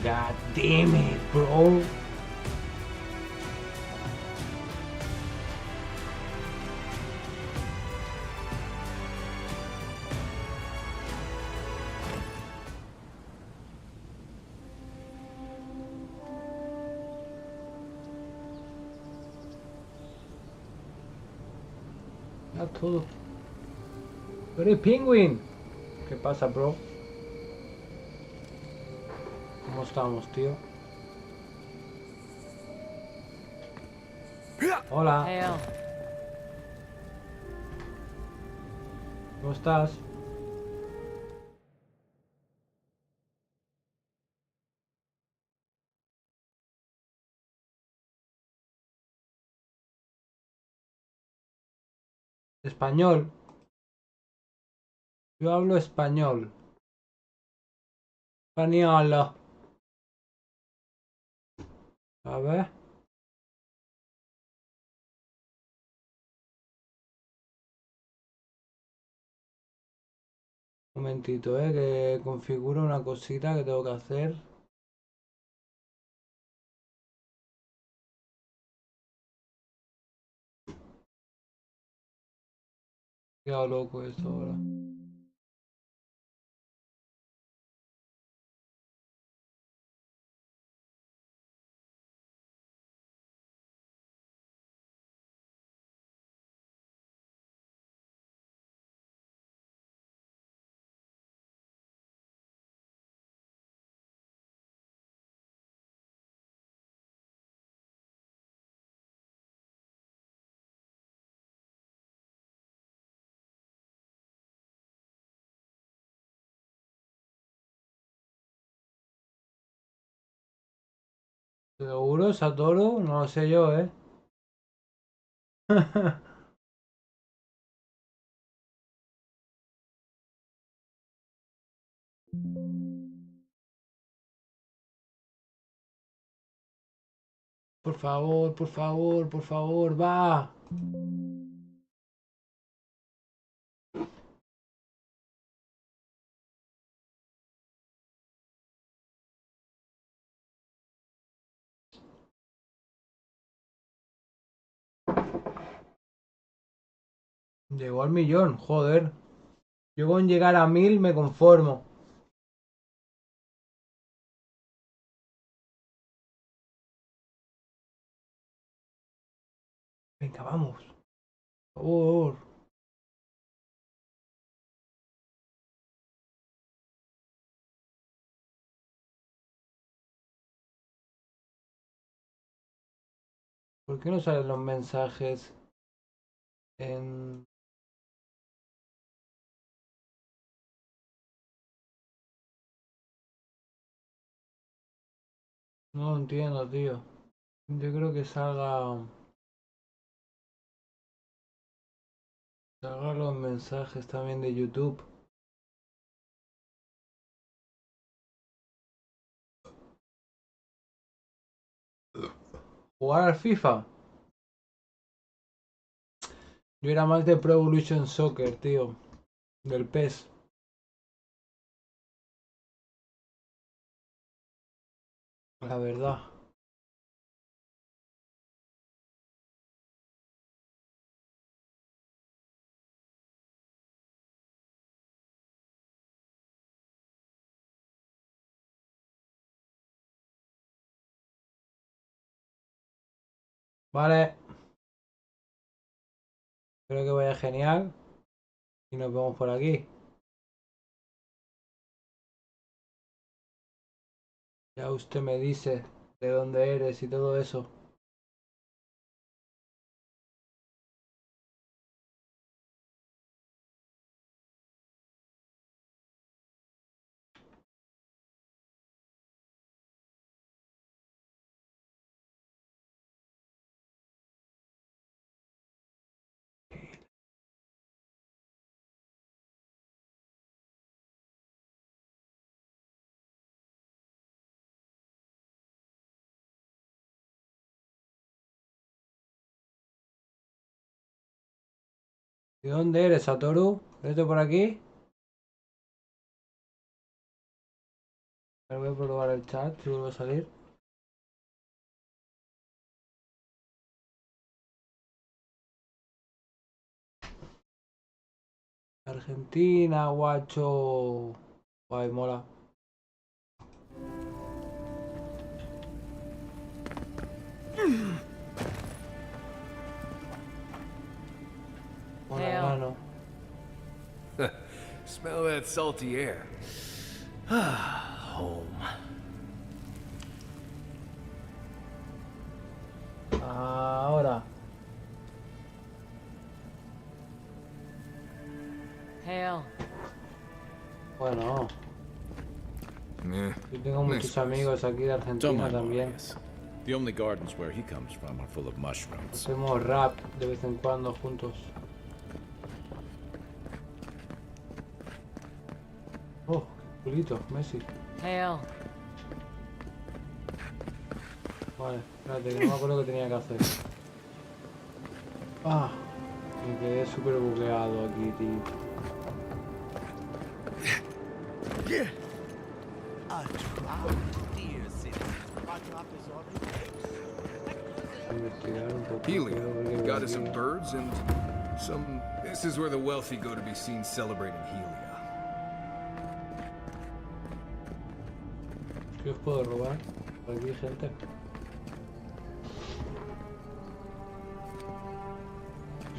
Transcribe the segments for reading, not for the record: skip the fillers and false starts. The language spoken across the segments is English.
God damn it, bro. Ya todo. ¡Pero el Penguin! ¿Qué pasa, bro? ¿Cómo estamos, tío? Hola. Hell. ¿Cómo estás? Español. Yo hablo español. Español. A ver. Un momentito, que configuro una cosita que tengo que hacer. Qué loco esto ahora. ¿Seguro, Satoru? No lo sé yo, ¿eh? Por favor, va. Llegó al millón, joder. Yo con llegar a 1000 me conformo. Venga, vamos. Por favor. ¿Por qué no salen los mensajes en... No lo entiendo, tío. Yo creo que salga los mensajes también de YouTube. Jugar al FIFA. Yo era más de Pro Evolution Soccer, tío. Del PES. La verdad. Vale. Espero que vaya genial. Y nos vemos por aquí. Ya usted me dice de dónde eres y todo eso. ¿De dónde eres, Satoru? ¿Eres de por aquí? Ahora voy a probar el chat si vuelve a salir. Argentina, guacho. Guay, mola. Mola, Hell. grano. Smell that salty air. Home. Ahora. Hell. Bueno, Meh. yo tengo muchos amigos aquí de Argentina también. The only gardens where he comes from are full of mushrooms. Hacemos rap de vez en cuando juntos. Oh, qué culito, Messi. Hell. Vale, espérate, que no me acuerdo qué tenía que hacer. Ah, me quedé súper bugueado aquí, tío. Investigar un poco. Helia. Got us some birds and some... This is where the wealthy go to be seen celebrating Helia. ¿Qué os puedo robar? Por aquí, gente.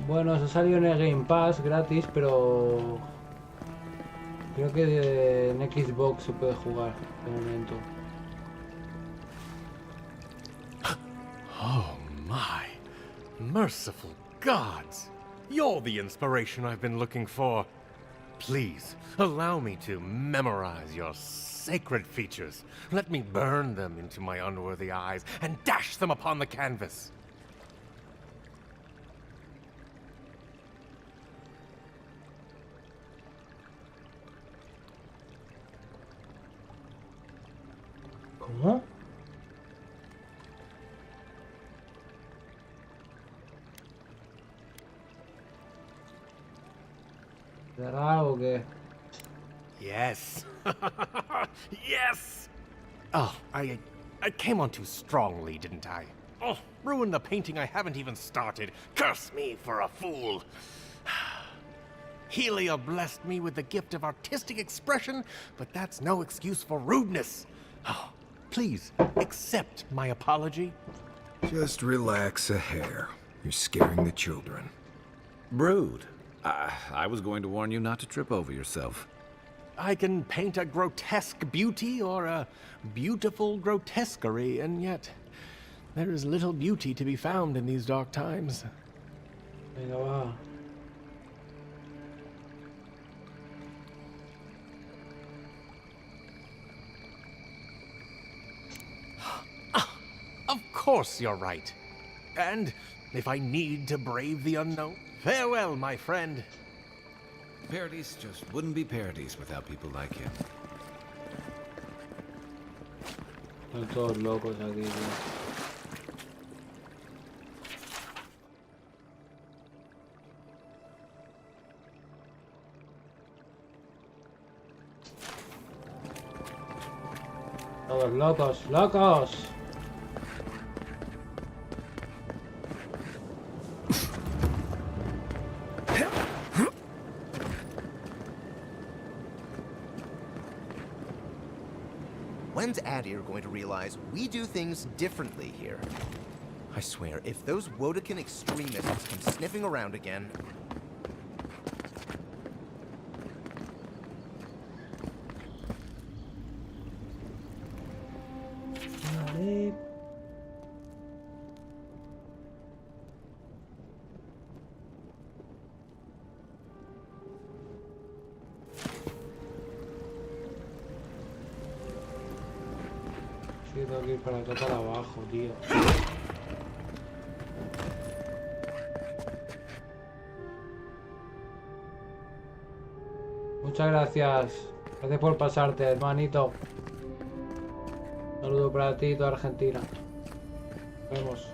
Bueno, eso salió en el Game Pass gratis, pero creo que en Xbox se puede jugar de momento. Oh my, merciful gods! You're the inspiration I've been looking for. Please, allow me to memorize your sacred features. Let me burn them into my unworthy eyes and dash them upon the canvas. ¿Cómo? ¿Dará algo que? Yes. Yes! Oh, I came on too strongly, didn't I? Oh, ruined the painting I haven't even started. Curse me for a fool. Helia blessed me with the gift of artistic expression, but that's no excuse for rudeness. Oh, please, accept my apology. Just relax a hair. You're scaring the children. Brood. I was going to warn you not to trip over yourself. I can paint a grotesque beauty or a beautiful grotesquerie, and yet there is little beauty to be found in these dark times. Venga, va. Of course you're right. And if I need to brave the unknown, farewell, my friend. Parodies just wouldn't be parodies without people like him. Son todos locos aquí, tío. Todos locos, locos. When's Adir going to realize we do things differently here? I swear, if those Wodekin extremists come sniffing around again... Vale. Sí, tengo que ir para acá, para abajo, tío. Muchas gracias. Gracias por pasarte, hermanito. Saludo para ti y toda Argentina. Nos vemos.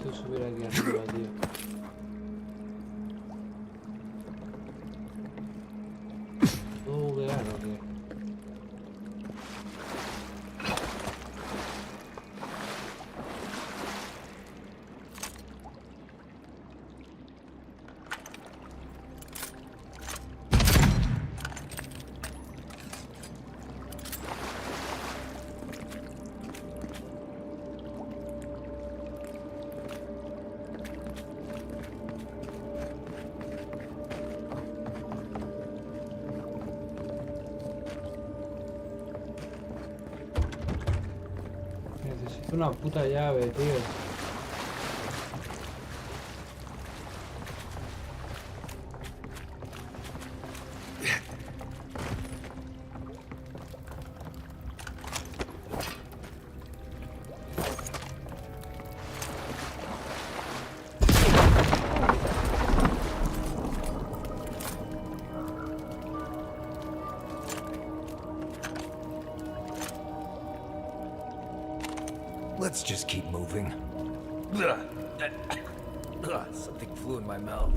Necesito subir aquí arriba, tío. ¿Puedo buguear o qué? Necesito una puta llave, tío. Let's just keep moving. Something flew in my mouth.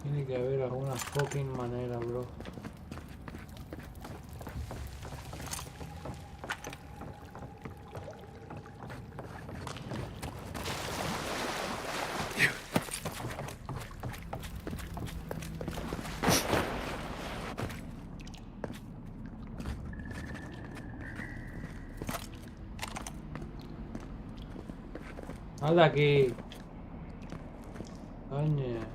Tiene que haber alguna fucking manera, bro. ¡Sal de aquí! Coño.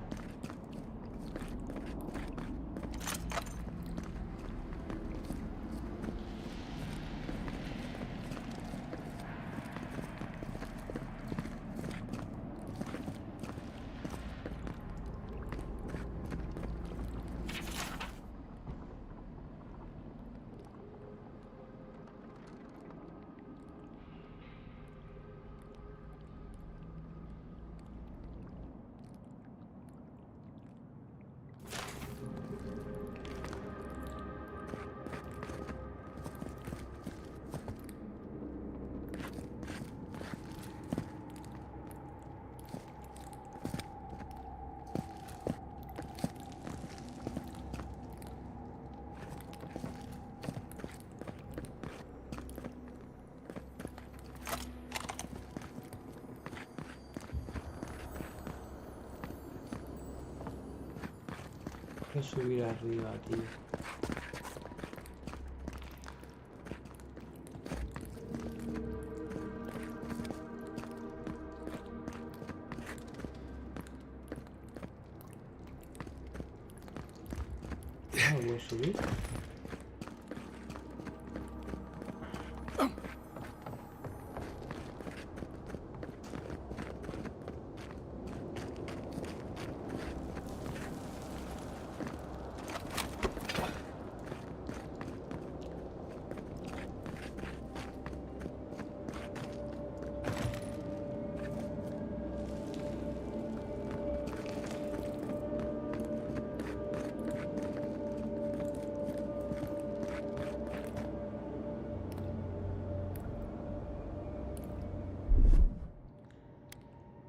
Hay que subir arriba, tío. ¿No voy a subir?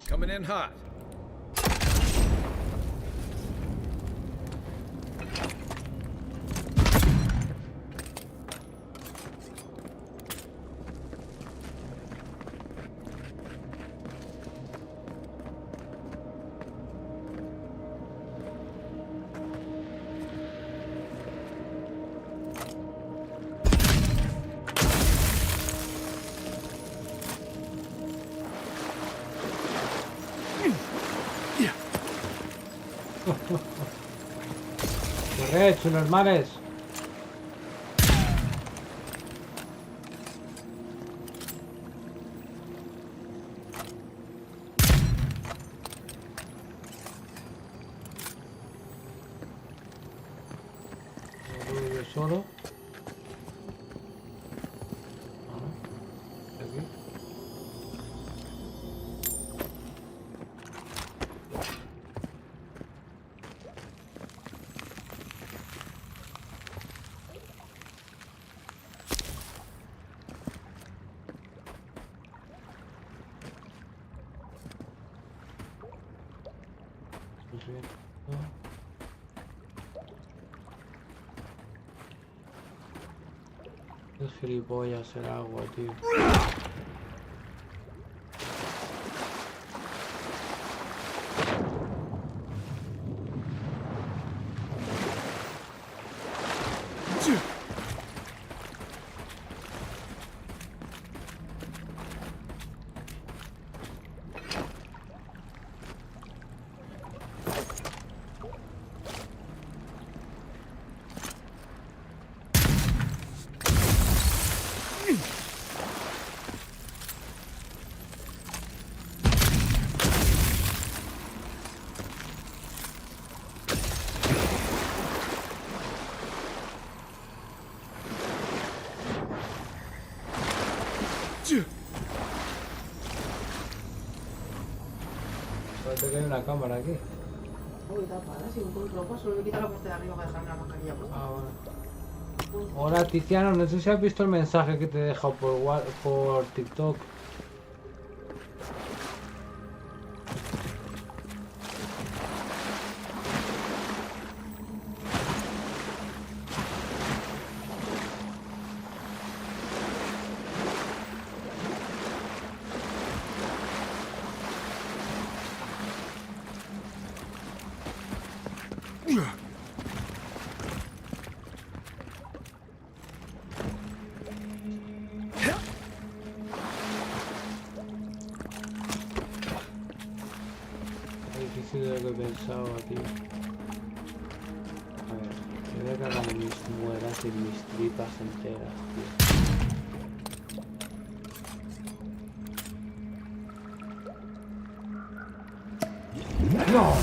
Coming in hot. Subnormales. Yo solo. Aquí. Qué gilipollas el agua, tío. Parece que hay una cámara aquí. Uy, tapada, si encuentro ropa, solo me quita la parte de arriba para dejarme la mascarilla puesta. Ah, bueno. Hola Tiziano, no sé si has visto el mensaje que te he dejado por TikTok. Difícil de lo que pensaba, tío. A ver, me voy a cagar en mis muelas y mis tripas enteras, tío. ¡No!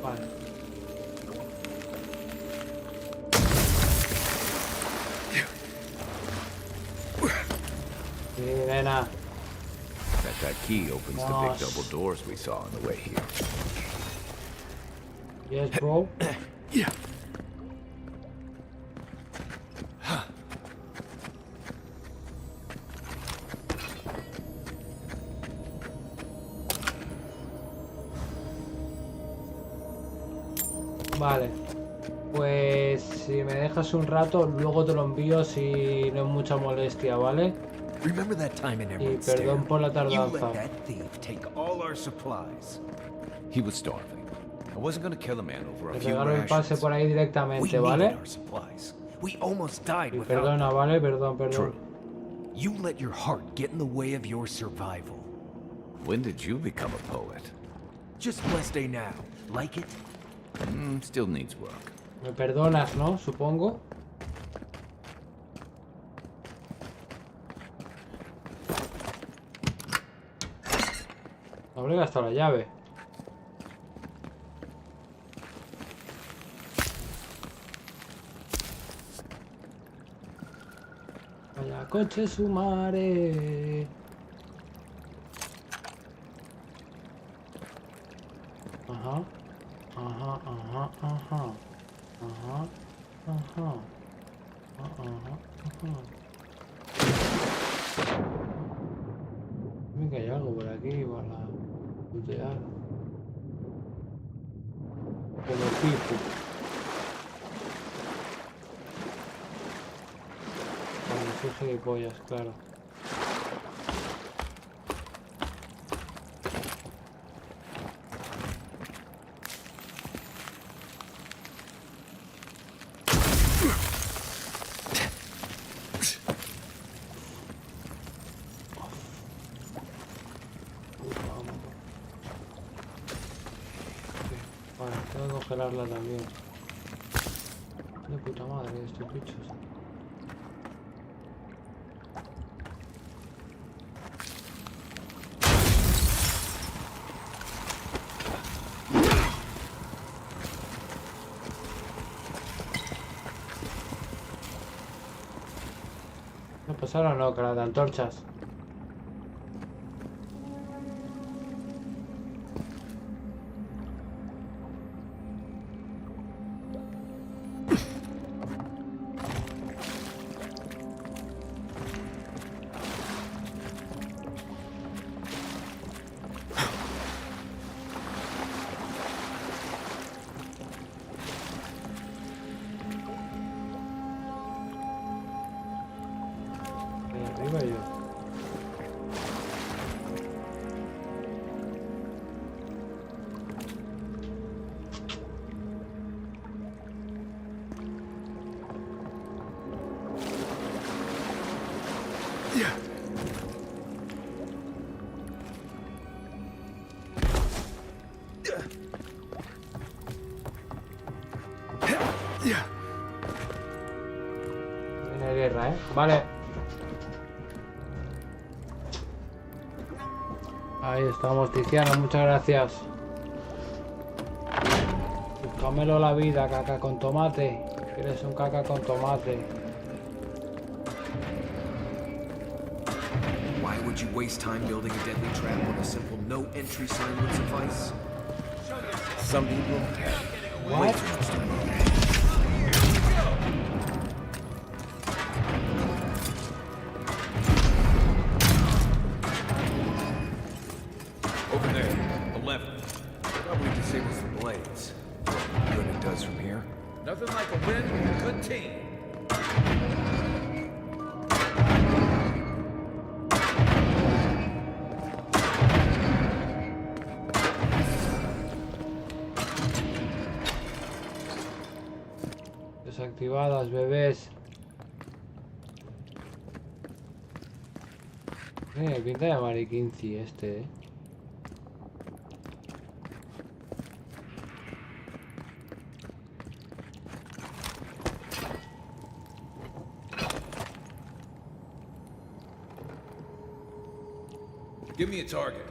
Vale. Sí, nena. That key opens the big double doors we saw on the way here. Yes, bro. Yeah. Vale. Pues si me dejas un rato, luego te lo envío si no es mucha molestia, ¿vale? Remember that time in Y Emerald perdón Stair? por la You tardanza. let that thief take all our supplies. He was starving. I wasn't going to kill a man over a Te few regalo el pase rations. por ahí We directamente, needed ¿vale? our supplies. We almost died Y without perdona, them. ¿vale? Perdón. True. You let your heart get in the way of your survival. When did you become a poet? Just blessed day now. Like it? Still needs work. Me perdonas, ¿no? Supongo. Habré gastado la llave. Vaya coche su mare. Ajá. Ajá, ajá, ajá. Ajá. Ajá. Ajá, ajá. Dime que hay algo por aquí para lootear. Como pipo. Cuando soy gilipollas, claro. Tengo que congelarla también. De puta madre estos bichos. ¿No pasaron o no? Cara de antorchas. Arriba yo. Viene guerra, ¿eh? Vale. Ahí estamos, Tiziano, muchas gracias. Búscamelo la vida, caca con tomate. Eres un caca con tomate. Why would you waste time building a deadly trap when a simple no entry sign would suffice? Some people have way too much time. Over there, 11. Probably disables the blades. Good it does from here. Nothing like a win with a good team. Desactivadas, bebés. Pinta de mariquinci este, eh. Give me a target.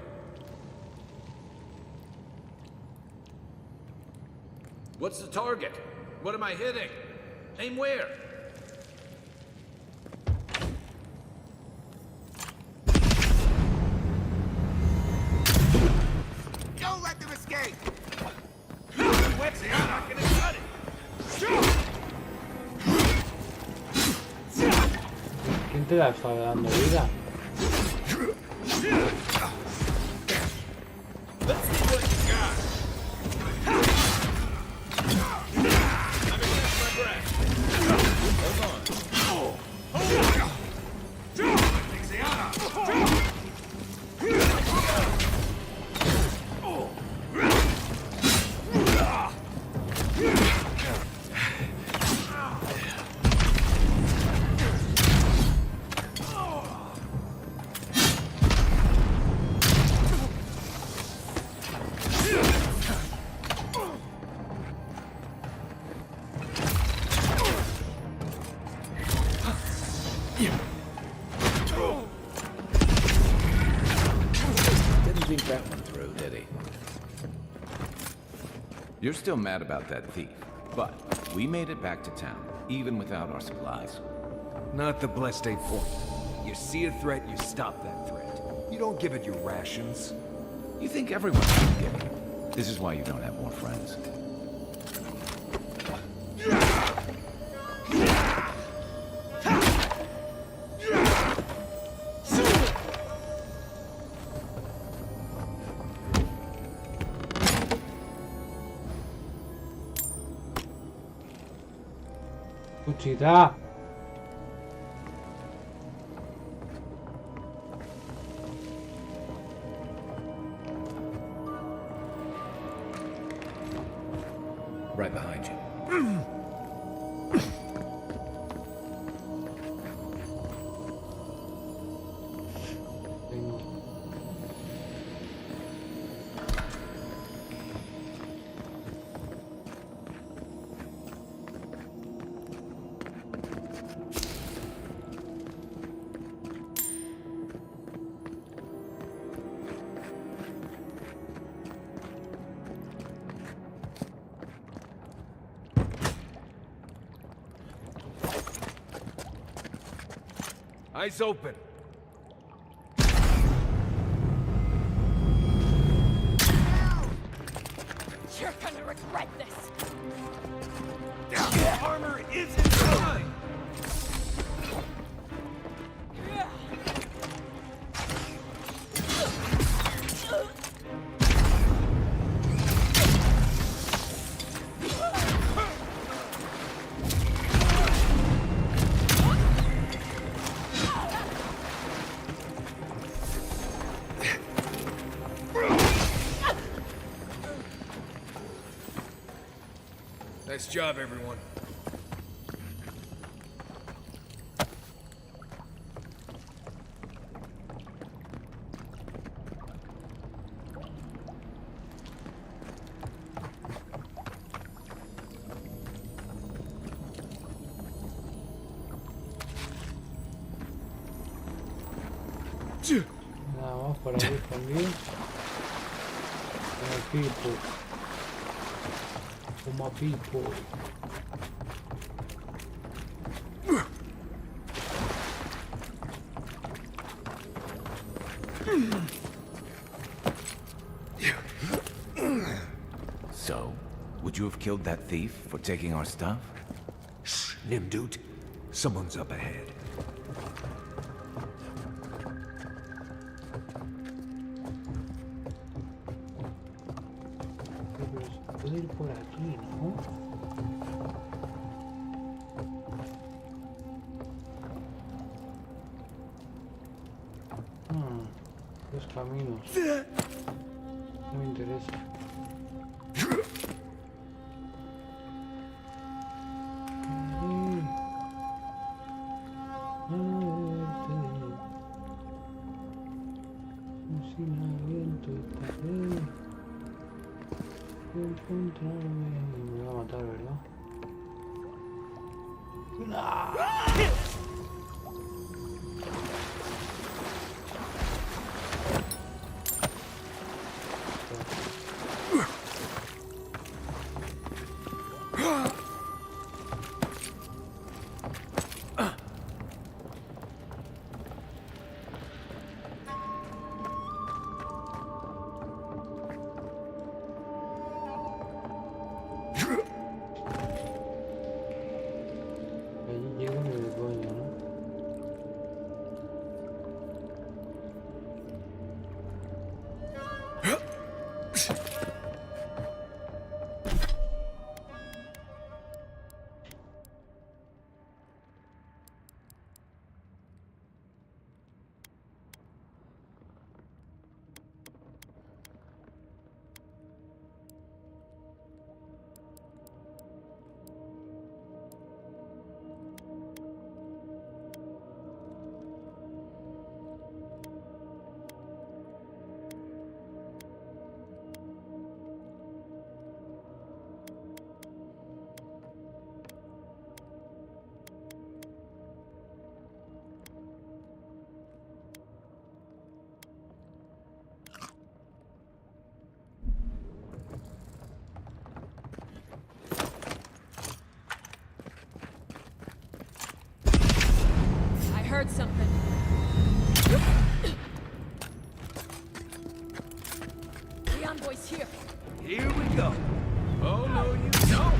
What's the target? What am I hitting? Aim where? Don't let them escape! I'm not gonna cut it. ¿Quién te la está dando vida? Let's see what you got. I'm against my breath. Hold on. Didn't think that one through, did he? You're still mad about that thief, but we made it back to town, even without our supplies. Not the blessed eight point. You see a threat, you stop that threat. You don't give it your rations. You think everyone's forgiving. This is why you don't have more friends. Cuchita. Right behind you. Eyes open. You're gonna regret this. Armor isn't mine! Nice job, everyone. Nada más por aquí también. Como people. Como people. So, would you have killed that thief for taking our stuff? Shh, Nimdude. Someone's up ahead. Pero se puede ir por aquí, ¿no? Dos caminos. No me interesa. Sin aliento estaré. Encontrarme. Me va a matar, ¿verdad? Allí llego ni de coña, ¿no? I heard something. The envoy's here. Here we go. Oh, no, you don't.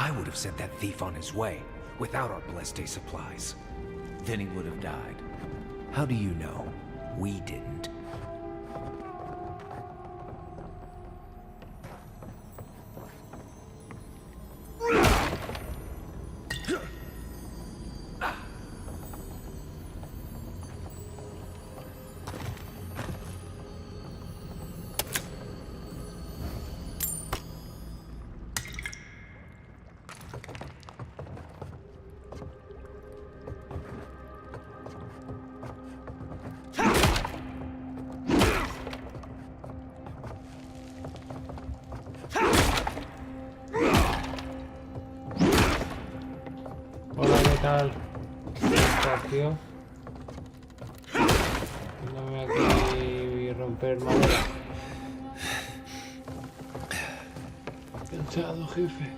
I would have sent that thief on his way, without our blessed day supplies. Then he would have died. How do you know? We didn't. Hola, ¿qué tal? Espacio. Dándome aquí romper madera. Cansado, jefe.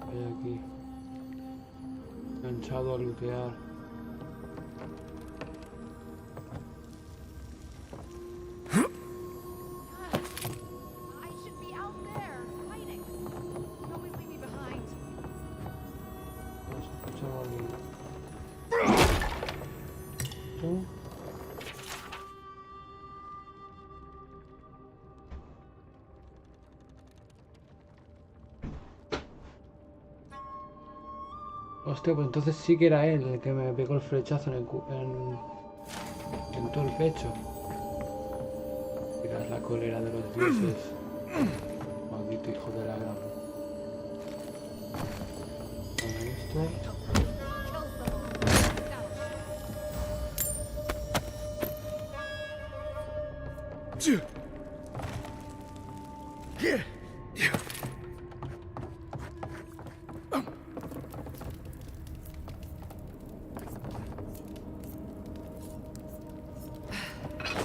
Voy aquí. Cansado a lootear. I should be out there, hiding. Don't always leave me behind. No se escucha alguien. ¿Tú? Hostia, pues entonces sí que era él el que me pegó el flechazo en todo el pecho. Mirad la cólera de los dioses. Maldito hijo de la gran. Bueno, esto.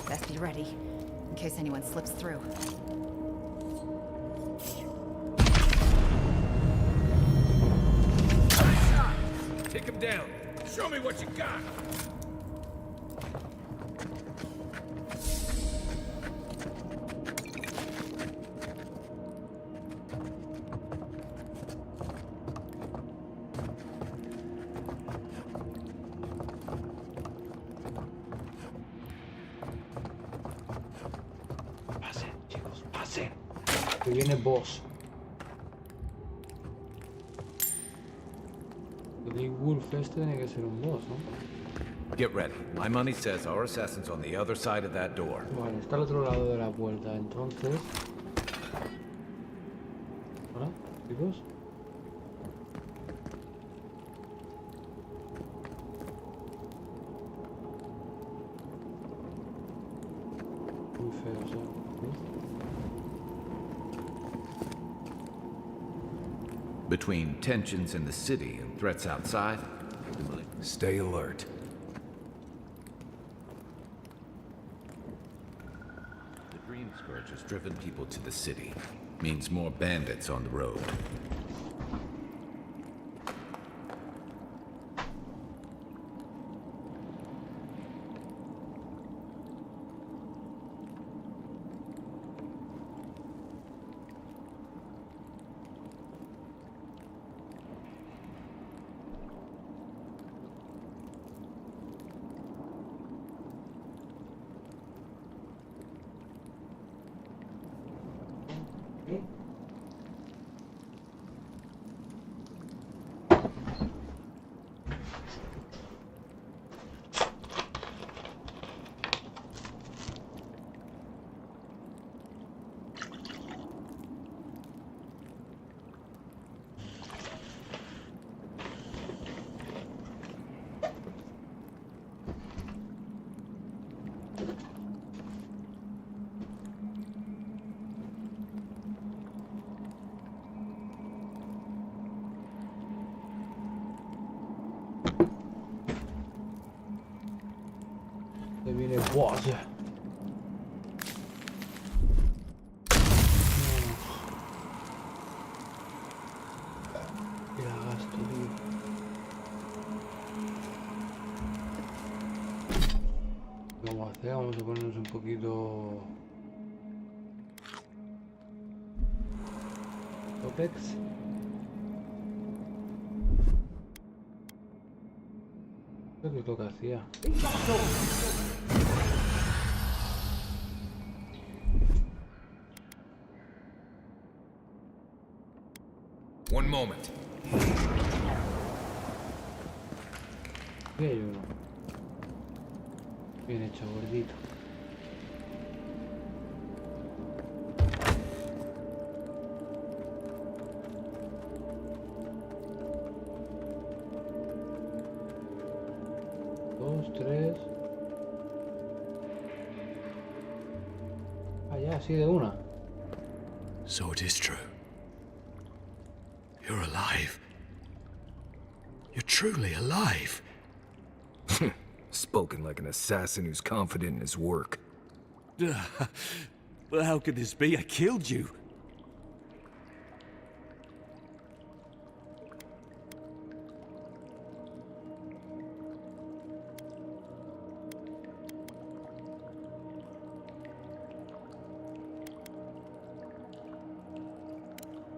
Best be ready, in case anyone slips through. Take him down. Show me what you got. Pasen, chicos, pasen. Que viene boss. El Big Wolf este tiene que ser un boss, ¿no? Get ready. My money says our assassin's on the other side of that door. Vale, está al otro lado de la puerta, entonces. Hola, chicos. Muy feo, ¿sí? Between tensions in the city and threats outside, Stay alert. the Dream Scourge has driven people to the city. Means more bandits on the road. Se viene boss. Qué gasto, tío. ¿Qué vamos a hacer? Vamos a ponernos un poquito... Topex. ¿Qué es lo que hacía? One moment. Aquí hay uno. Bien hecho, gordito. Dos, tres. Ah, ya, así de una. So it is true. You're alive. You're truly alive. Spoken like an assassin who's confident in his work. But how could this be? I killed you.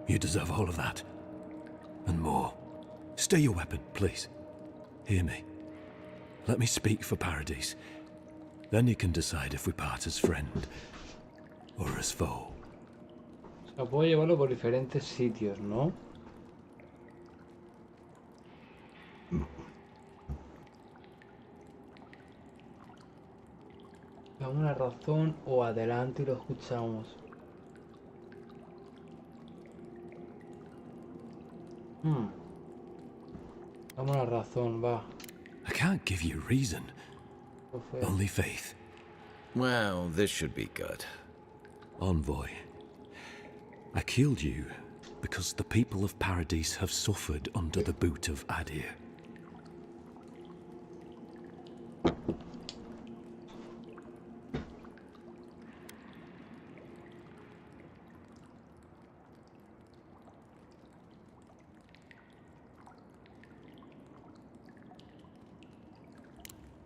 You deserve all of that. And more. Stay your weapon, please. Hear me. Let me speak for Paradise. Then you can decide if we part as friend or as foe. O sea, puedo llevarlo por diferentes sitios, ¿no? Dame una razón o adelante y lo escuchamos. Dame una razón, va. I can't give you reason. Only faith. Well, this should be good. Envoy, I killed you because the people of Paradise have suffered under the boot of Adir.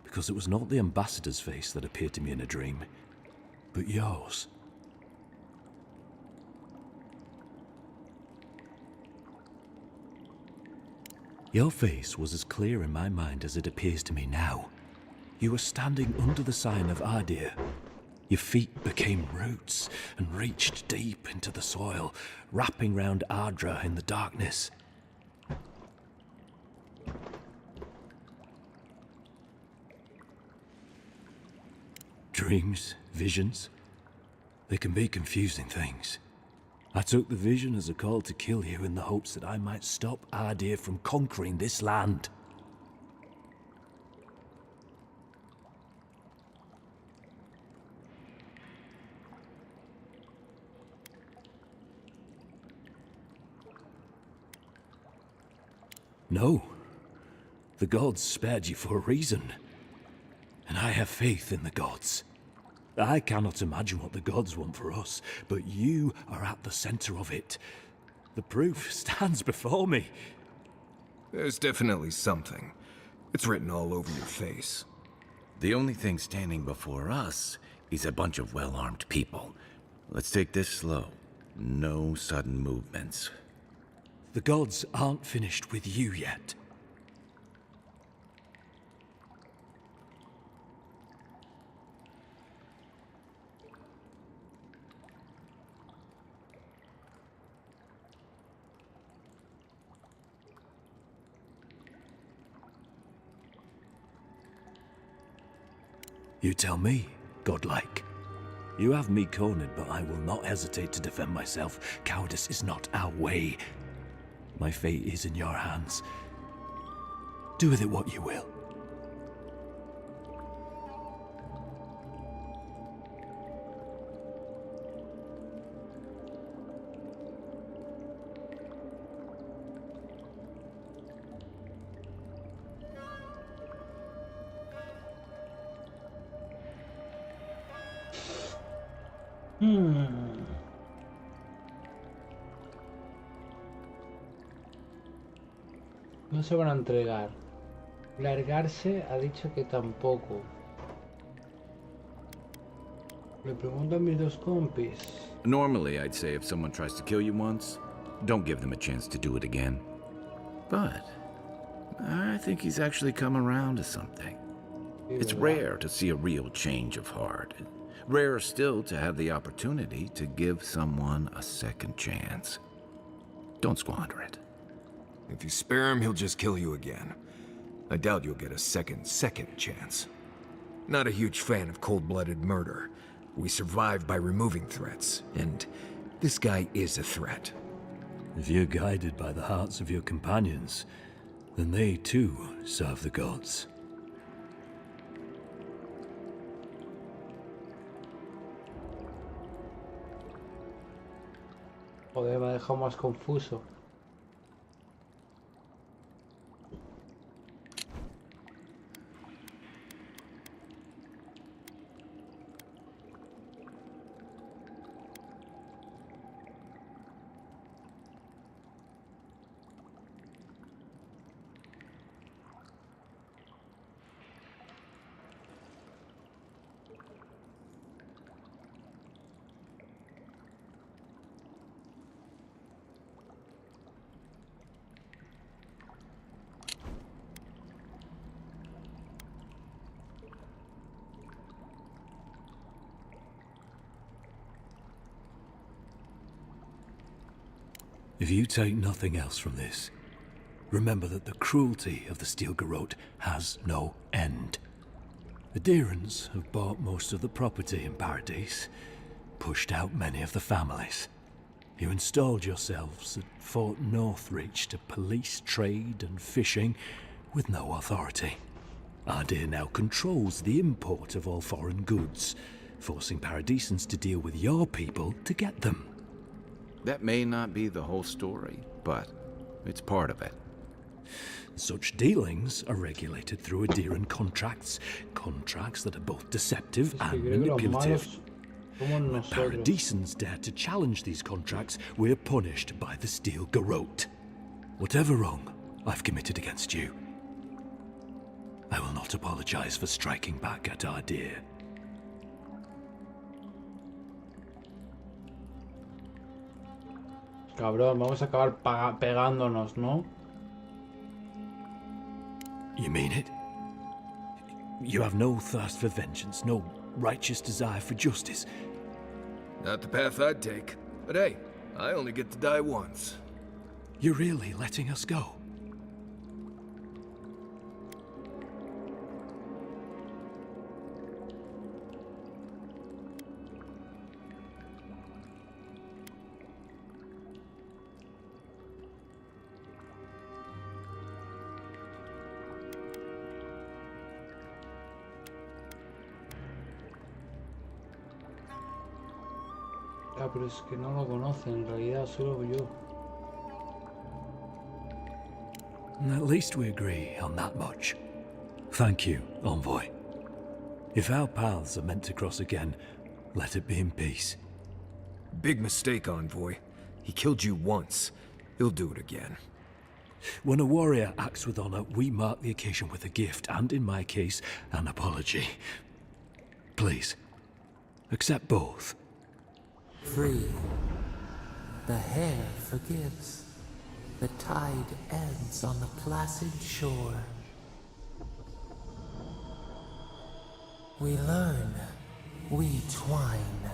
Because it was not the ambassador's face that appeared to me in a dream, but yours. Your face was as clear in my mind as it appears to me now. You were standing under the sign of Adir. Your feet became roots and reached deep into the soil, wrapping round Ardra in the darkness. Dreams, visions, they can be confusing things. I took the vision as a call to kill you in the hopes that I might stop Adir from conquering this land. No, the gods spared you for a reason, and I have faith in the gods. I cannot imagine what the gods want for us, but you are at the center of it. The proof stands before me. There's definitely something. It's written all over your face. The only thing standing before us is a bunch of well-armed people. Let's take this slow. No sudden movements. The gods aren't finished with you yet. You tell me, godlike. You have me cornered, but I will not hesitate to defend myself. Cowardice is not our way. My fate is in your hands. Do with it what you will. No se van a entregar. Largarse ha dicho que tampoco. Le pregunto a mis dos compis. Normally, I'd say if someone tries to kill you once, don't give them a chance to do it again. But I think he's actually come around to something. It's rare to see a real change of heart. Rarer still to have the opportunity to give someone a second chance. Don't squander it. If you spare him, he'll just kill you again. I doubt you'll get a second chance. Not a huge fan of cold-blooded murder. We survive by removing threats, and this guy is a threat. If you're guided by the hearts of your companions, then they too serve the gods. Joder, me ha dejado más confuso. If you take nothing else from this, remember that the cruelty of the Steel Garrote has no end. The Deerans have bought most of the property in Paradise, pushed out many of the families. You installed yourselves at Fort Northreach to police trade and fishing with no authority. Ardea now controls the import of all foreign goods, forcing Paradisans to deal with your people to get them. That may not be the whole story, but it's part of it. Such dealings are regulated through Aderan contracts that are both deceptive and manipulative. When Paradisans dare to challenge these contracts, we're punished by the Steel Garrote. Whatever wrong I've committed against you, I will not apologize for striking back at Ardea. Cabrón, vamos a acabar pegándonos, ¿no? You mean it? You have no thirst for vengeance, no righteous desire for justice. Not the path I'd take. But hey, I only get to die once. You're really letting us go? Ah, pero es que no lo conocen, en realidad, solo yo. At least we agree on that much. Thank you, Envoy. If our paths are meant to cross again, let it be in peace. Big mistake, Envoy. He killed you once. He'll do it again. When a warrior acts with honor, we mark the occasion with a gift, and in my case, an apology. Please, accept both. Free. The hair forgives. The tide ebbs on the placid shore. We learn. We twine.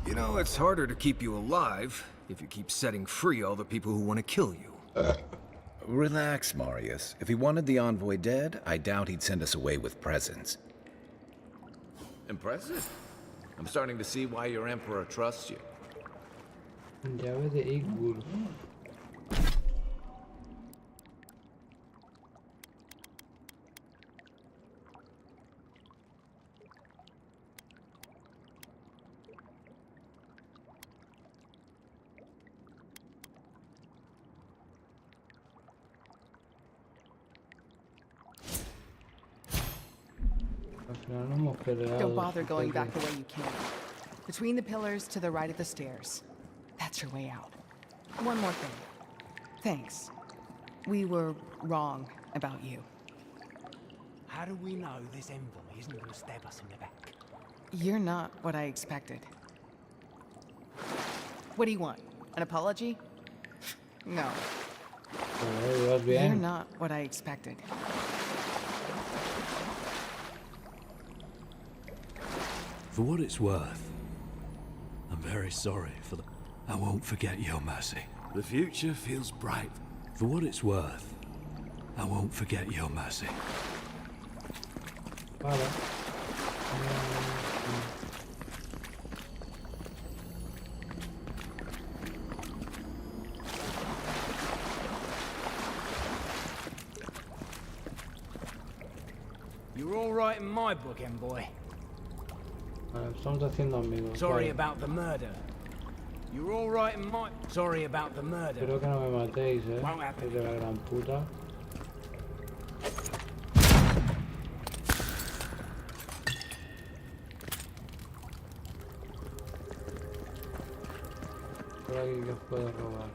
You know, it's harder to keep you alive if you keep setting free all the people who want to kill you. Relax, Marius. If he wanted the envoy dead, I doubt he'd send us away with presents. Impressive. I'm starting to see why your emperor trusts you. Llave de Igul. Don't bother going back the way you came. Between the pillars to the right of the stairs. That's your way out. One more thing. Thanks. We were wrong about you. How do we know this envoy isn't going to stab us in the back? You're not what I expected. What do you want? An apology? No. You're not what I expected. For what it's worth, I'm very sorry for the... I won't forget your mercy. The future feels bright. For what it's worth, I won't forget your mercy. Vale. You're all right in my book, envoy. Vale, estamos haciendo amigos. Sorry Vale. about the murder. You're all right in my... Sorry about the murder. Espero que no me matéis, Won't happen. Es de la gran puta. Por aquí que os puedo robar.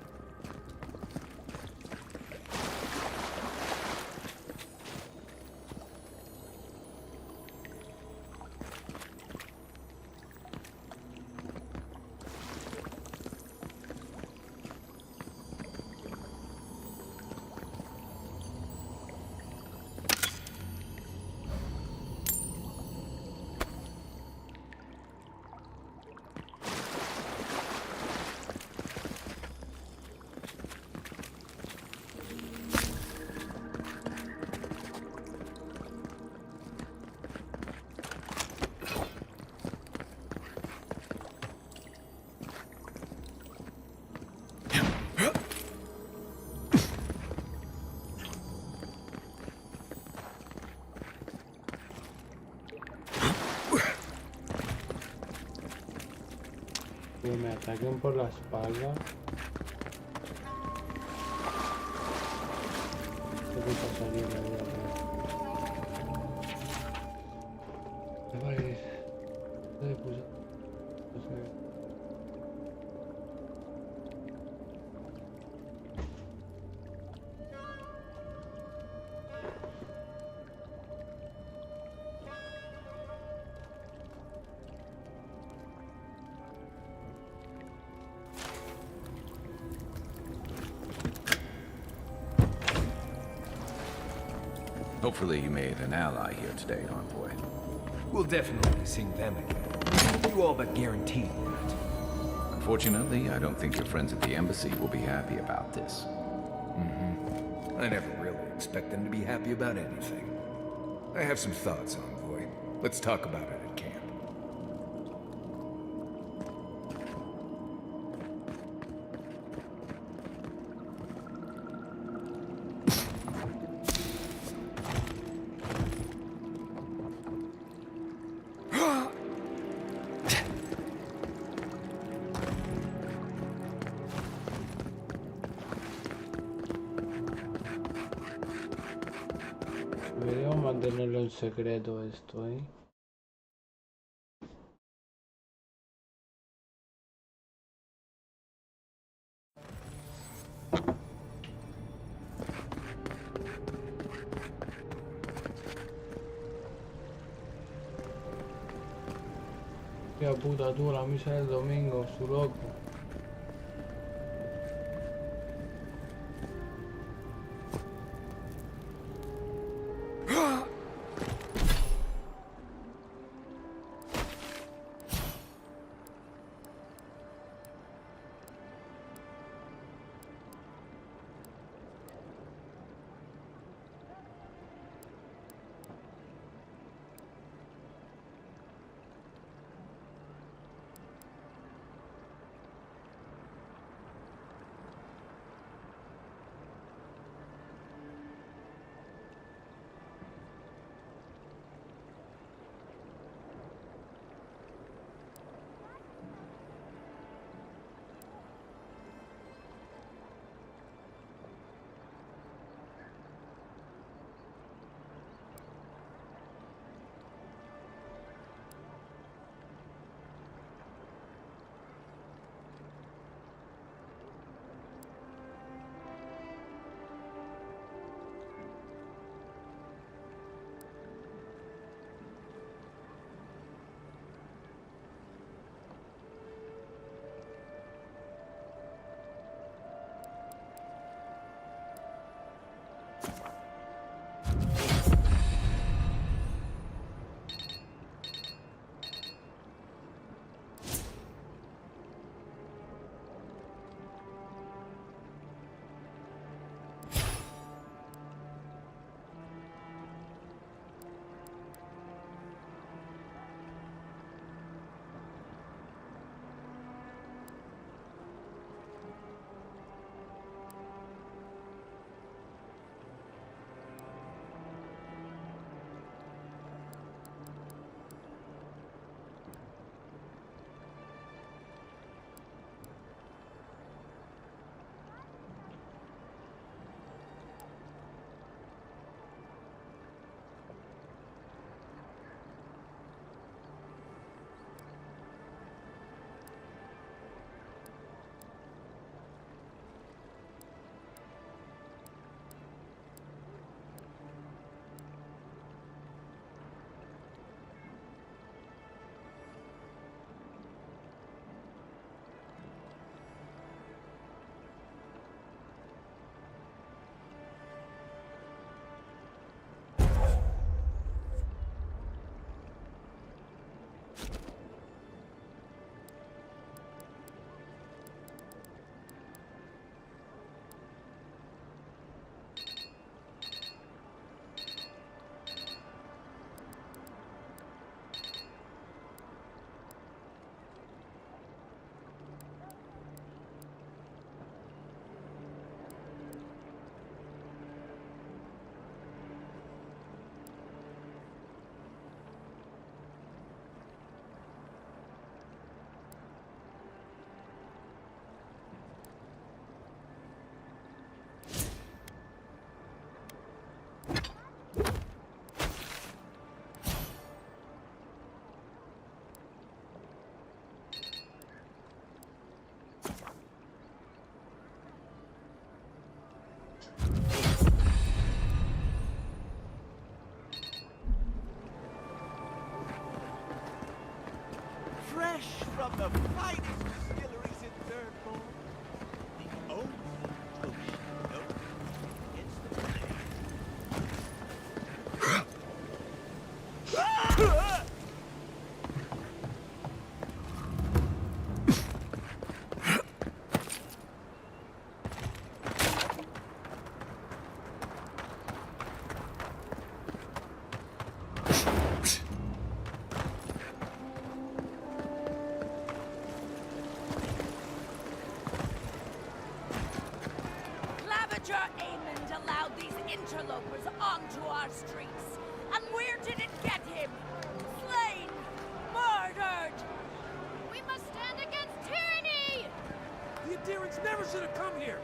Que me ataquen por la espalda. ¿Qué pasaría? Me voy a poner. Me parece. Pues, no sé. Hopefully you made an ally here today, Envoy. We'll definitely sing them again. You all but guaranteed that. Unfortunately, I don't think your friends at the embassy will be happy about this. I never really expect them to be happy about anything. I have some thoughts, Envoy. Let's talk about it at camp. Deberíamos mantenerlo en secreto esto, ¿eh? Hostia puta tú, la misa del domingo, su loco. fresh from the finest distilleries in Dirtmore. The only ocean known against the flame. Allowed these interlopers onto our streets. And where did it get him? Slain! Murdered! We must stand against tyranny! The adherents never should have come here!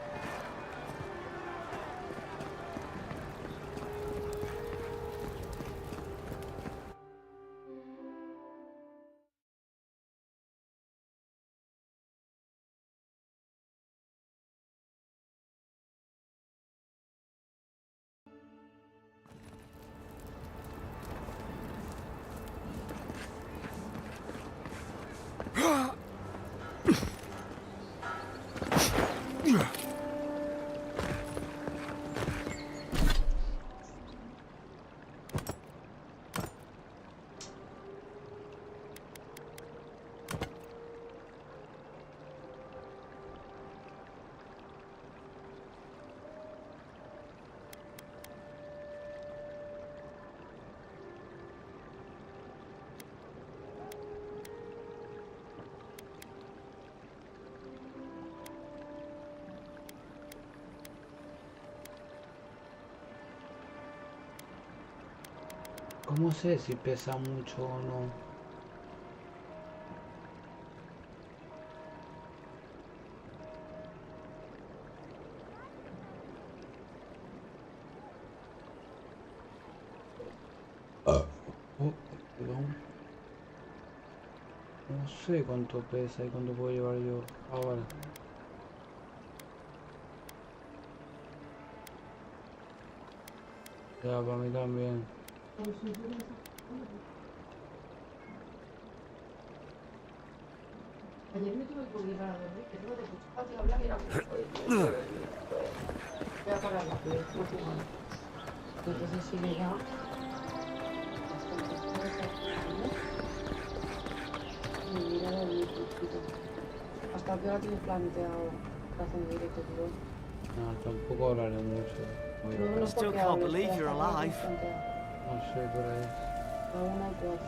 ¿Cómo sé si pesa mucho o no? Perdón. No sé cuánto pesa y cuánto puedo llevar yo ahora. Ya, para mí también. Ayer me tuve que obligar a dormir, que no te escuchaba que hablar y era como... Voy a parar la play, no jugando. Entonces sí me da... Y mira a dormir, ¿hasta qué hora tienes planteado la haciendo directo, tío? No, tampoco hablaré mucho. No, still can't believe you're alive. No sé, por ahí. A 1:04.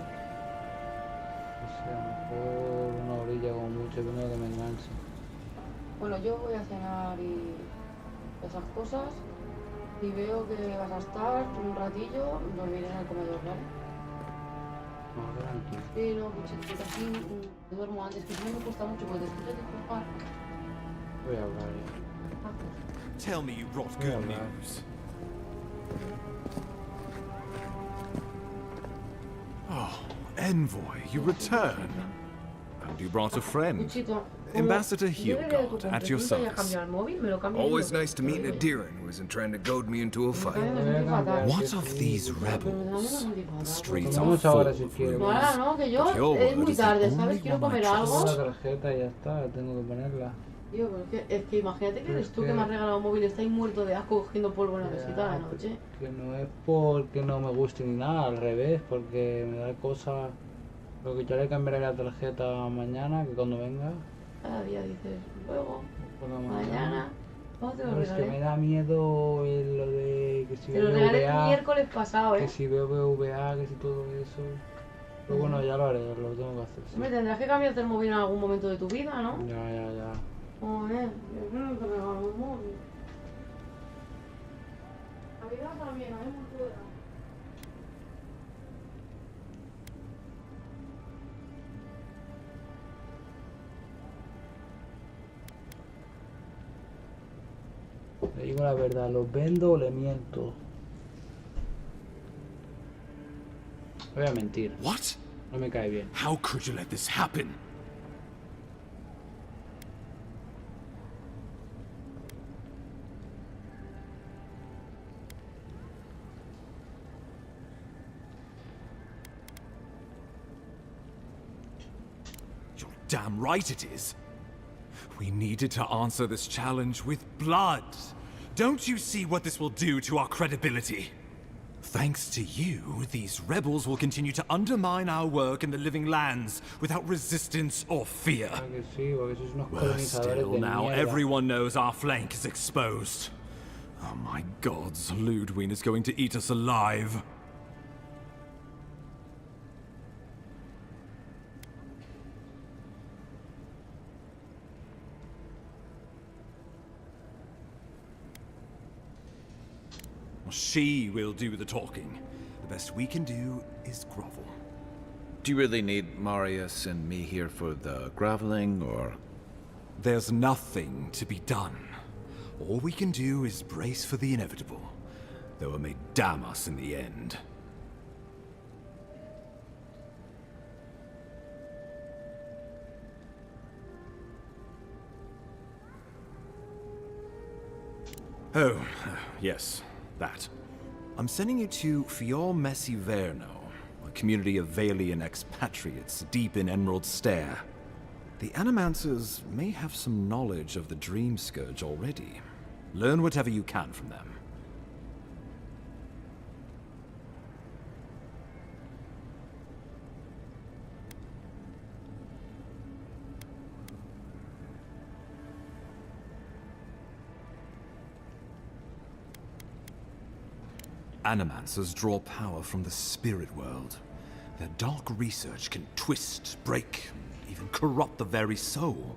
No sé, a lo mejor una orilla como mucho, primero que me enganche. Bueno, yo voy a cenar y esas cosas. Y veo que vas a estar un ratillo, dormiré en el comedor, ¿vale? No, tranquilo. Sí, no, porque así duermo antes, que si no me cuesta mucho, porque después de disculpar. Voy a hablar ya. Tell me you brought good news. Oh, Envoy, you return. And you brought a friend. Ambassador Hildegard, at your service. Always nice to meet an adherent who isn't trying to goad me into a fight. What of these rebels? The streets are Vamos full ahora si of quieres. No, ahora no, que yo Your es word muy is the tarde, only ¿sabes? Quiero one I comer algo. La tarjeta y ya está, tengo que ponerla. Tío, pero es que imagínate que eres tú que me has regalado un móvil y estáis muerto de asco cogiendo polvo en la mesita de la noche. Que no es porque no me guste ni nada, al revés, porque me da cosa. Lo que yo le cambiaré la tarjeta mañana, que cuando venga. Cada día dices, luego, Mañana. mañana, ¿cómo te lo Es que me regalé? da miedo lo de que si Te lo veo regalé el VA, miércoles pasado, que si veo VA, que si todo eso. Pero bueno, ya lo haré, lo tengo que hacer. Sí. Hombre, tendrás que cambiarte el móvil en algún momento de tu vida, ¿no? Ya. Joder, yo creo que te regalo un móvil. La vida también, hay muy dura. Le digo la verdad, ¿los vendo o le miento? Voy a mentir. What? No me cae bien. How could you let this happen? damn right it is. We needed to answer this challenge with blood. Don't you see what this will do to our credibility? Thanks to you, these rebels will continue to undermine our work in the living lands without resistance or fear. Worse still, now everyone knows our flank is exposed. Oh my gods, Ludwig is going to eat us alive. She will do the talking. The best we can do is grovel. Do you really need Marius and me here for the groveling, or...? There's nothing to be done. All we can do is brace for the inevitable, though it may damn us in the end. Oh, yes. That. I'm sending you to Fior Messiverno, a community of Valian expatriates deep in Emerald Stair. The Animancers may have some knowledge of the Dream Scourge already. Learn whatever you can from them. Animancers draw power from the spirit world. Their dark research can twist, break, even corrupt the very soul.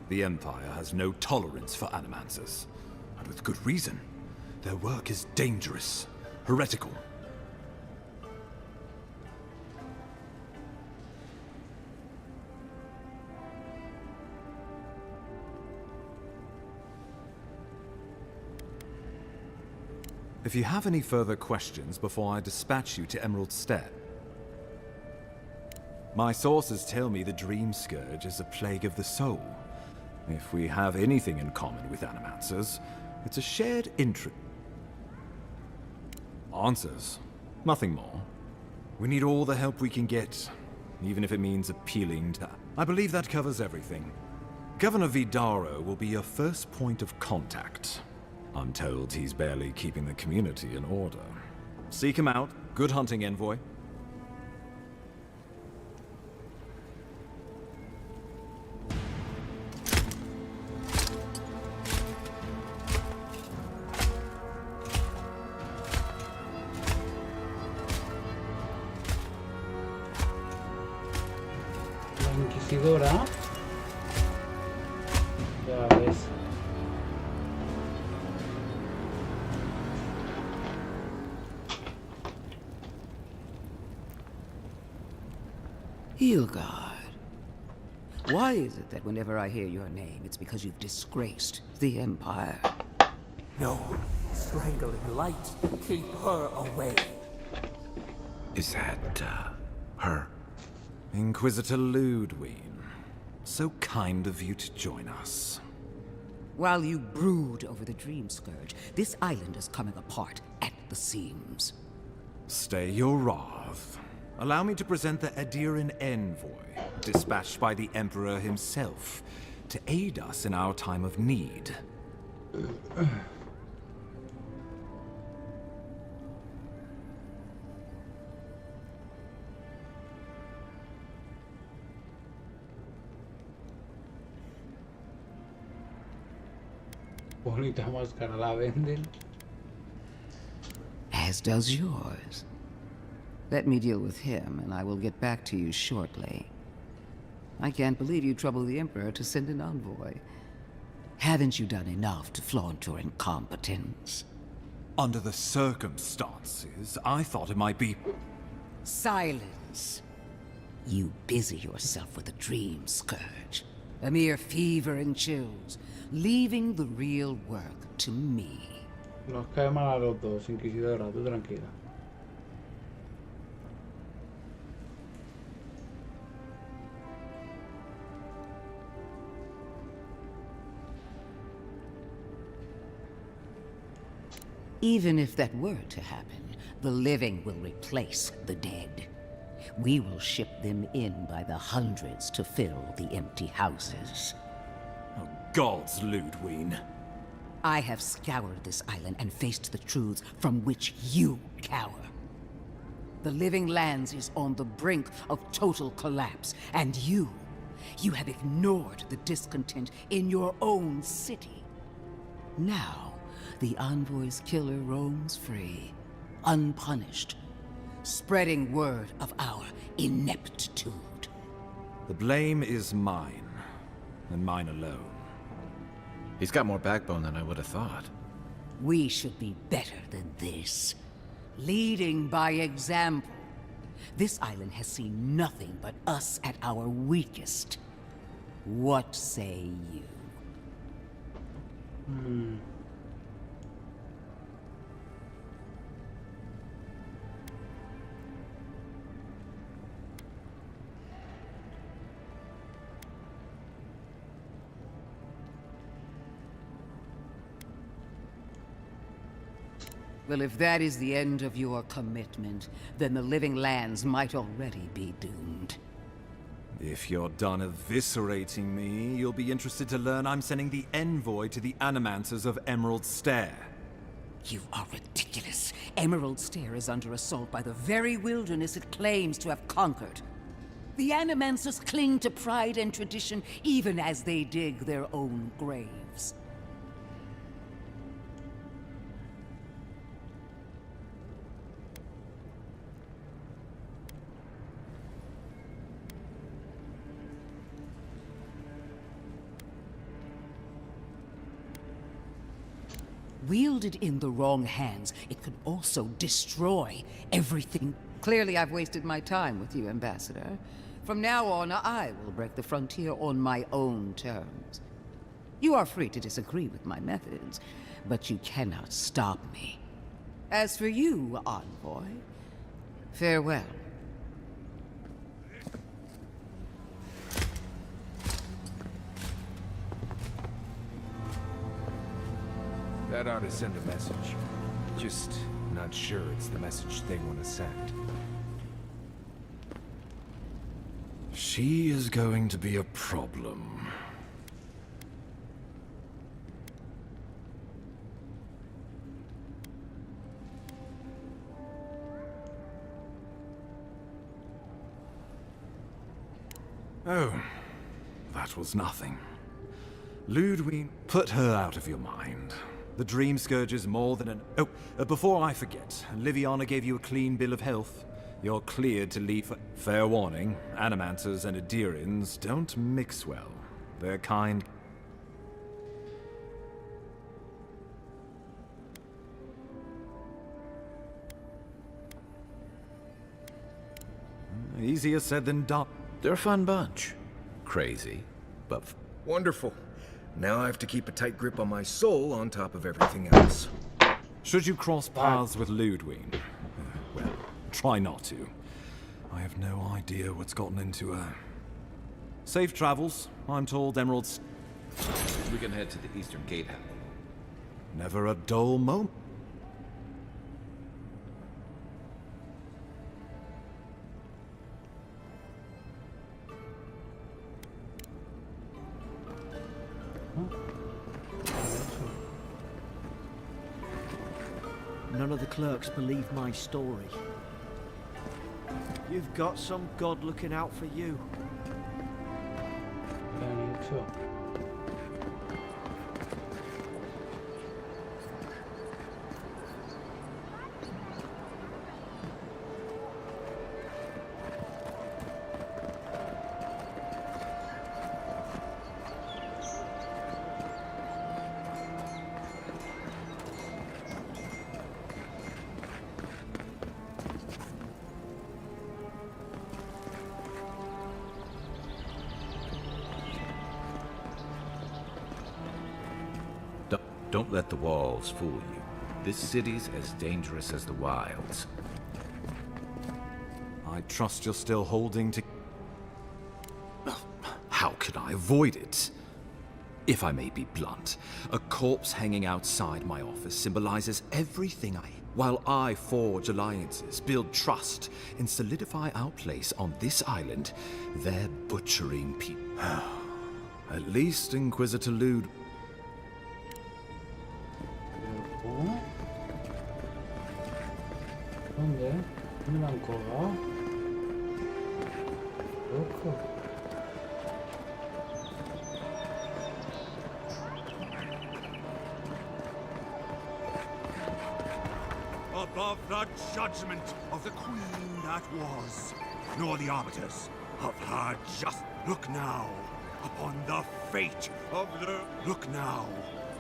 The Empire has no tolerance for Animancers, and with good reason. Their work is dangerous, heretical. If you have any further questions before I dispatch you to Emerald Stair. My sources tell me the Dream Scourge is a plague of the soul. If we have anything in common with Animancers, it's a shared interest. Answers. Nothing more. We need all the help we can get, even if it means appealing to... I believe that covers everything. Governor Vidaro will be your first point of contact. I'm told he's barely keeping the community in order. Seek him out. Good hunting, envoy. La Inquisidora. Ya ves. Hilgard. Why is it that whenever I hear your name, it's because you've disgraced the Empire? No. Strangling light. Keep her away. Is that, her? Inquisitor Ludwig. So kind of you to join us. While you brood over the Dream Scourge, this island is coming apart at the seams. Stay your wrath. Allow me to present the Ediran Envoy, dispatched by the Emperor himself, to aid us in our time of need. Bonita máscara, la venden. As does yours. Let me deal with him, and I will get back to you shortly. I can't believe you troubled the Emperor to send an envoy. Haven't you done enough to flaunt your incompetence? Under the circumstances, I thought it might be... Silence. You busy yourself with a Dream Scourge. A mere fever and chills, leaving the real work to me. Nos cae mal a los dos, Inquisidora, tú tranquila. Even if that were to happen, the living will replace the dead. We will ship them in by the hundreds to fill the empty houses. Oh, gods, Ludwig. I have scoured this island and faced the truths from which you cower. The Living Lands is on the brink of total collapse, and you have ignored the discontent in your own city. Now, the Envoy's killer roams free, unpunished, spreading word of our ineptitude. The blame is mine, and mine alone. He's got more backbone than I would have thought. We should be better than this. Leading by example. This island has seen nothing but us at our weakest. What say you? Well, if that is the end of your commitment, then the Living Lands might already be doomed. If you're done eviscerating me, you'll be interested to learn I'm sending the envoy to the Animancers of Emerald Stair. You are ridiculous. Emerald Stair is under assault by the very wilderness it claims to have conquered. The Animancers cling to pride and tradition even as they dig their own graves. Wielded in the wrong hands, it could also destroy everything. Clearly, I've wasted my time with you, Ambassador. From now on, I will break the frontier on my own terms. You are free to disagree with my methods, but you cannot stop me. As for you, Envoy, farewell. That ought to send a message. Just not sure it's the message they want to send. She is going to be a problem. Oh, that was nothing. Ludwig, put her out of your mind. The Dream Scourge is more than an... Oh, before I forget, Liviana gave you a clean bill of health. You're cleared to leave for... Fair warning, Animancers and Adirians don't mix well. They're kind... Easier said than done. They're a fun bunch. Crazy, but... Wonderful. Now I have to keep a tight grip on my soul on top of everything else. Should you cross paths with Ludwig? Well, try not to. I have no idea what's gotten into her. Safe travels. I'm told Emerald's... We can head to the Eastern Gatehouse. Never a dull moment. None of the clerks believe my story. You've got some god looking out for you. Don't let the walls fool you. This city's as dangerous as the wilds. I trust you're still holding to... How could I avoid it? If I may be blunt, a corpse hanging outside my office symbolizes everything I while I forge alliances, build trust, and solidify our place on this island, they're butchering people. At least Inquisitor Lude... ¿Dónde? ¿Dónde me han colgado? Loco. Above the judgment of the queen that was, nor the arbiters of her just. Look now upon the fate of the. Look now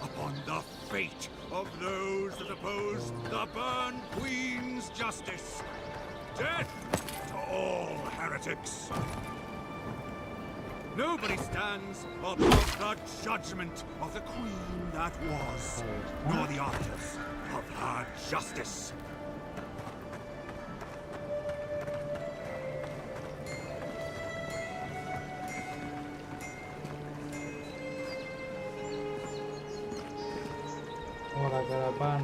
upon the fate of those that oppose the Burn Queen's justice. Death to all heretics. Nobody stands above the judgment of the queen that was, nor the arbiters of her justice. Hola, Carapán.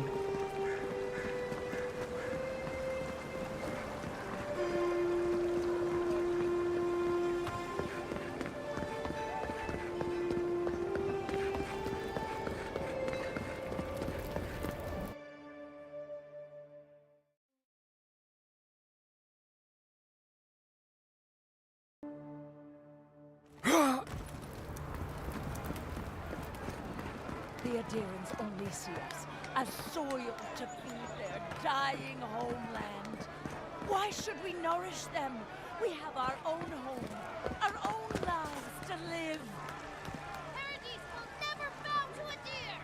The Adirans only see us as soil to feed their dying homeland. Why should we nourish them? We have our own home, our own lives to live. Paradise will never bow to Adir!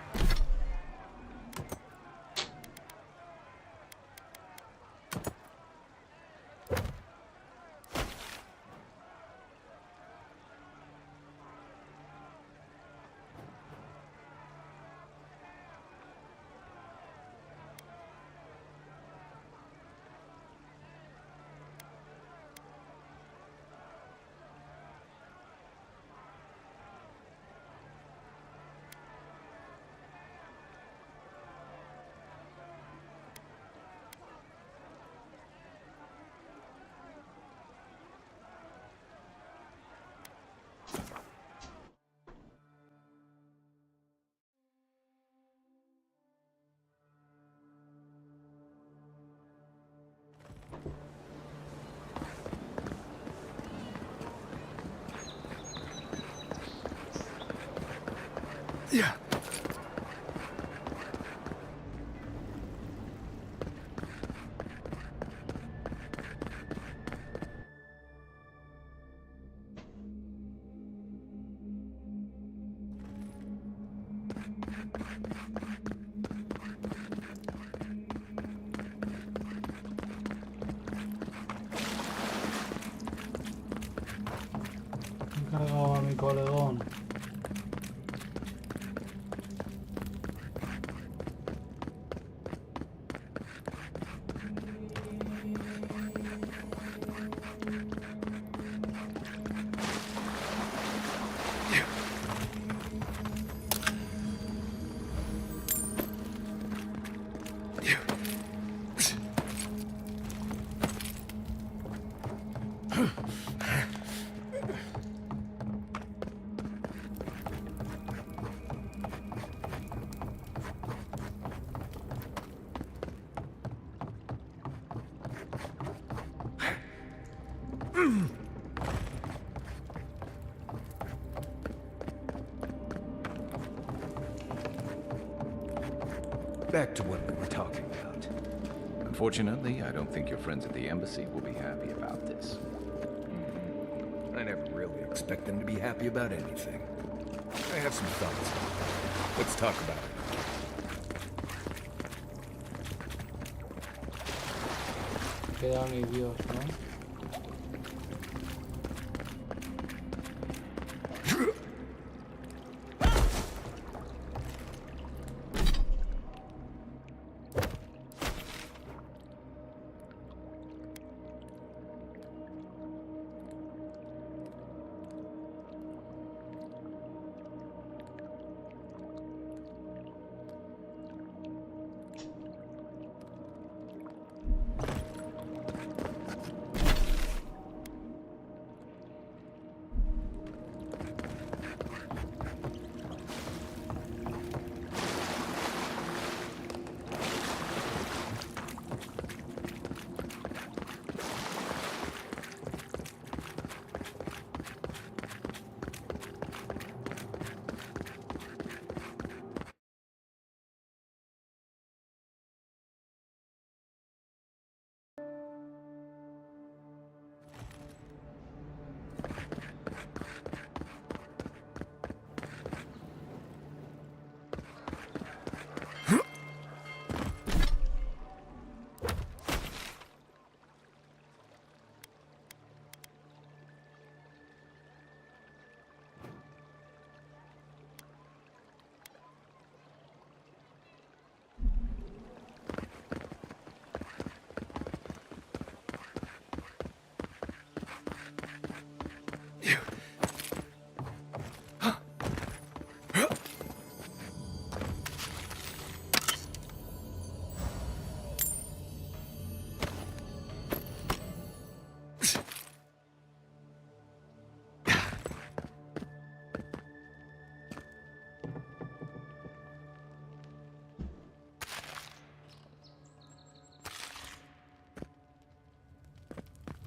Yeah. He cargado a mi colegón. Back to what we were talking about. Unfortunately, I don't think your friends at the embassy will be happy about this. I never really expect them to be happy about anything. I have some thoughts. Let's talk about it. Queda mi Dios, ¿no?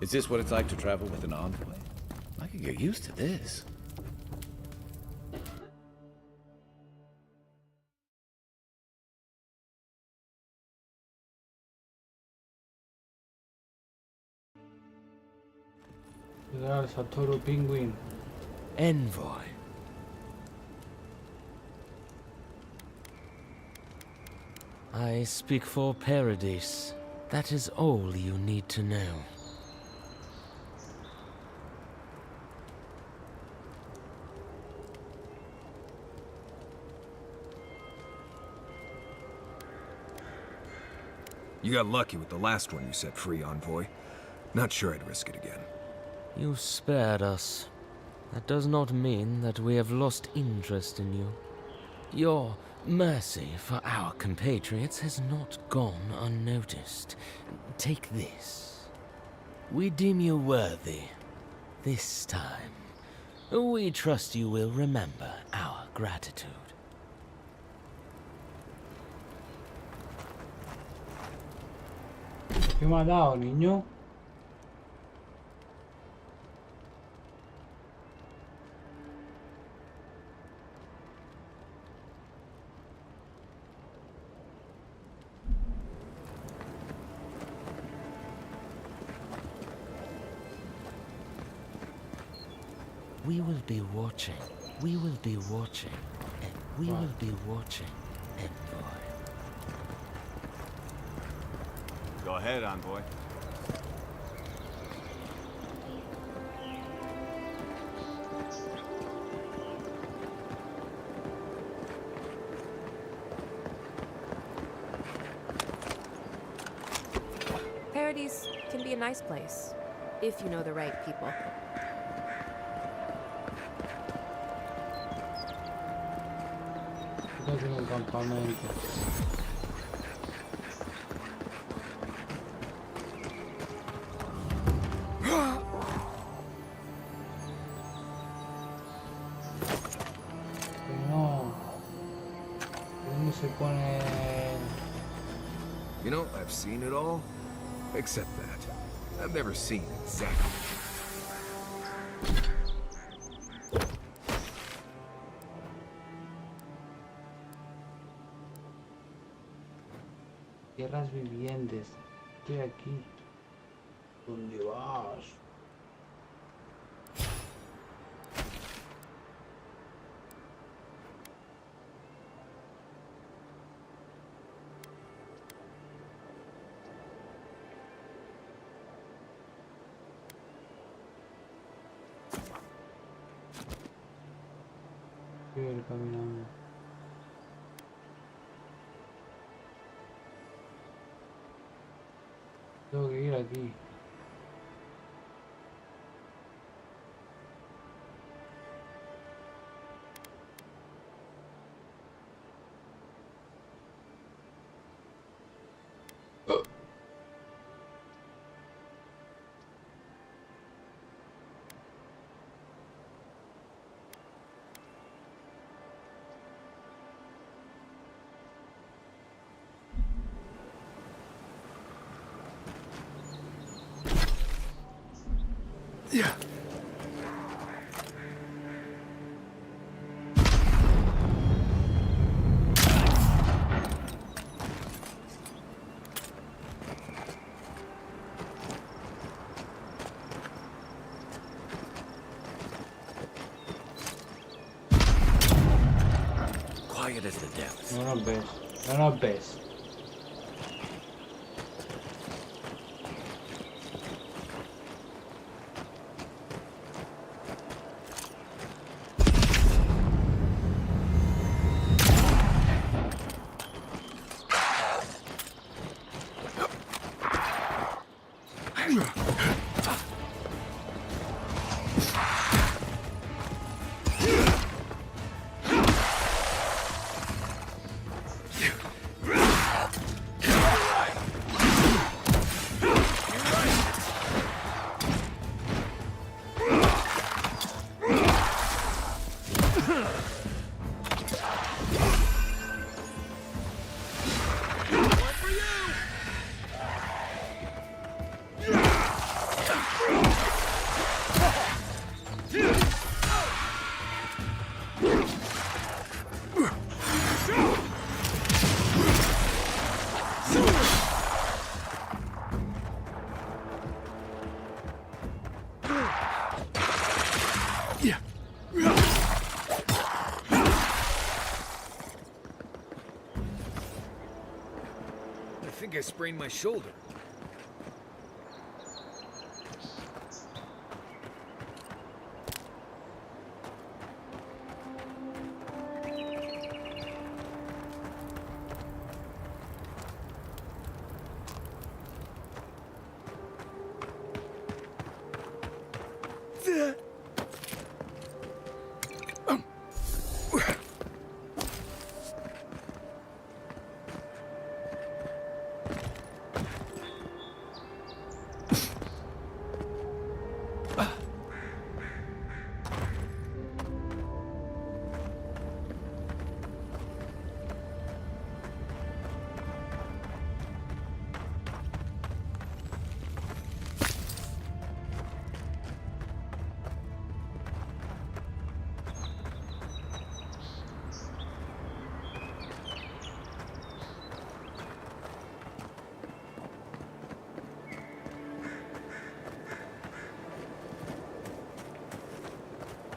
Is this what it's like to travel with an envoy? I could get used to this. There's Satoru Penguin. Envoy. I speak for Paradise. That is all you need to know. You got lucky with the last one you set free, Envoy. Not sure I'd risk it again. You spared us. That does not mean that we have lost interest in you. Your mercy for our compatriots has not gone unnoticed. Take this. We deem you worthy. This time, we trust you will remember our gratitude. ¿Qué me ha dado, niño? We will be watching. We will be watching. And we will be watching, Envoy. Go ahead, Envoy. Paradise can be a nice place, if you know the right people. En un campamento. No. ¿Dónde se pone? You know, I've seen it all, except that. I've never seen exactly. Tierras vivientes. Estoy aquí. ¿Dónde vas? Estoy ir caminando. Tengo que ir aquí. Yeah. Quiet as the depths. No nos ves. No nos ves. I think I sprained my shoulder.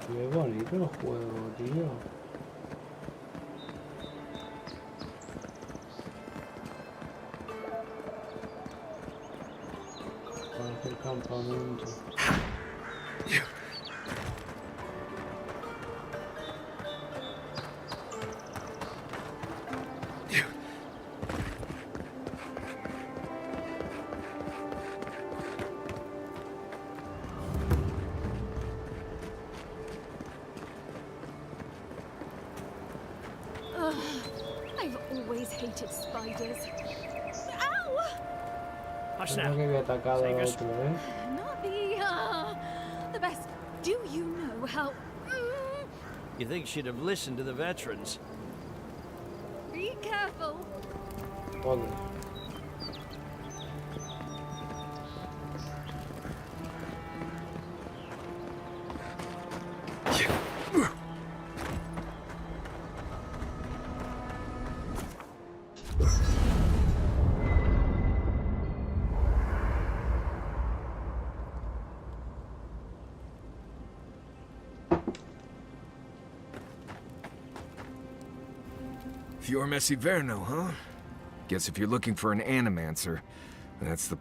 Qué bonito el juego, tío. Para hacer campamento. I've always hated spiders. Ow! Hush Creo now. que había atacado al Fingers. otro, Not the best. Do you know how? You think she'd have listened to the veterans? Be careful. Joder. Fior Messiverno, huh? Guess if you're looking for an animancer, that's the...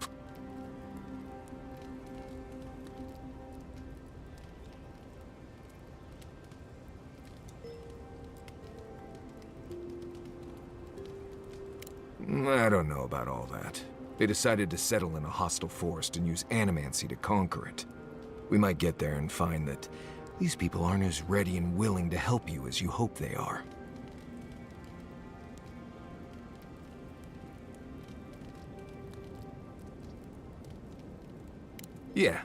I don't know about all that. They decided to settle in a hostile forest and use animancy to conquer it. We might get there and find that these people aren't as ready and willing to help you as you hope they are. Yeah.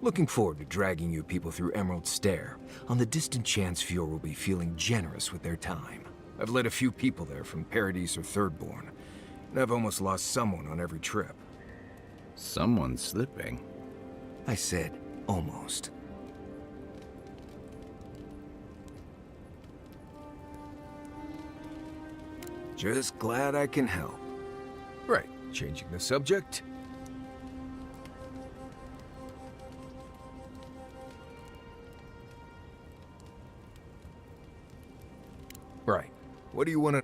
Looking forward to dragging you people through Emerald Stair, on the distant chance Fior will be feeling generous with their time. I've led a few people there from Paradise or Thirdborn, and I've almost lost someone on every trip. Someone's slipping. I said, almost. Just glad I can help. Right, changing the subject. Right. What do you want to...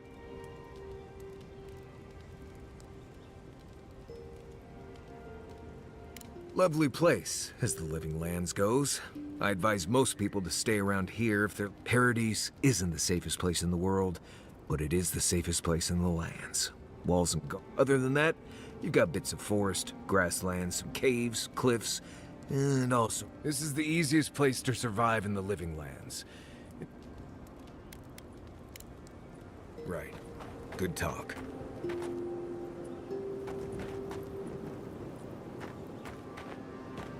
Lovely place, as the Living Lands goes. I advise most people to stay around here if their Paradise isn't the safest place in the world, but it is the safest place in the lands. Walls and other than that, you've got bits of forest, grasslands, some caves, cliffs, and also, this is the easiest place to survive in the Living Lands. Right. Good talk.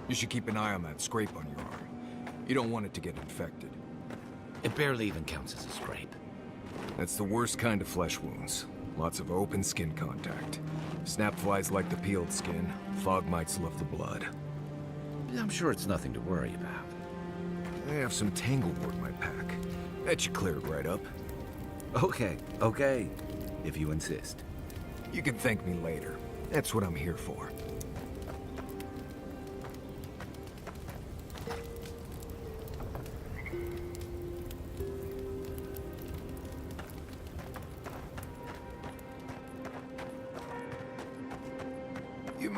You should keep an eye on that scrape on your arm. You don't want it to get infected. It barely even counts as a scrape. That's the worst kind of flesh wounds. Lots of open skin contact. Snapflies like the peeled skin. Fog mites love the blood. I'm sure it's nothing to worry about. I have some tanglewort in my pack. That should clear it right up. Okay. If you insist. You can thank me later. That's what I'm here for.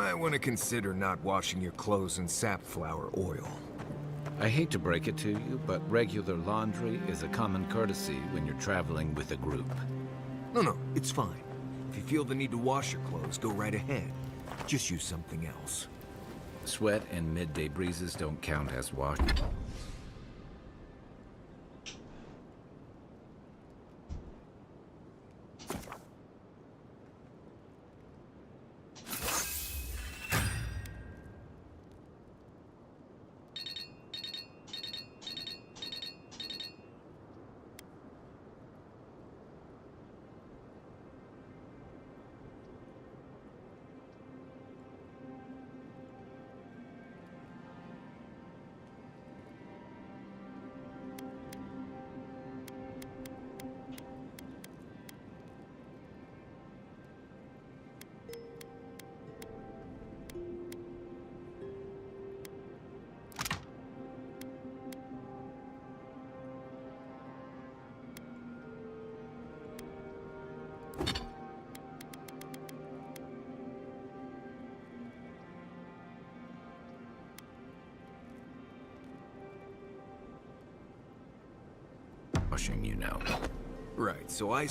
might want to consider not washing your clothes in safflower oil. I hate to break it to you, but regular laundry is a common courtesy when you're traveling with a group. No, it's fine. If you feel the need to wash your clothes, go right ahead. Just use something else. Sweat and midday breezes don't count as wash. Washing, you know. Right, so I...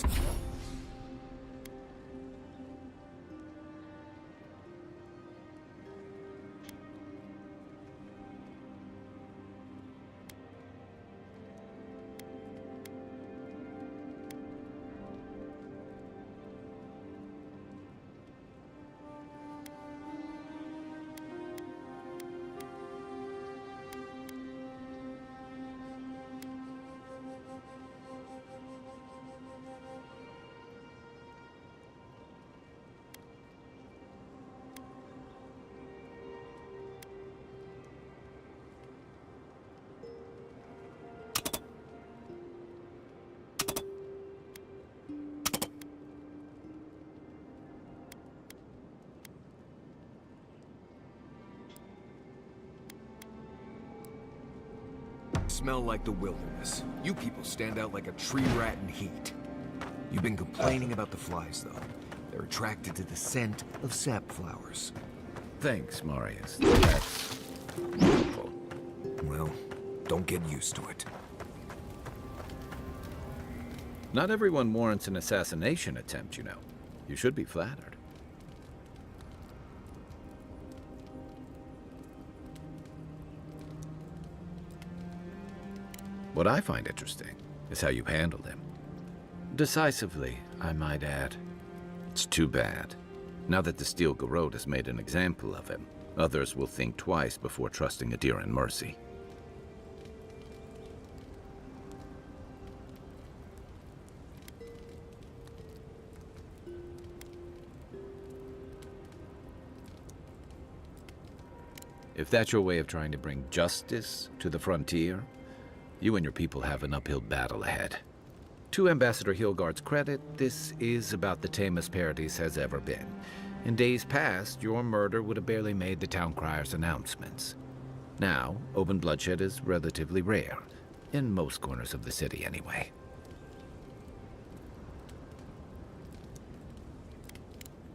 smell like the wilderness. You people stand out like a tree rat in heat. You've been complaining about the flies, though. They're attracted to the scent of sap flowers. Thanks, Marius. That's wonderful. Well, don't get used to it. Not everyone warrants an assassination attempt, you know. You should be flattered. What I find interesting is how you handled him. Decisively, I might add. It's too bad. Now that the Steel Garrote has made an example of him, others will think twice before trusting Eora's mercy. If that's your way of trying to bring justice to the frontier, you and your people have an uphill battle ahead. To Ambassador Hilgard's credit, this is about the tamest Paradis has ever been. In days past, your murder would have barely made the town crier's announcements. Now, open bloodshed is relatively rare, in most corners of the city anyway.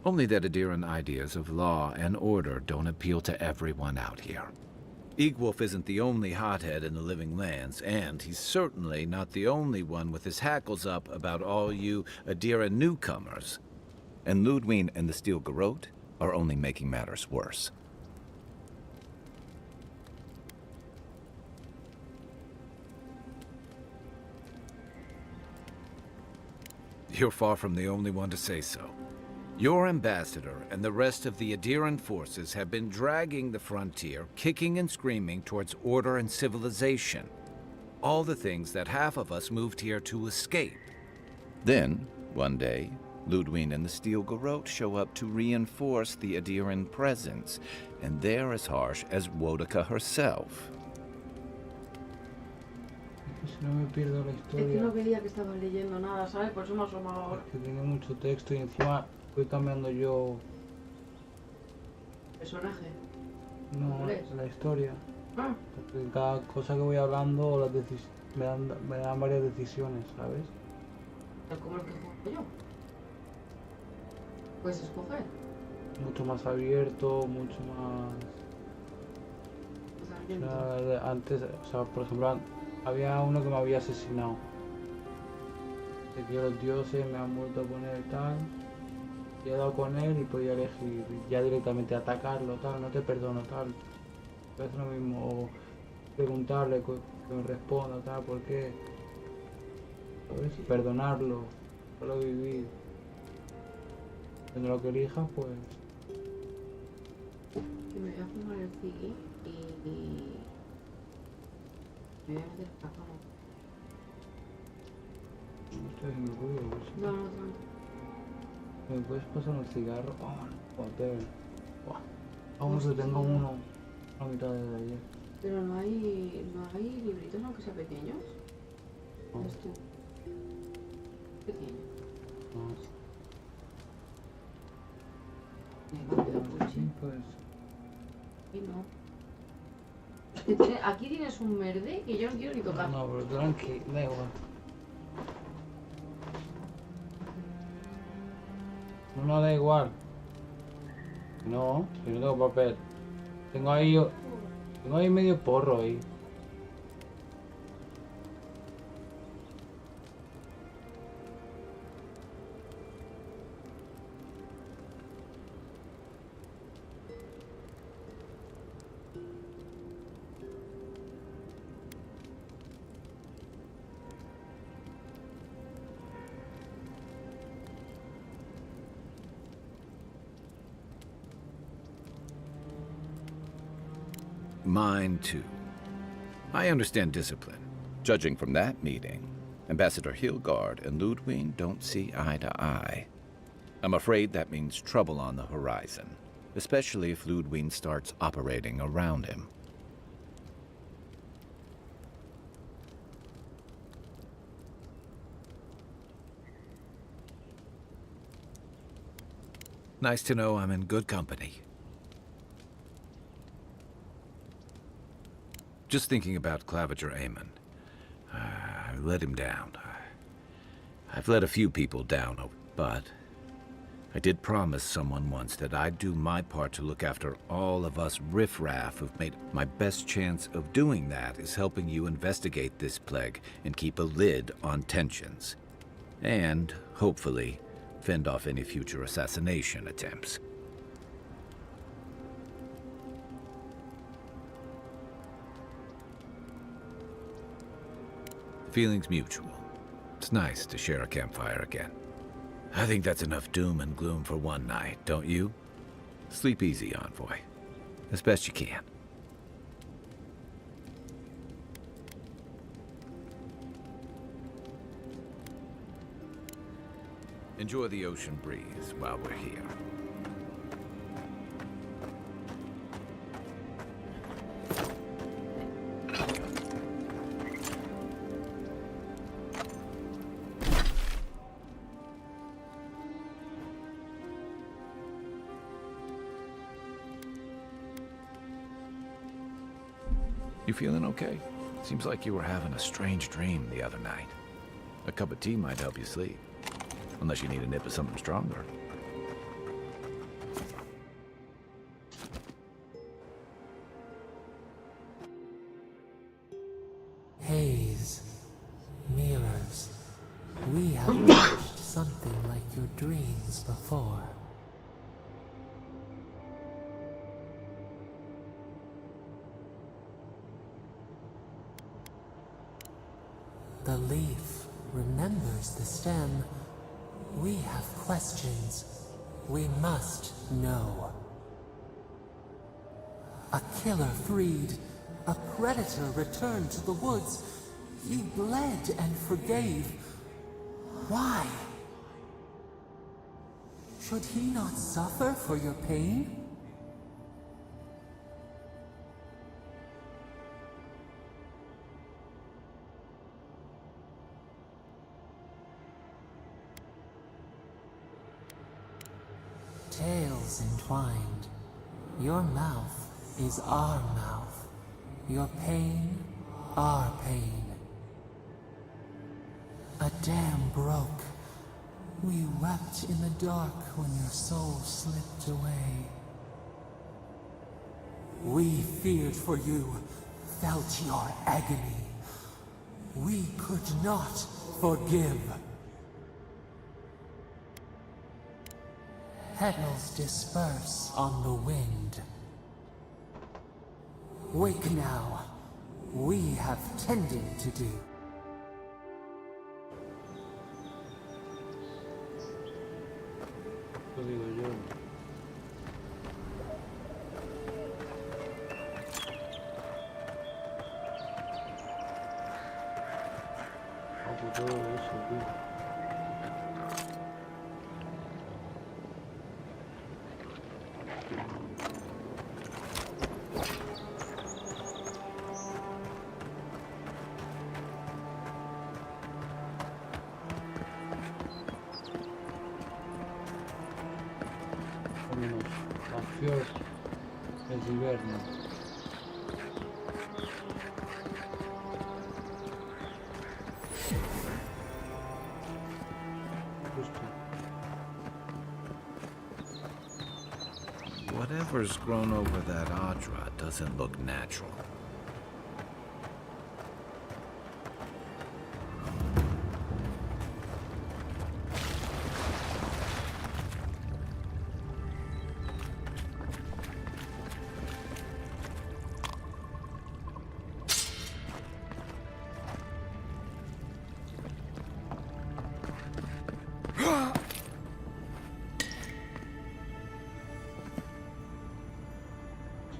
Only that Eoran ideas of law and order don't appeal to everyone out here. Egwolf isn't the only hothead in the Living Lands, and he's certainly not the only one with his hackles up about all you Eoran newcomers. And Ludwig and the Steel Garrote are only making matters worse. You're far from the only one to say so. Your ambassador and the rest of the Eoran forces have been dragging the frontier, kicking and screaming towards order and civilization. All the things that half of us moved here to escape. Then, one day, Ludwig and the Steel Garrote show up to reinforce the Eoran presence, and they're as harsh as Wodaka herself. No me pierdo la historia. Es que no veía que estabas leyendo nada, ¿sabes? Por eso me asomaba ahora. Es que tiene mucho texto y encima voy cambiando yo... ¿Personaje? No, la historia. Ah. Porque cada cosa que voy hablando las me dan varias decisiones, ¿sabes? ¿Cómo es que juego yo? ¿Puedes escoger? mucho más abierto, mucho más... O sea, antes, o sea, por ejemplo, había uno que me había asesinado. De que los dioses me han vuelto a poner tal. Y he dado con él y podía elegir ya directamente atacarlo, tal, no te perdono, tal. Es lo mismo, o preguntarle que me responda, tal, ¿por qué? ¿Sabes? Perdonarlo, solo vivir. Cuando lo que elijas, pues... Que me voy a fumar el cigui y... Me voy a meter la cama. No estoy haciendo ruido, No, no tanto. ¿Me puedes pasar un cigarro? Oh, no, joder. Vamos, que tengo uno a mitad de ayer. Pero no hay libritos aunque sean pequeños. No. ¿Ves tú? Pequeño. No. Venga, cuidado, Sí, pues... Y no. Aquí tienes un verde que yo no quiero ni tocar. No, pero tranqui, da igual. No da igual. No, yo no tengo papel. Tengo ahí medio porro ahí. Mine too. I understand discipline. Judging from that meeting, Ambassador Hilgard and Ludwig don't see eye to eye. I'm afraid that means trouble on the horizon, especially if Ludwig starts operating around him. Nice to know I'm in good company. Just thinking about Claviger Amon. I let him down. I've let a few people down, but I did promise someone once that I'd do my part to look after all of us riffraff who've made. My best chance of doing that is helping you investigate this plague and keep a lid on tensions. And, hopefully, fend off any future assassination attempts. Feelings mutual. It's nice to share a campfire again. I think that's enough doom and gloom for one night, don't you? Sleep easy, Envoy. As best you can. Enjoy the ocean breeze while we're here. You feeling okay? Seems like you were having a strange dream the other night. A cup of tea might help you sleep. Unless you need a nip of something stronger. Haze, mirrors, we have watched something like your dreams before. The leaf remembers the stem. We have questions. We must know. A killer freed. A predator returned to the woods. You bled and forgave. Why? Should he not suffer for your pain? Tales entwined. Your mouth is our mouth. Your pain, our pain. A dam broke. We wept in the dark when your soul slipped away. We feared for you, felt your agony. We could not forgive. Petals disperse on the wind. Wake now. We have tending to do. Lo digo yo. Hago todo eso, tío. Acción es invierno. Whatever's grown over that Adra doesn't look natural.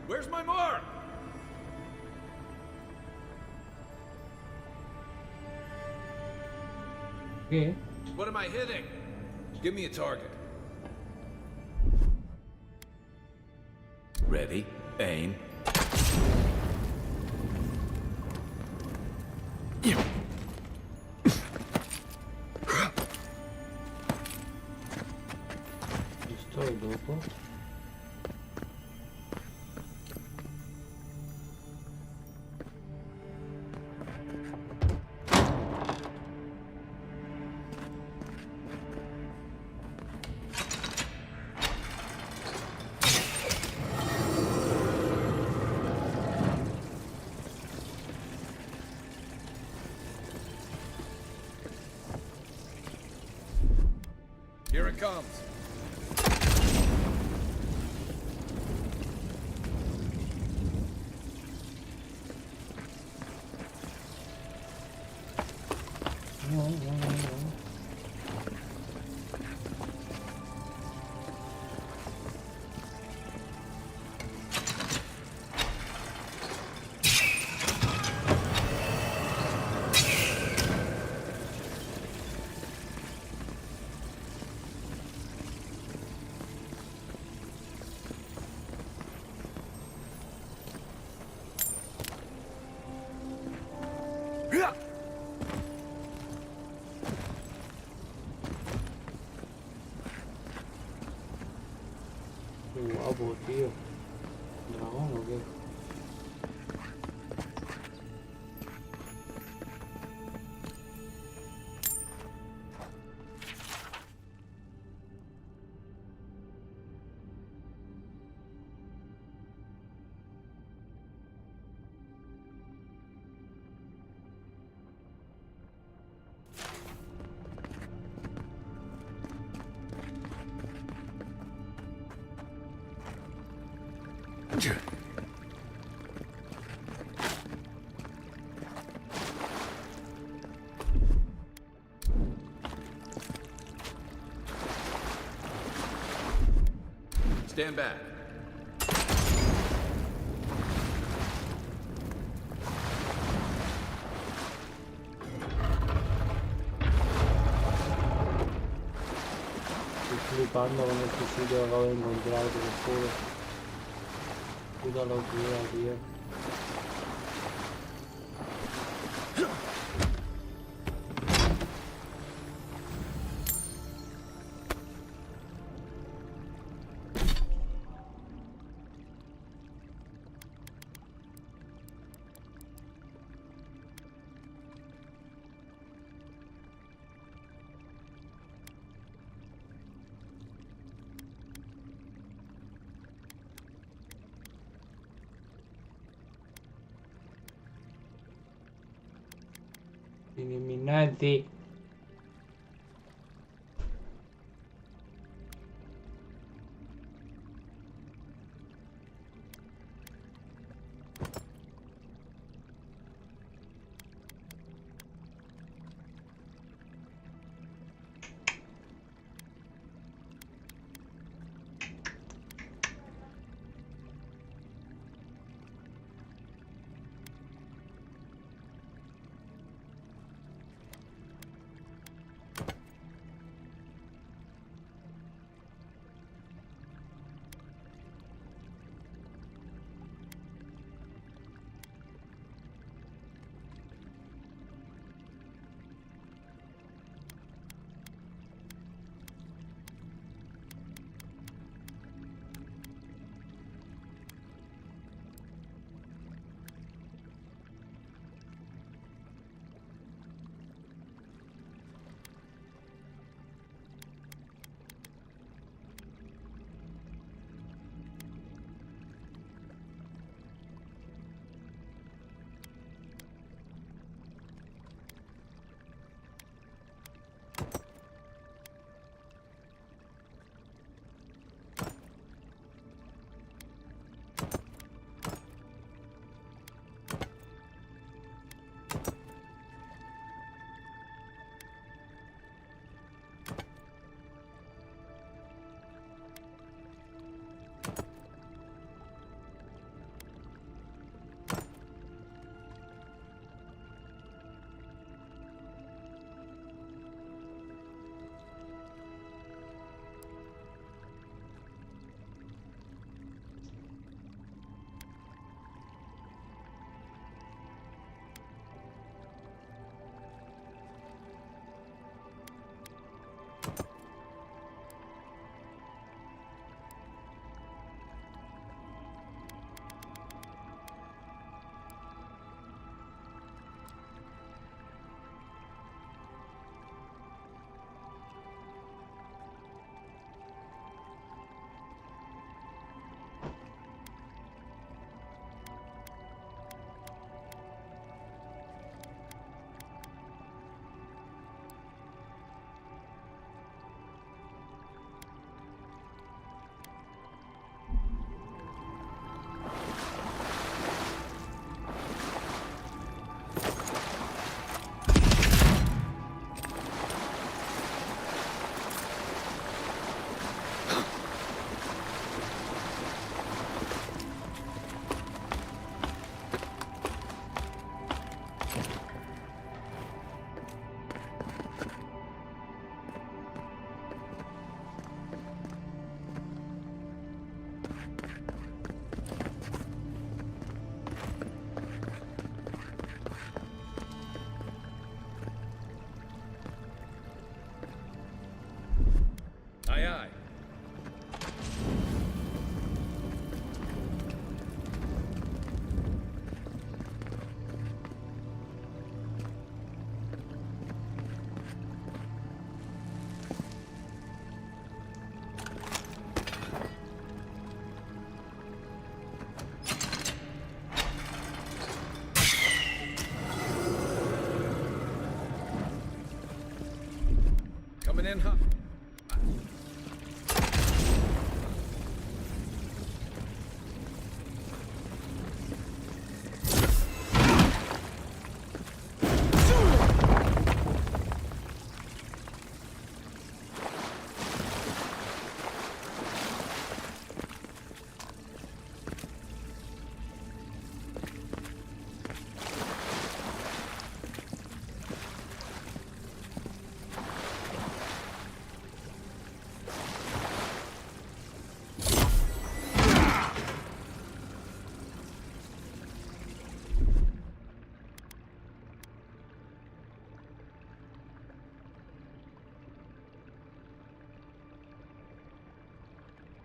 Where's my mark? ¿Qué? What am I hitting? Give me a target. Ready, aim. Estoy loco. Here it comes. Qué guapo, tío. ¿Dragón o qué? Stand back. Estoy flipando con este sitio que acabo de encontrar, te lo juro. Puta locura, tío. Illuminati. Aye, aye. Coming in hot.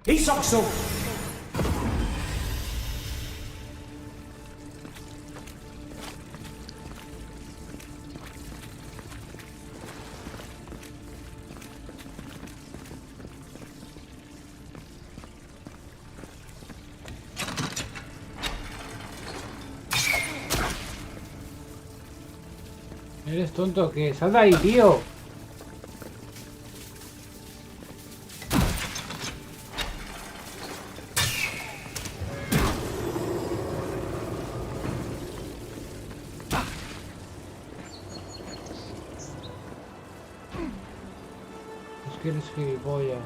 Isakso! ¿Eres tonto o qué? ¡Sal de ahí, tío! Es que eres gilipollas.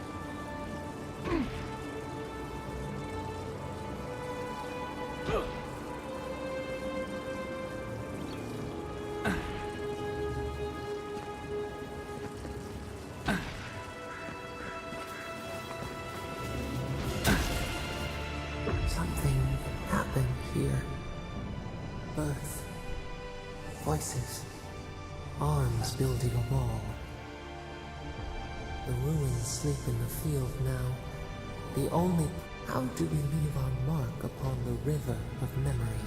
Something happened here. Birth. Voices. Arms building a wall. The ruins sleep in the field now. The only... How do we leave our mark upon the river of memory?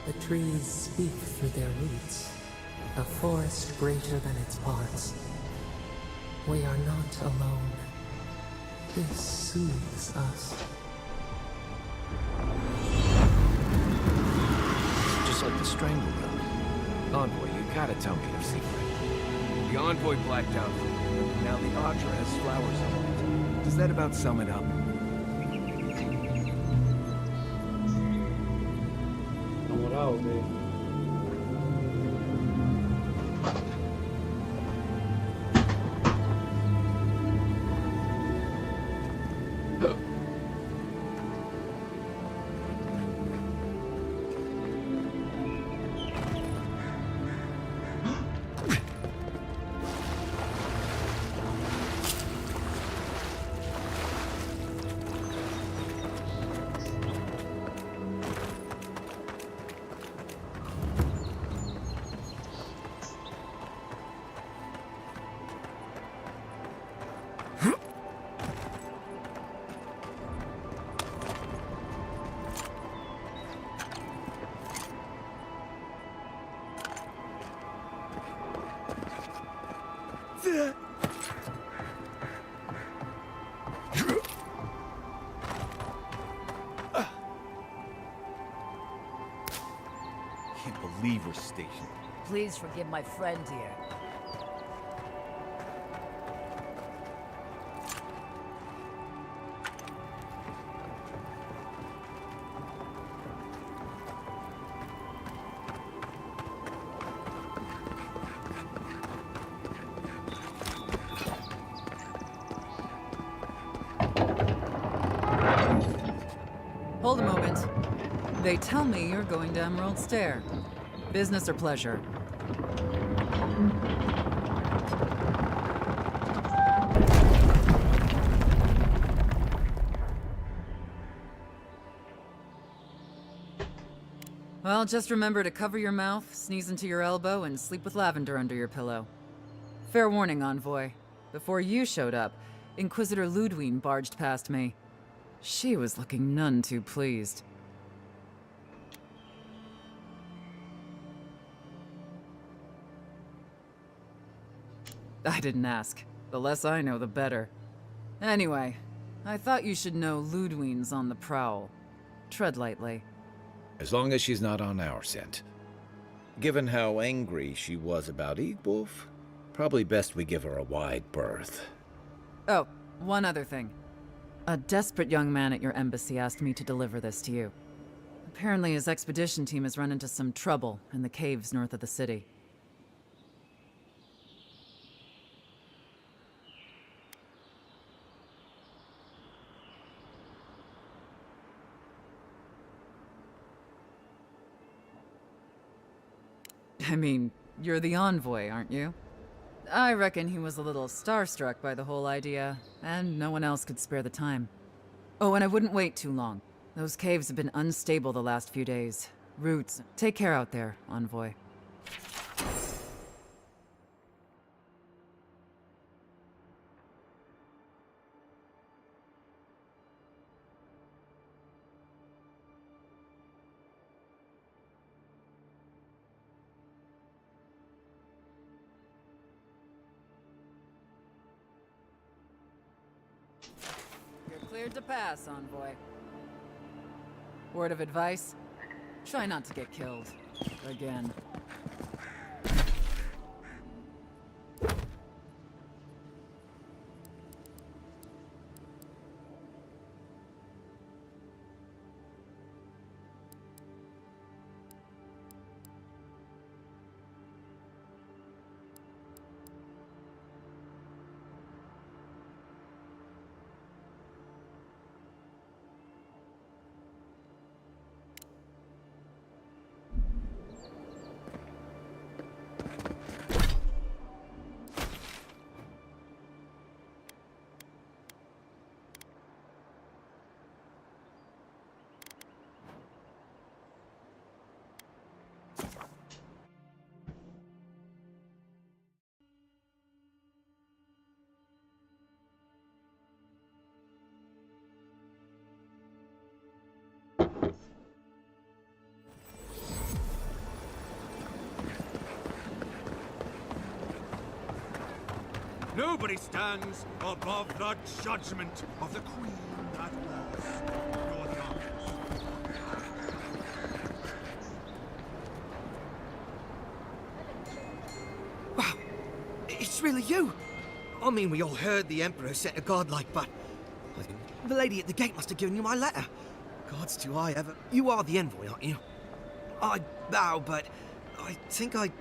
The trees speak through their roots, a forest greater than its parts. We are not alone. This soothes us. Just like the strangled them. Envoy, you gotta tell me your secret. The Envoy blacked out. Now the Audra has flowers on it. Does that about sum it up? Enamorado, ¿qué? Can't believe we're stationed. Please forgive my friend here. Hold a moment. They tell me you're going to Emerald Stair. Business or pleasure? Well, just remember to cover your mouth, sneeze into your elbow, and sleep with lavender under your pillow. Fair warning, Envoy. Before you showed up, Inquisitor Ludwine barged past me. She was looking none too pleased. I didn't ask. The less I know, the better. Anyway, I thought you should know Ludwine's on the prowl. Tread lightly. As long as she's not on our scent. Given how angry she was about Eagwolf, probably best we give her a wide berth. Oh, one other thing. A desperate young man at your embassy asked me to deliver this to you. Apparently his expedition team has run into some trouble in the caves north of the city. I mean, you're the Envoy, aren't you? I reckon he was a little starstruck by the whole idea, and no one else could spare the time. Oh, and I wouldn't wait too long. Those caves have been unstable the last few days. Roots. Take care out there, Envoy. You're cleared to pass, Envoy. Word of advice? Try not to get killed. Again. Nobody stands above the judgment of the queen that was, nor the arbiters. Wow, it's really you! I mean, we all heard the Emperor sent a godlike, but the lady at the gate must have given you my letter. Gods, do I ever... You are the envoy, aren't you? I bow, but I think I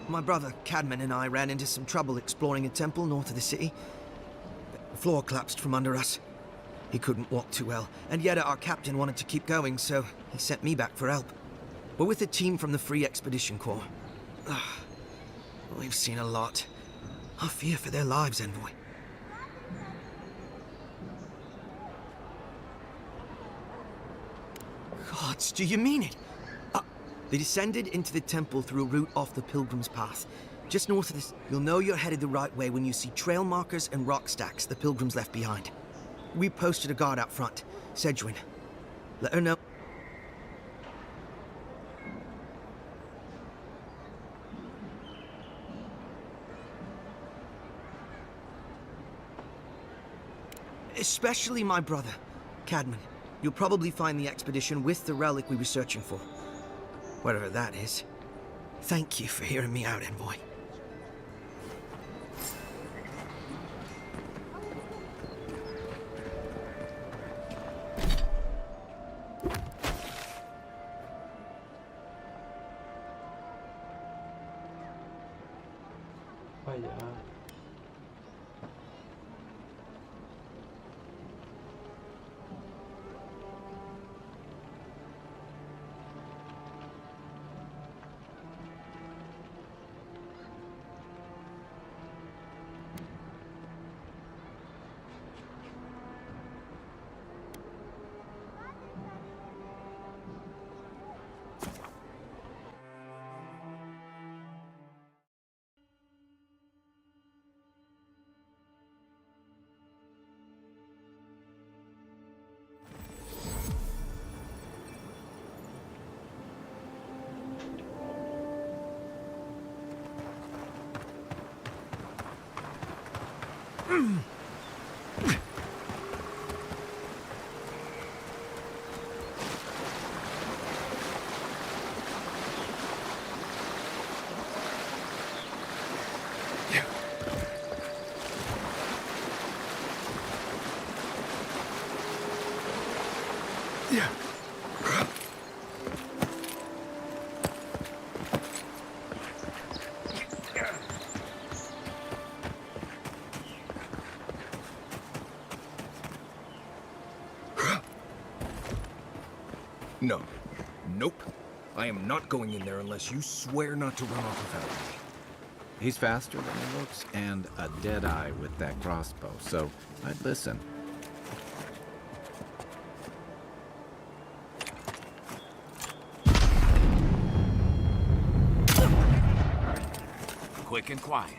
My brother, Cadman, and I ran into some trouble exploring a temple north of the city. The floor collapsed from under us. He couldn't walk too well, and yet our captain wanted to keep going, so he sent me back for help. We're with a team from the Free Expedition Corps. We've seen a lot. I fear for their lives, Envoy. Gods, do you mean it? They descended into the temple through a route off the Pilgrim's Path. Just north of this, you'll know you're headed the right way when you see trail markers and rock stacks the Pilgrims left behind. We posted a guard out front, Sedgwin. Let her know. Especially my brother, Cadman. You'll probably find the expedition with the relic we were searching for. Whatever that is. Thank you for hearing me out, Envoy. Vaya. No. Nope. I am not going in there unless you swear not to run off without me. He's faster than he looks, and a dead eye with that crossbow, so I'd listen. Quick and quiet.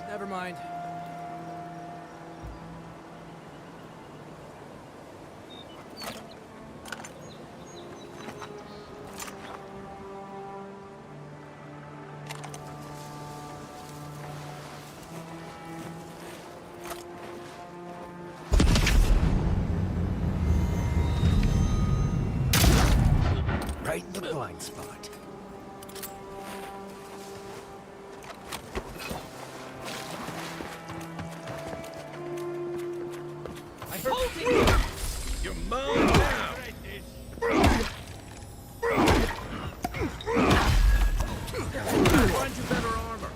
Never mind. Right in the blind spot. You're mine now! Find you better armor.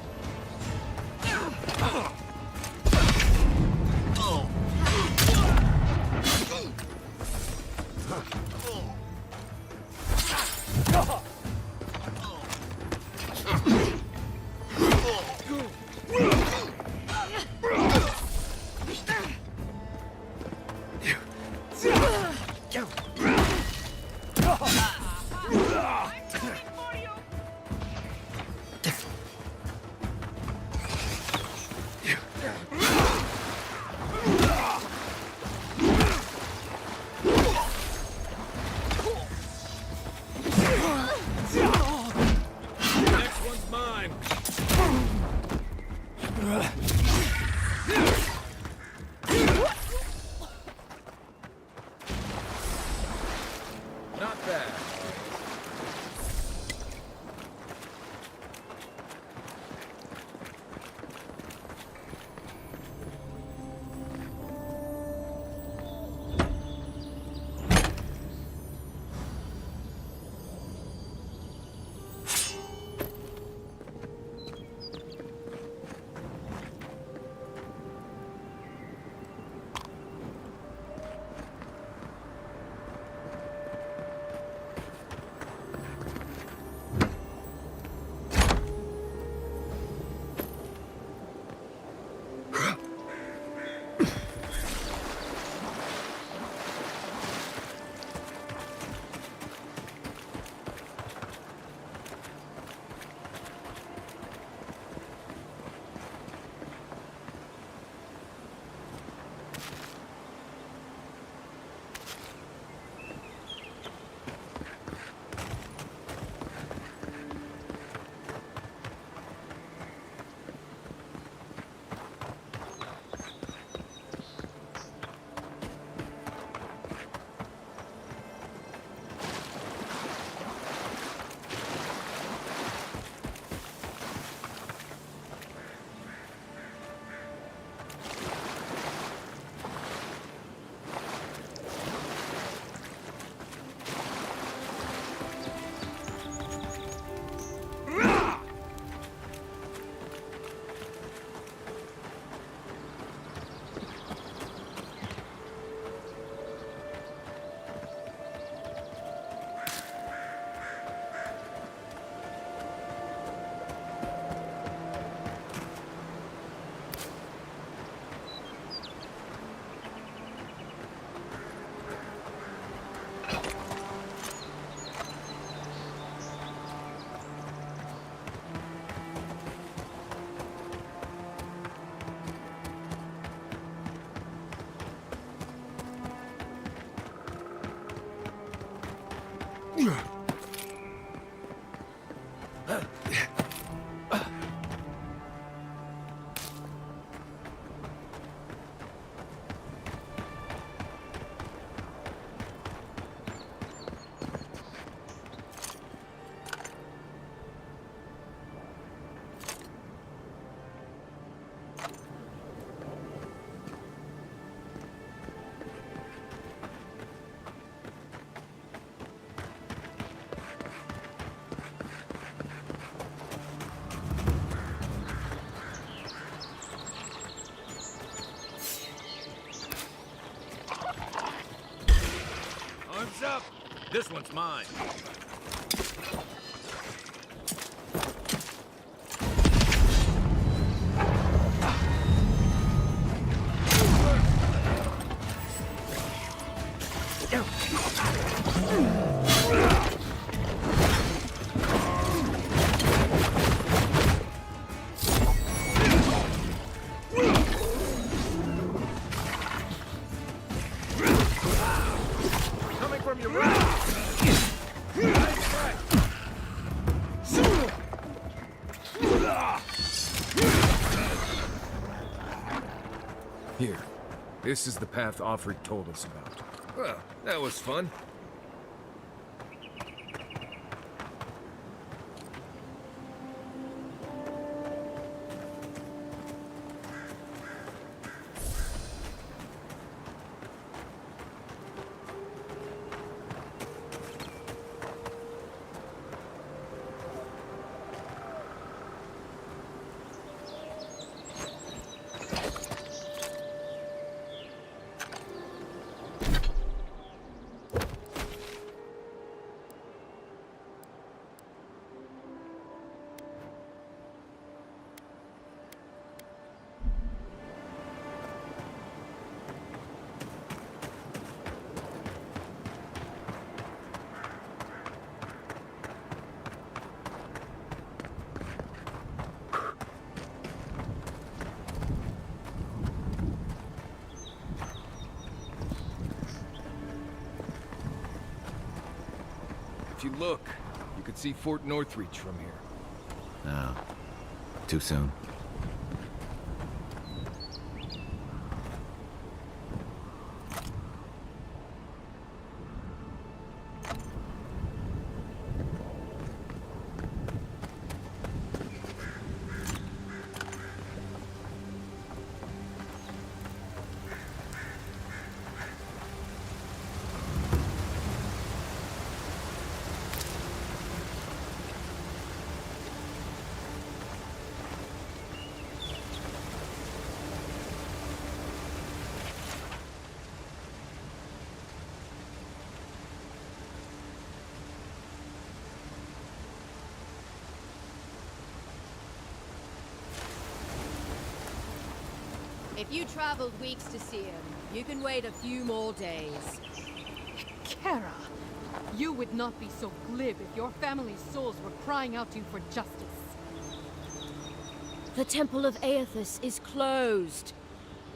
Not bad. This one's mine. Coming from your right. Here. This is the path Offred told us about. Well, that was fun. If you look, you could see Fort Northreach from here. No. Too soon. If you traveled weeks to see him, you can wait a few more days. Kara, you would not be so glib if your family's souls were crying out to you for justice. The Temple of Aethys is closed.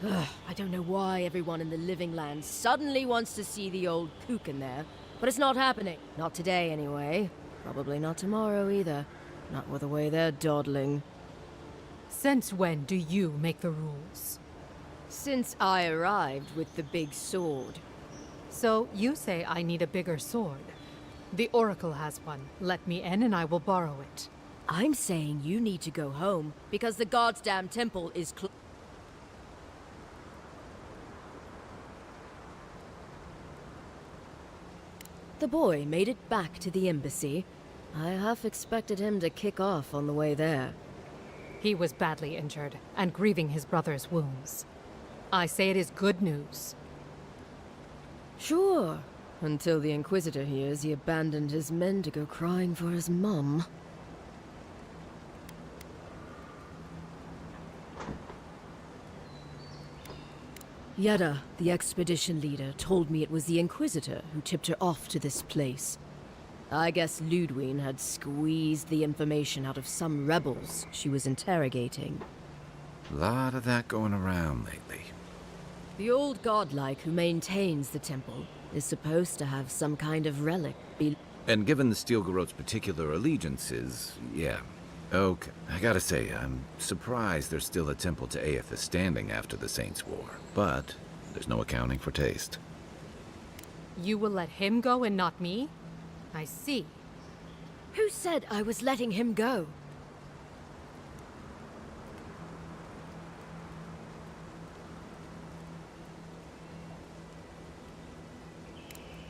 Ugh, I don't know why everyone in the Living Land suddenly wants to see the old kook in there, but it's not happening. Not today, anyway. Probably not tomorrow, either. Not with the way they're dawdling. Since when do you make the rules? Since I arrived with the big sword. So you say I need a bigger sword. The Oracle has one. Let me in and I will borrow it. I'm saying you need to go home, because the goddamn temple is closed. The boy made it back to the embassy. I half expected him to kick off on the way there. He was badly injured, and grieving his brother's wounds. I say it is good news. Sure, until the Inquisitor hears he abandoned his men to go crying for his mum. Yetta, the expedition leader, told me it was the Inquisitor who tipped her off to this place. I guess Ludwig had squeezed the information out of some rebels she was interrogating. Lot of that going around lately. The old godlike who maintains the temple is supposed to have some kind of relic And given the Stilgarrote's particular allegiances, yeah. Okay, I gotta say, I'm surprised there's still a temple to Aethys standing after the Saints' War. But there's no accounting for taste. You will let him go and not me? I see. Who said I was letting him go?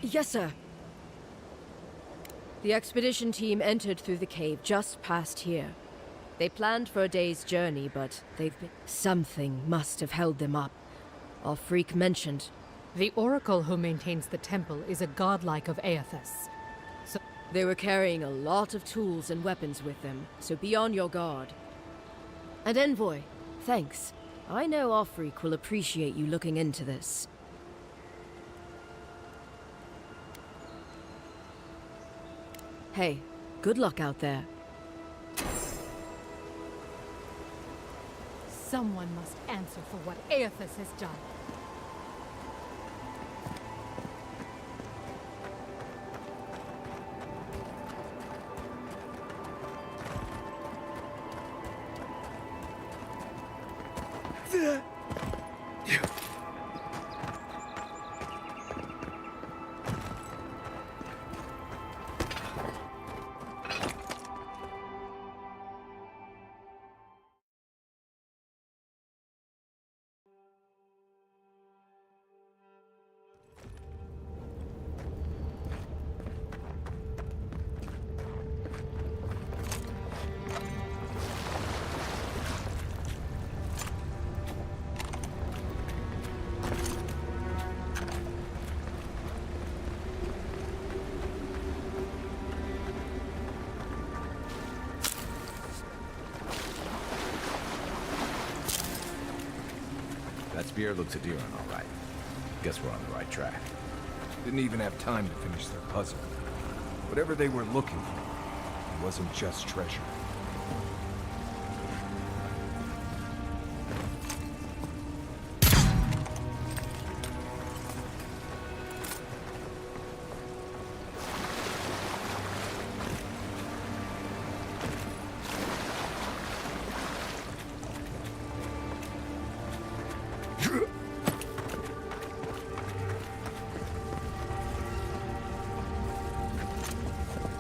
Yes, sir. The expedition team entered through the cave just past here. They planned for a day's journey, but they've been... Something must have held them up. Our freak mentioned The oracle who maintains the temple is a godlike of Aethys. So they were carrying a lot of tools and weapons with them, so be on your guard. And Envoy, thanks. I know Offreak will appreciate you looking into this. Hey, good luck out there. someone must answer for what Aethys has done. That spear looks at Eora, all right. Guess we're on the right track. Didn't even have time to finish their puzzle. Whatever they were looking for, it wasn't just treasure.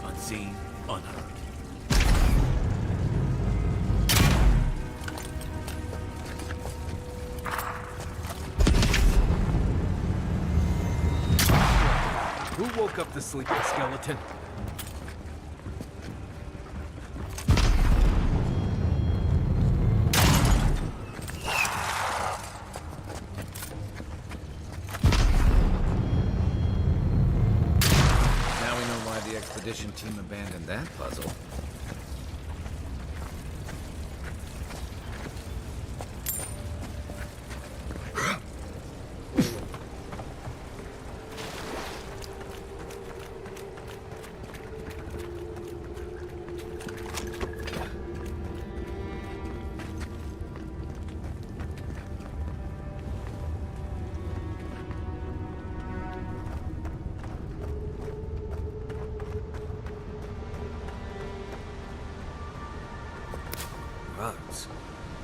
Unseen, unheard. Who woke up the sleeping skeleton? Expedition team abandoned that puzzle.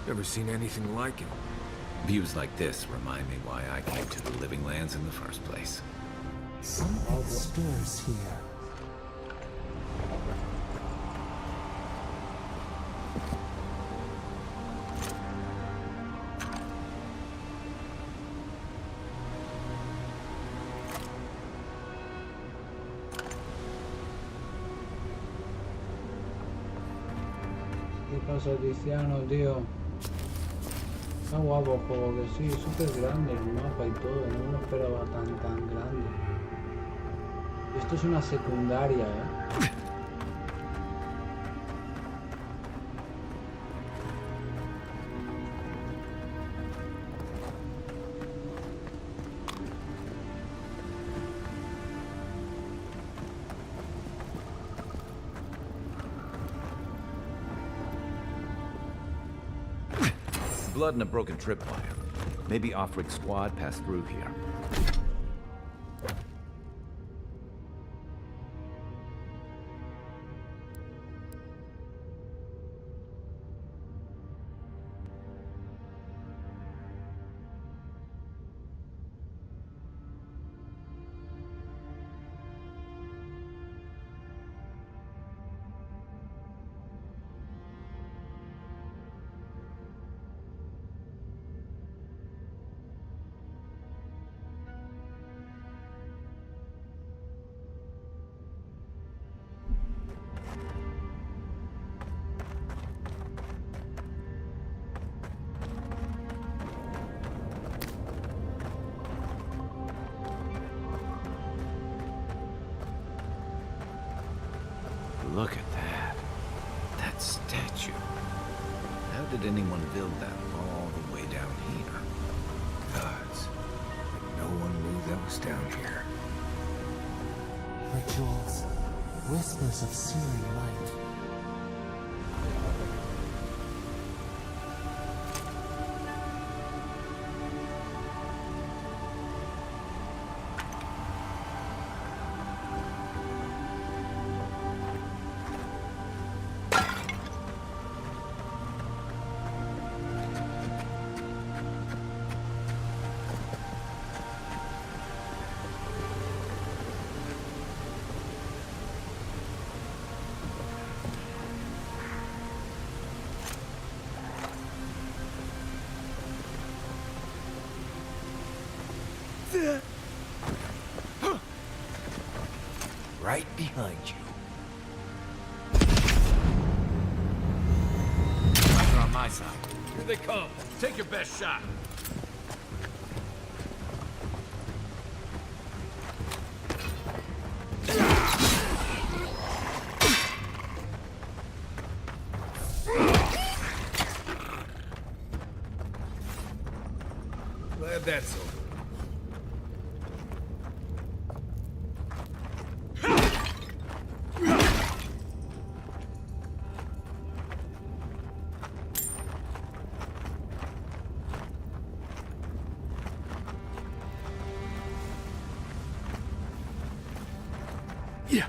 Never seen anything like it. Views like this remind me why I came to the Living Lands in the first place. Something stirs here. ¿Qué pasa, Tiziano, tío? Está guapo el juego, que sí, súper grande el mapa y todo, no me lo esperaba tan grande. Esto es una secundaria, ¿eh? Blood and a broken tripwire. Maybe Offrick's squad passed through here. anyone build that all the way down here? Gods. But no one knew that was down here. Rituals. Whispers of searing light. Right behind you. Eyes are on my side. Here they come. Take your best shot. Glad that's over. Yeah.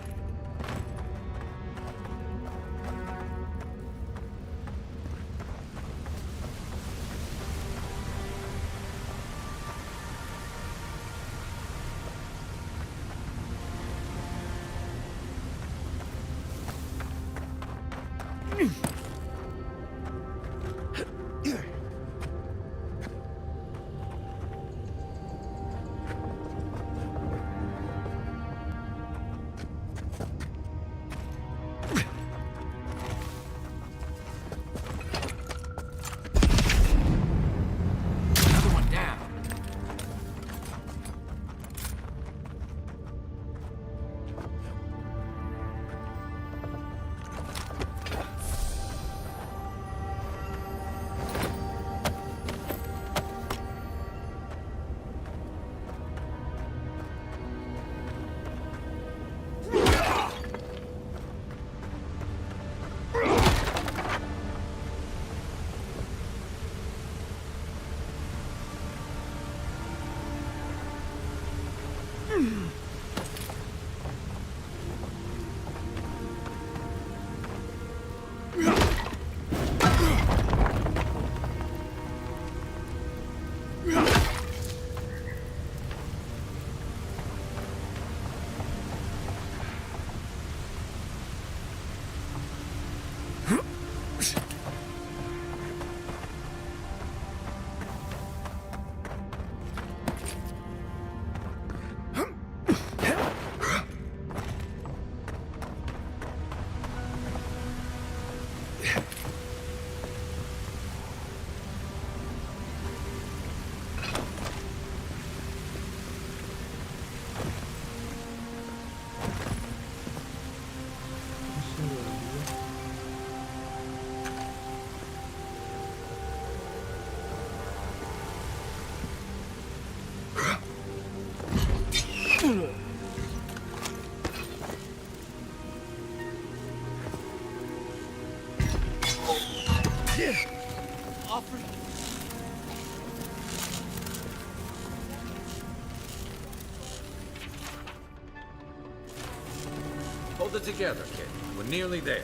Hold it together, kid. We're nearly there.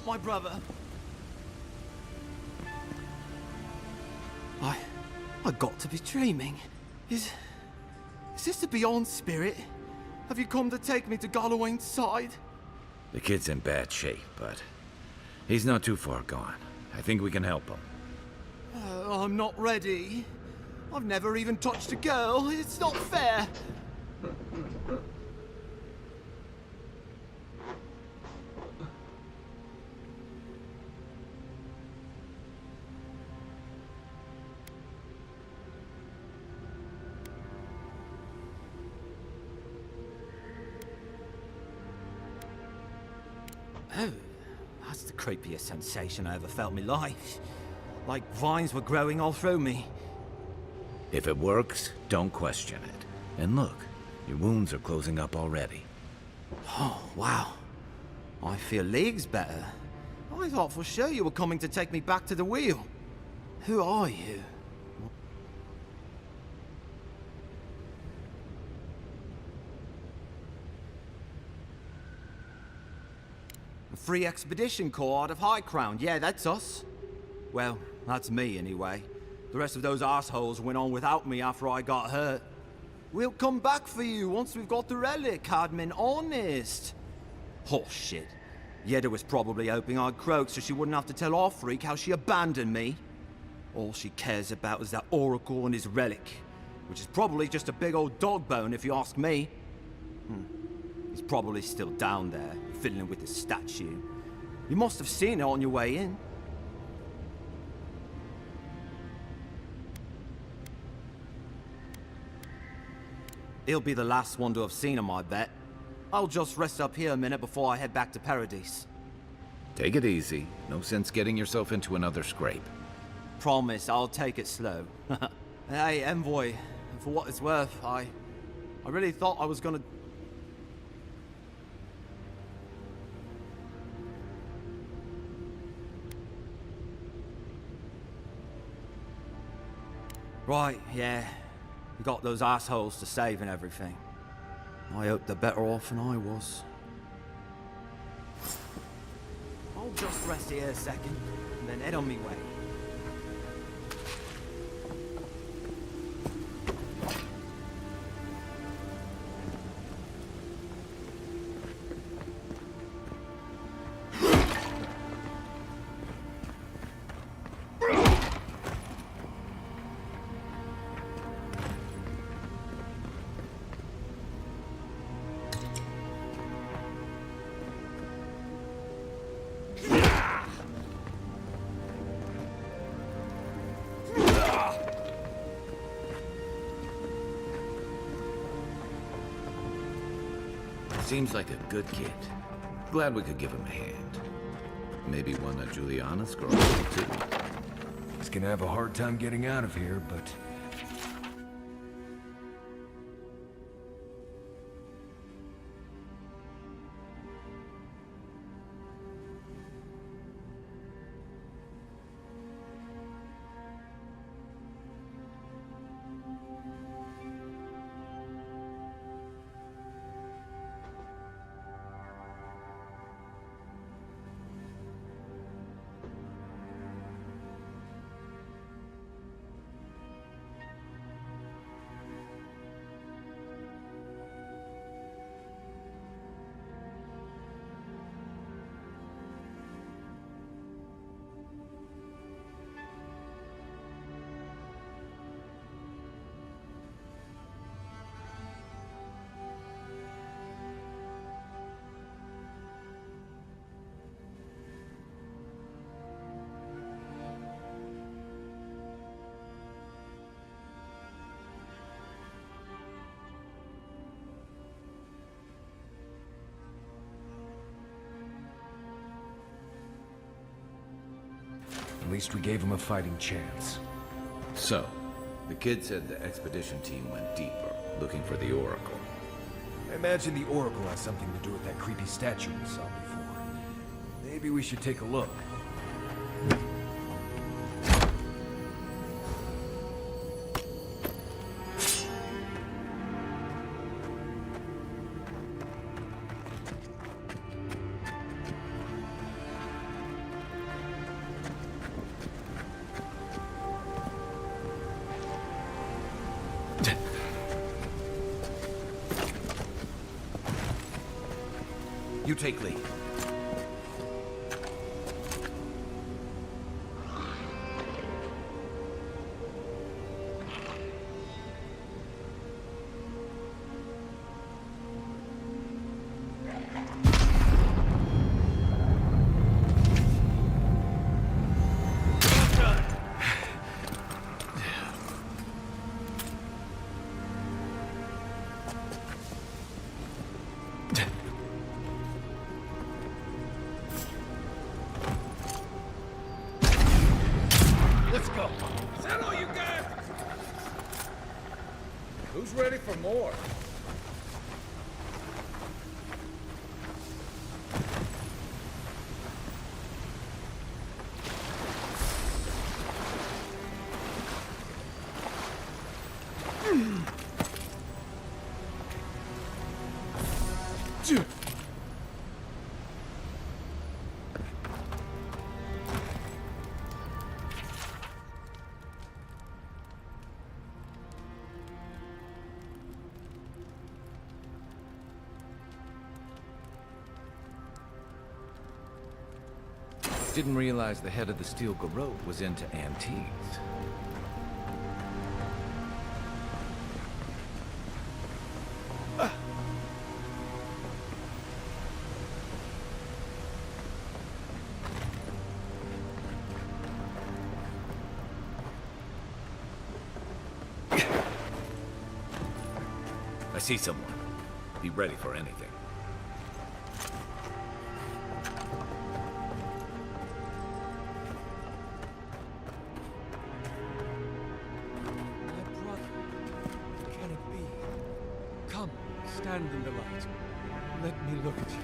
not my brother. I got to be dreaming. Is this the Beyond Spirit? Have you come to take me to Galloway's side? The kid's in bad shape, but he's not too far gone. I think we can help him. I'm not ready. I've never even touched a girl. It's not fair. Oh, that's the creepiest sensation I ever felt in my life. Like vines were growing all through me. If it works, don't question it. And look, your wounds are closing up already. Oh, wow. I feel leagues better. I thought for sure you were coming to take me back to the wheel. Who are you? A free expedition corps out of High Crown. Yeah, that's us. Well, that's me anyway. The rest of those assholes went on without me after I got hurt. We'll come back for you once we've got the relic, Cadman, honest. Oh, shit. Yeda was probably hoping I'd croak so she wouldn't have to tell our freak how she abandoned me. All she cares about is that Oracle and his relic, which is probably just a big old dog bone if you ask me. He's probably still down there, fiddling with the statue. You must have seen it on your way in. He'll be the last one to have seen him, I bet. I'll just rest up here a minute before I head back to Paradise. Take it easy. No sense getting yourself into another scrape. Promise, I'll take it slow. Hey, Envoy, for what it's worth, I really thought I was gonna... Right, yeah. We got those assholes to save and everything. I hope they're better off than I was. I'll just rest here a second, and then head on me way. Seems like a good kid. Glad we could give him a hand. Maybe one that Juliana's girl too. He's gonna have a hard time getting out of here, but... At least we gave him a fighting chance. So, the kid said the expedition team went deeper, looking for the Oracle. I imagine the Oracle has something to do with that creepy statue we saw before. Maybe we should take a look. take lead. Let's go. Is that all you got? Who's ready for more? Didn't realize the head of the steel garrote was into antiques. I see someone. Be ready for anything. Stand in the light. Let me look at you.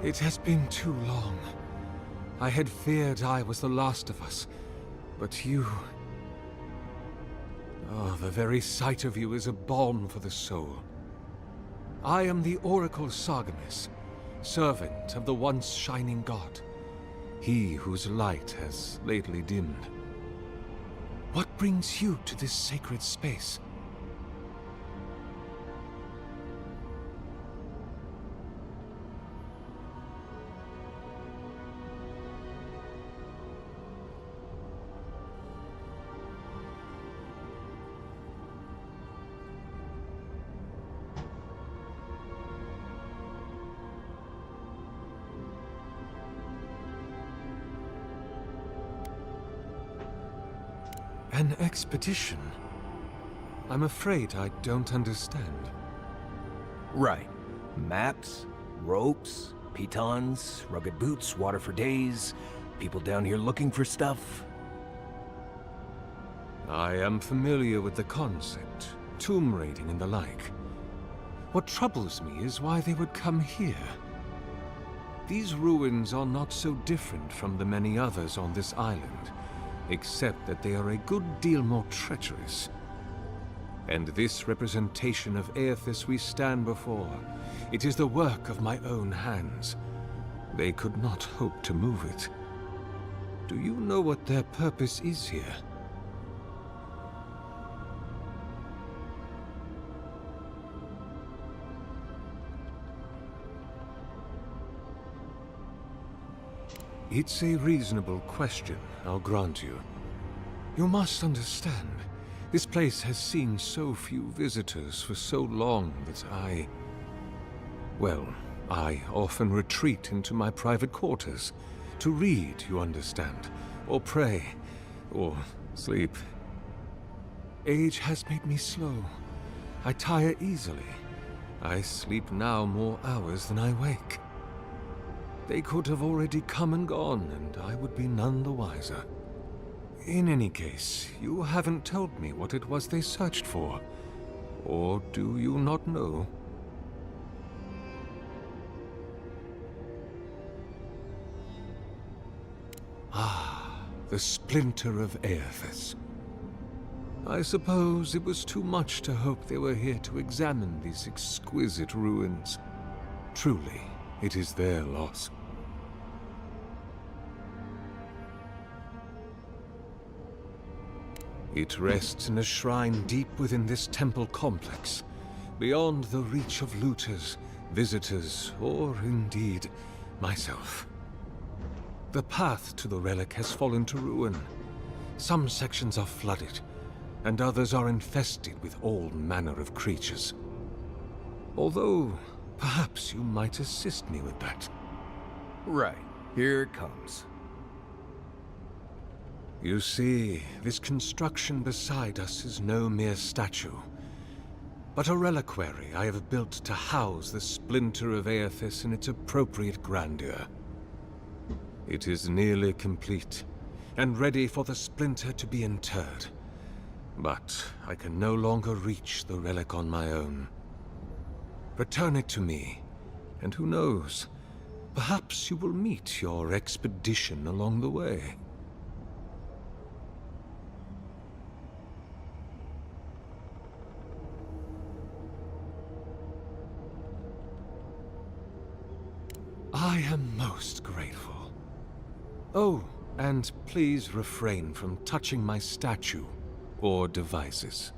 It has been too long. I had feared I was the last of us, but you... Oh, the very sight of you is a balm for the soul. I am the Oracle Sargamus, servant of the once shining god, he whose light has lately dimmed. What brings you to this sacred space? An expedition? I'm afraid I don't understand. Right. Maps, ropes, pitons, rugged boots, water for days, people down here looking for stuff. I am familiar with the concept, tomb raiding and the like. What troubles me is why they would come here. These ruins are not so different from the many others on this island, except that they are a good deal more treacherous. And this representation of Aethys we stand before, it is the work of my own hands. They could not hope to move it. Do you know what their purpose is here? It's a reasonable question, I'll grant you. You must understand, this place has seen so few visitors for so long that I often retreat into my private quarters. To read, you understand, or pray, or sleep. Age has made me slow. I tire easily. I sleep now more hours than I wake. They could have already come and gone, and I would be none the wiser. In any case, you haven't told me what it was they searched for. Or do you not know? Ah, the splinter of Aethys. I suppose it was too much to hope they were here to examine these exquisite ruins. Truly, it is their loss. It rests in a shrine deep within this temple complex, beyond the reach of looters, visitors, or indeed, myself. The path to the relic has fallen to ruin. Some sections are flooded, and others are infested with all manner of creatures. Although, perhaps you might assist me with that. Right. Here it comes. You see, this construction beside us is no mere statue, but a reliquary I have built to house the splinter of Aethys in its appropriate grandeur. It is nearly complete, and ready for the splinter to be interred. But I can no longer reach the relic on my own. Return it to me, and who knows, perhaps you will meet your expedition along the way. I am most grateful. Oh, and please refrain from touching my statue or devices.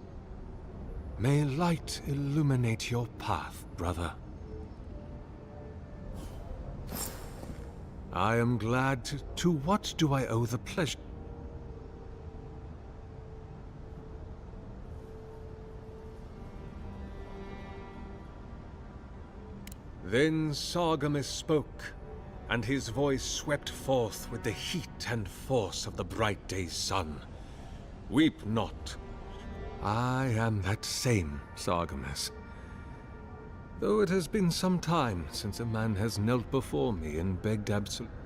May light illuminate your path, brother. I am glad to what do I owe the pleasure? Then Sargamus spoke, and his voice swept forth with the heat and force of the bright day's sun. Weep not. I am that same Sargamus. Though it has been some time since a man has knelt before me and begged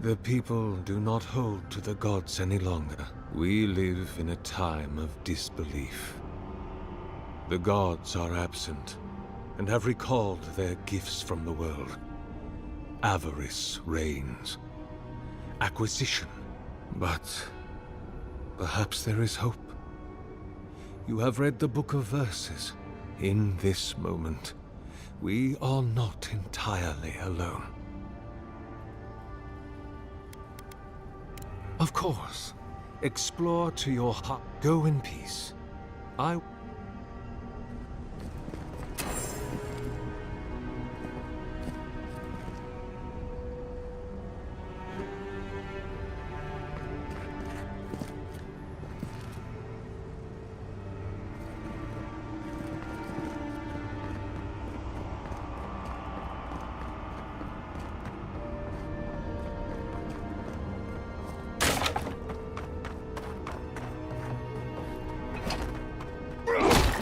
the people do not hold to the gods any longer. We live in a time of disbelief. The gods are absent, and have recalled their gifts from the world. Avarice reigns. Acquisition. But perhaps there is hope. You have read the Book of Verses. In this moment, we are not entirely alone. Of course, explore to your heart. Go in peace.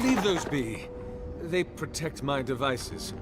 Leave those be. They protect my devices.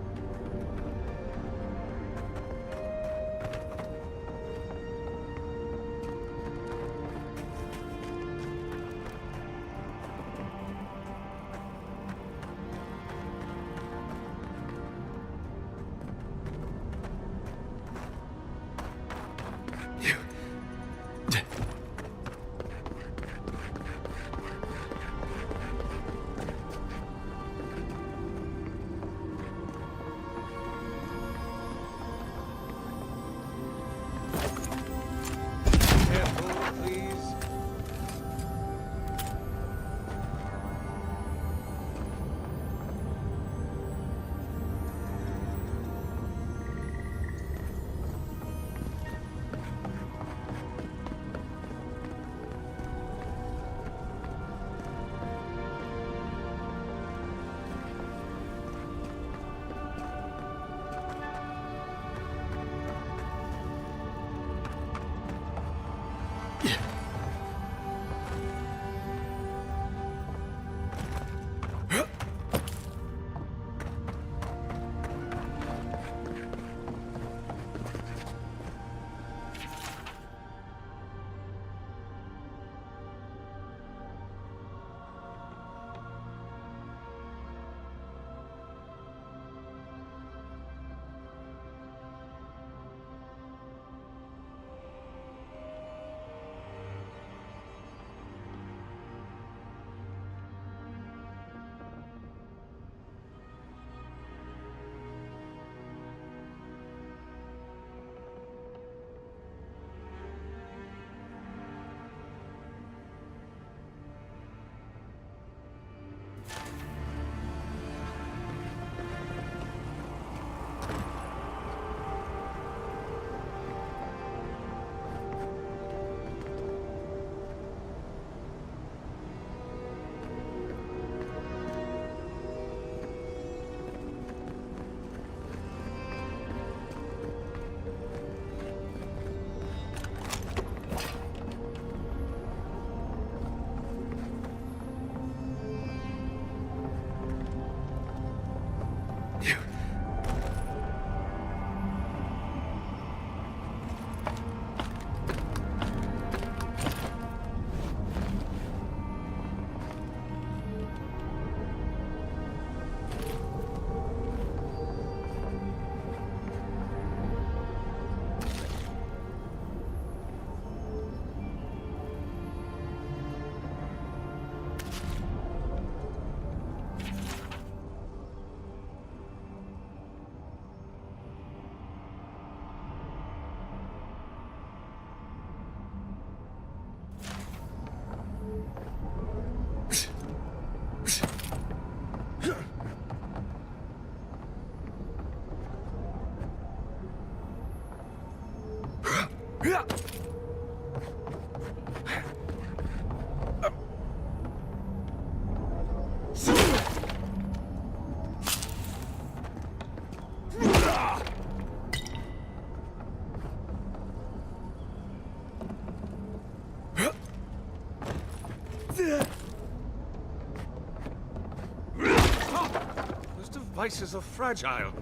Those devices are fragile.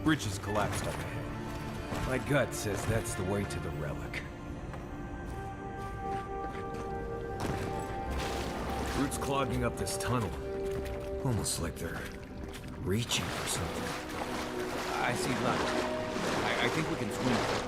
Bridge has collapsed up ahead. My gut says that's the way to the relic. Roots clogging up this tunnel. Almost like they're reaching for something. I see light. I think we can swing.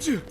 Keep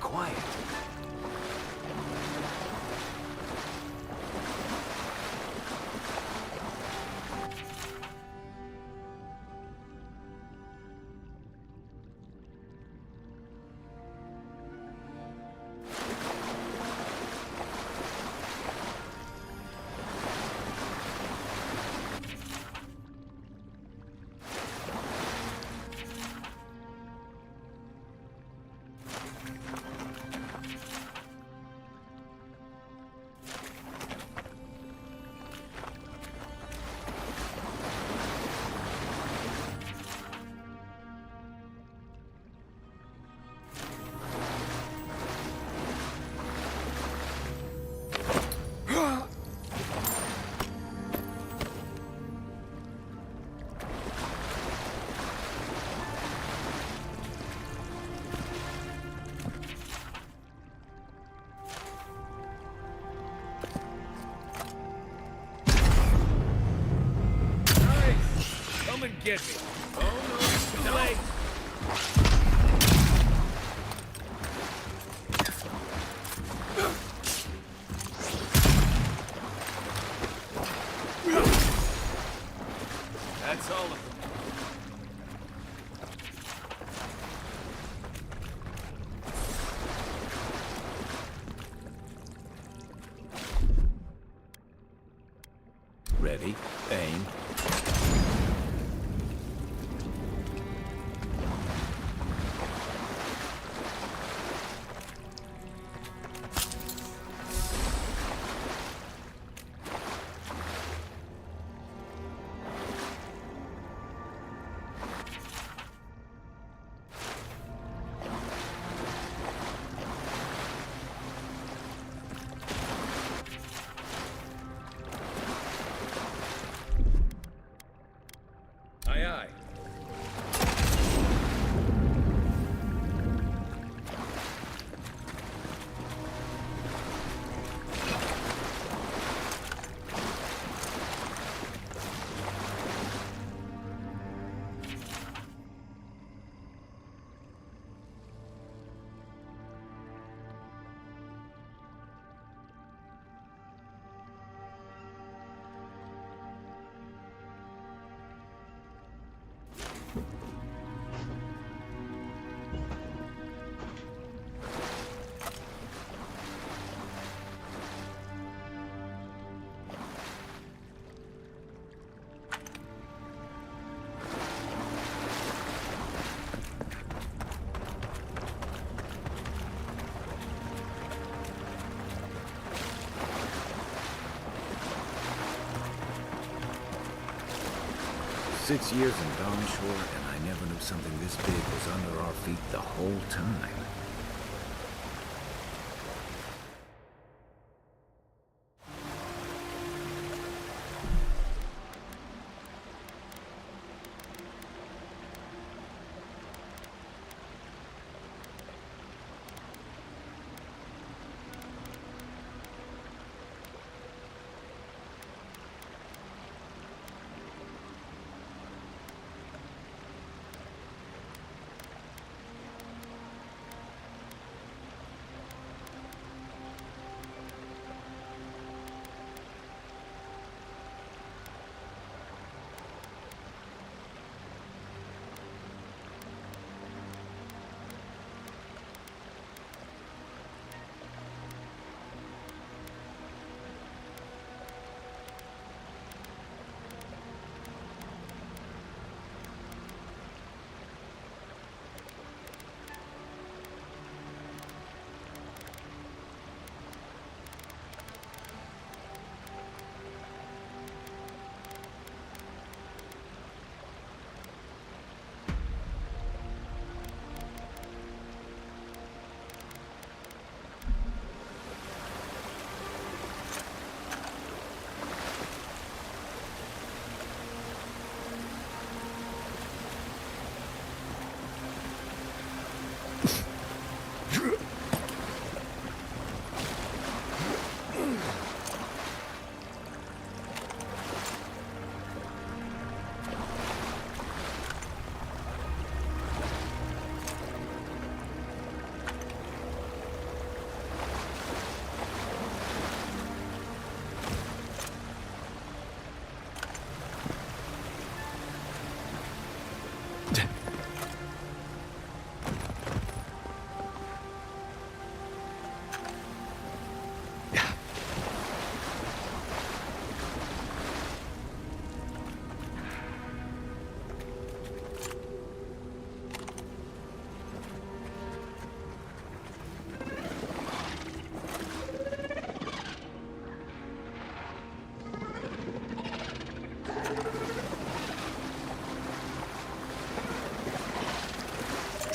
quiet. Come and get me. Oh, no, too late. That's all of them. Ready, aim. Aye, aye. Six years in Dawnshore, and I never knew something this big was under our feet the whole time.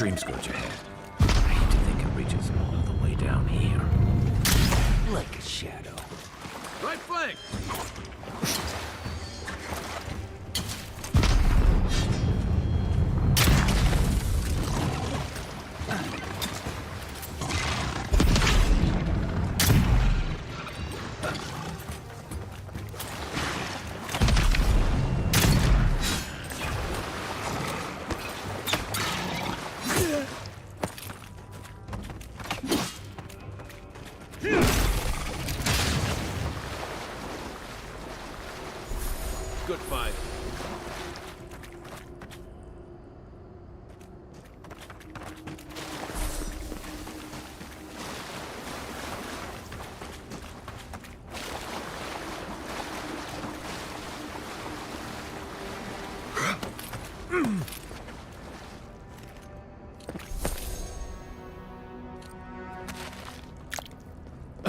Stream scourge ahead. I hate to think it reaches all the way down here. Like a shadow. Right flank! Good fight.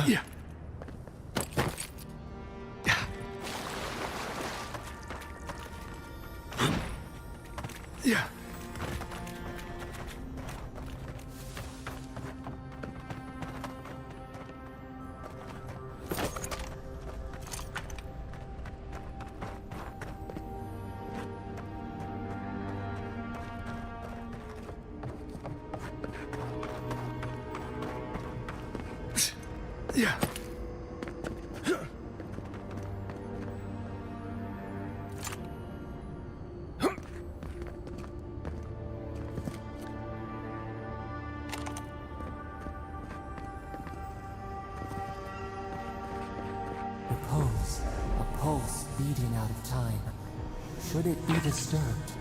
Yeah. Yeah. Yeah. Repose, a pulse beating out of time. Should it be disturbed?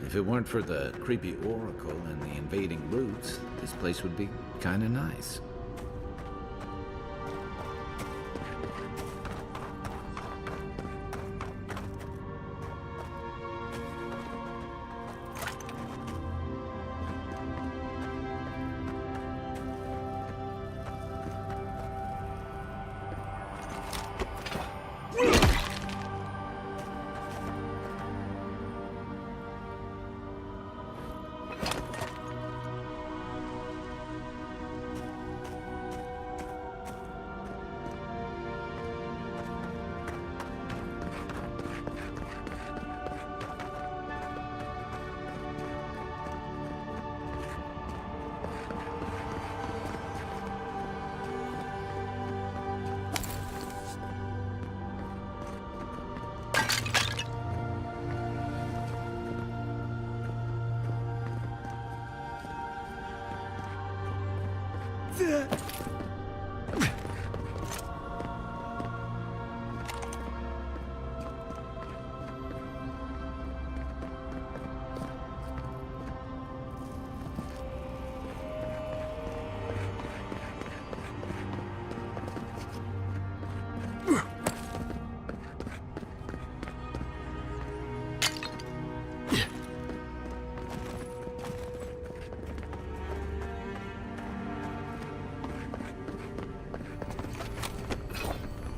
If it weren't for the creepy oracle and the invading roots, this place would be kinda nice.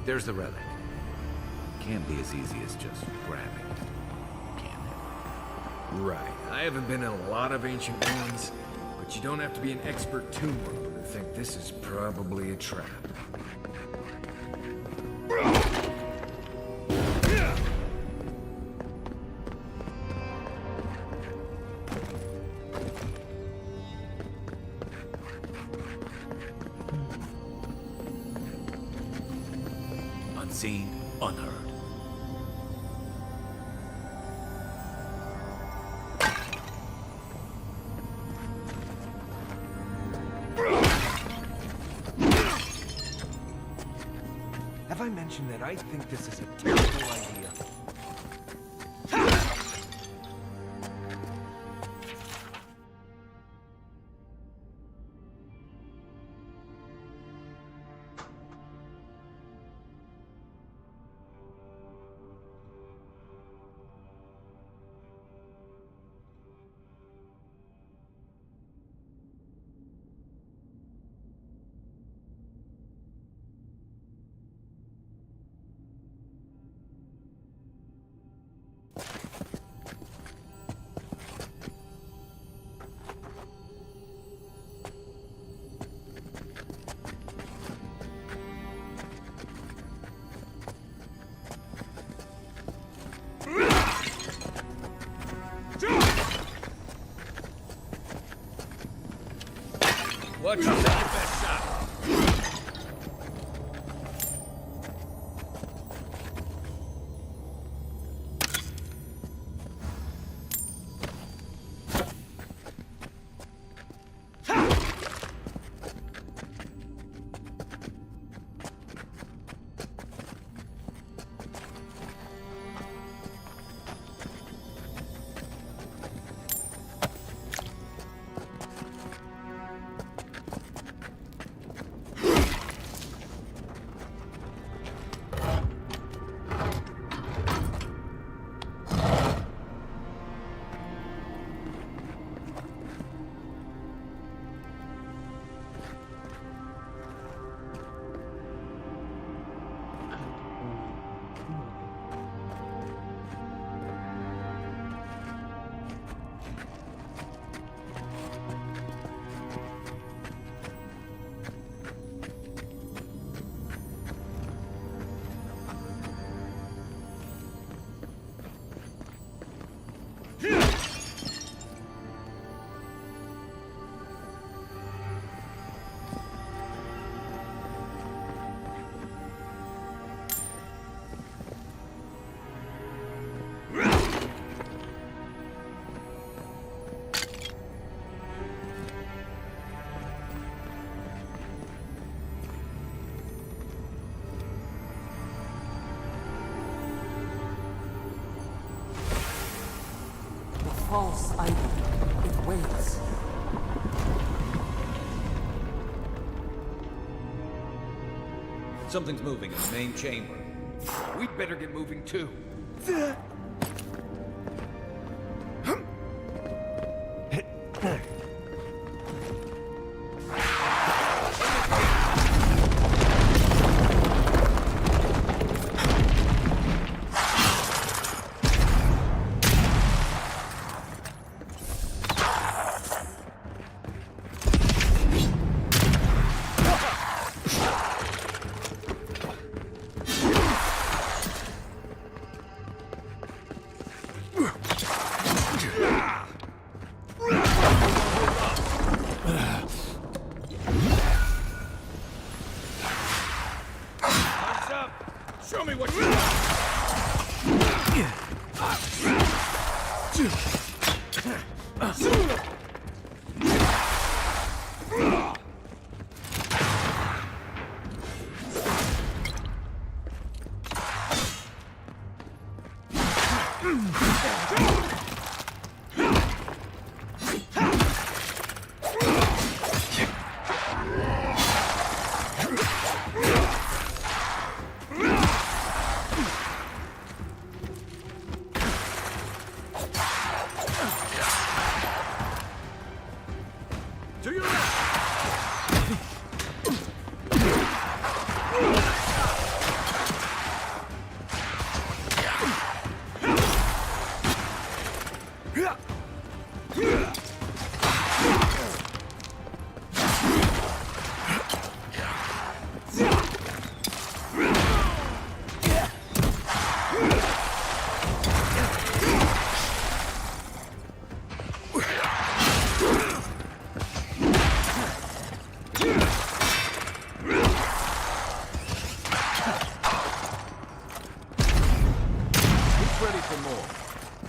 There's the relic. Can't be as easy as just grabbing it, can it? Right. I haven't been in a lot of ancient ruins, but you don't have to be an expert tomb robber to think this is probably a trap. Unseen, unheard. Have I mentioned that I think this is a terrible idea? Watch yourself, best shot. False idol. It waits. Something's moving in the main chamber. We'd better get moving too.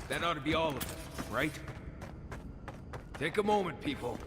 That ought to be all of them, right? Take a moment, people.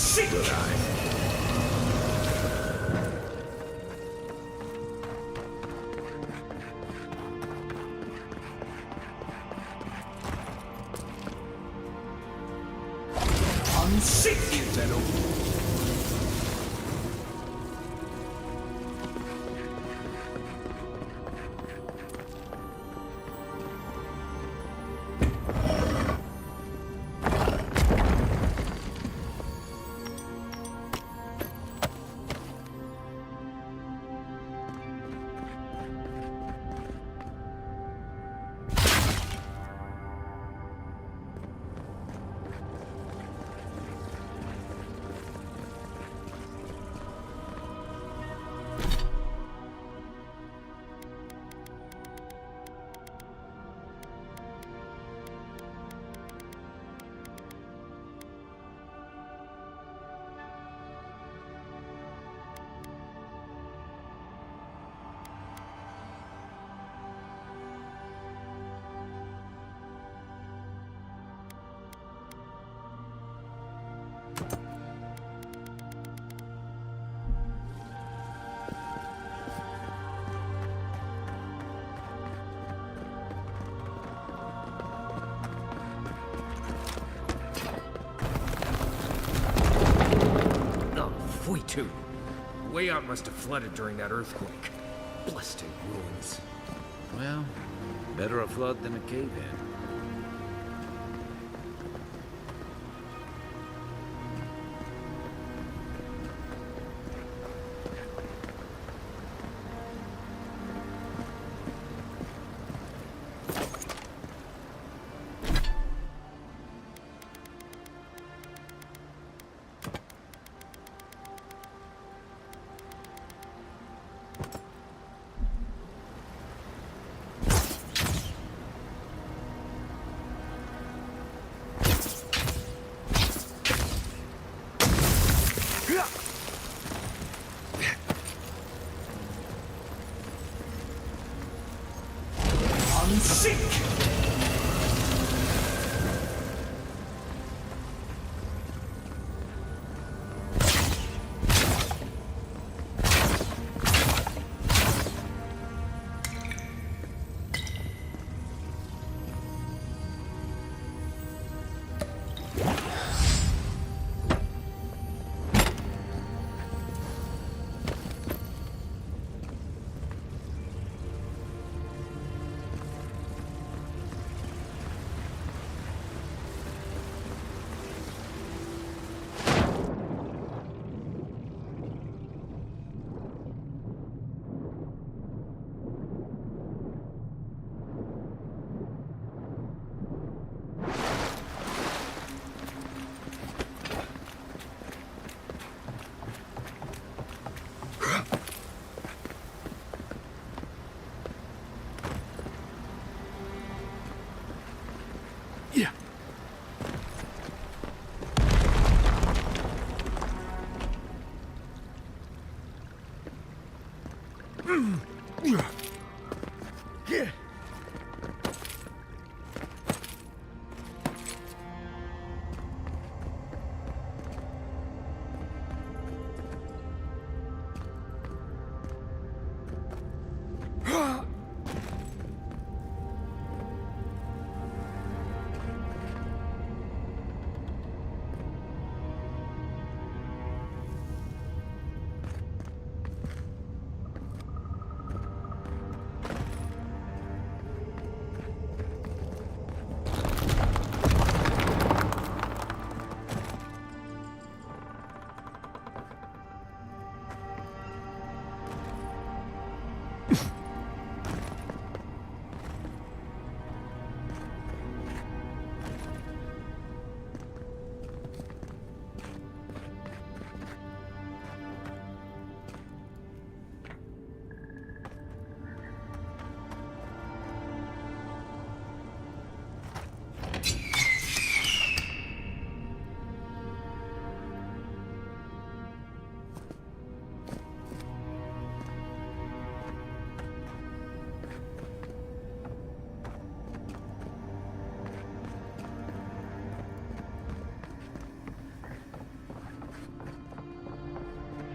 Good eye. Unseat you, Zeno. Too. Way out must have flooded during that earthquake. Blasted ruins. Well, better a flood than a cave-in.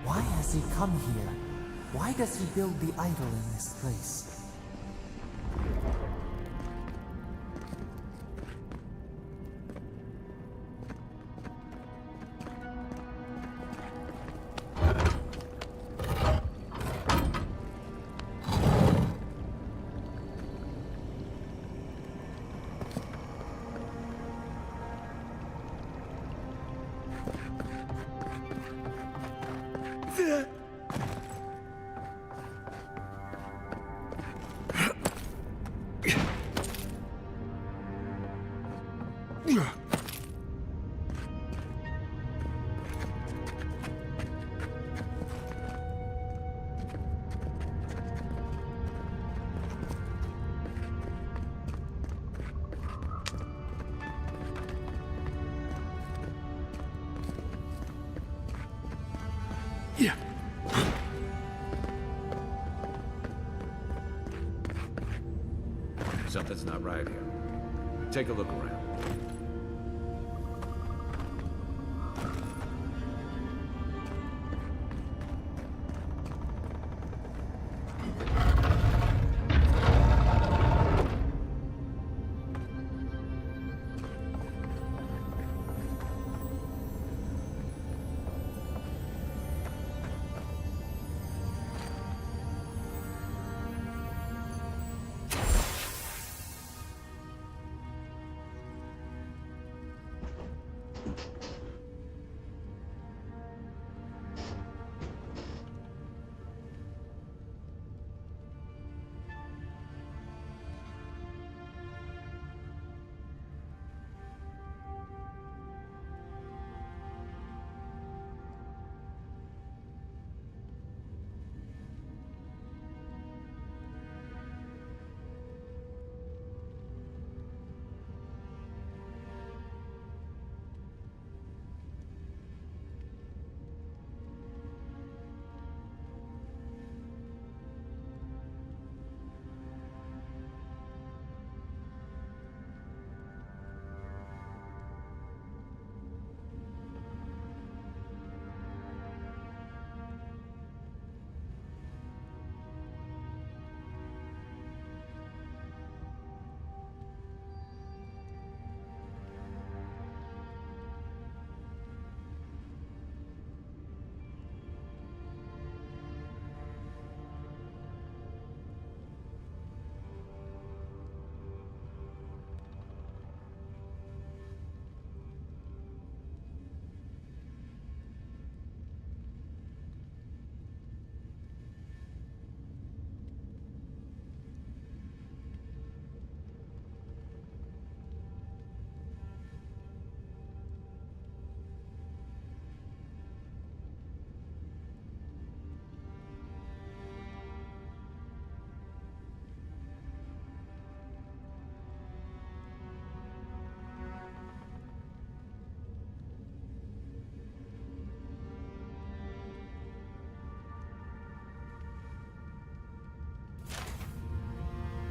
Why has he come here? Why does he build the idol in this place? Something's not right here. Take a look around.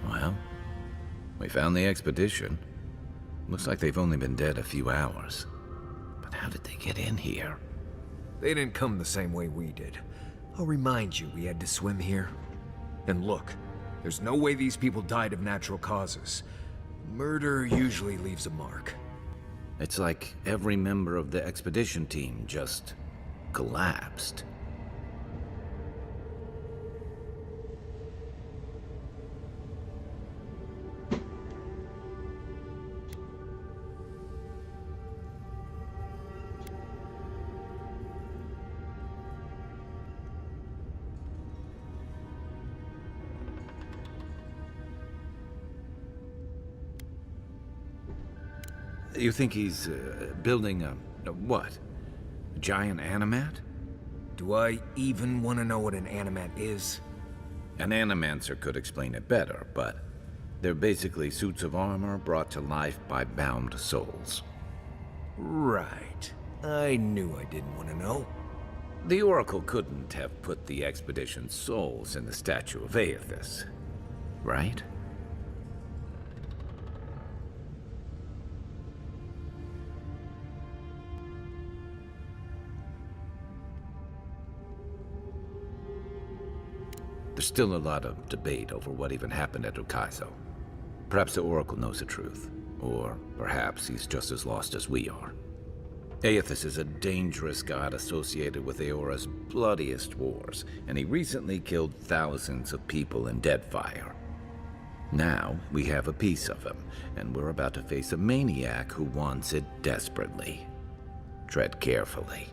Well, we found the expedition. Looks like they've only been dead a few hours. But how did they get in here? They didn't come the same way we did. I'll remind you, we had to swim here. And look, there's no way these people died of natural causes. Murder usually leaves a mark. It's like every member of the expedition team just collapsed. You think he's building a what? A giant animat? Do I even want to know what an animat is? An animancer could explain it better, but they're basically suits of armor brought to life by bound souls. Right. I knew I didn't want to know. The Oracle couldn't have put the expedition's souls in the statue of Aethys, right? There's still a lot of debate over what even happened at Ukaizo. Perhaps the Oracle knows the truth, or perhaps he's just as lost as we are. Aethys is a dangerous god associated with Eora's bloodiest wars, and he recently killed thousands of people in Deadfire. Now, we have a piece of him, and we're about to face a maniac who wants it desperately. Tread carefully.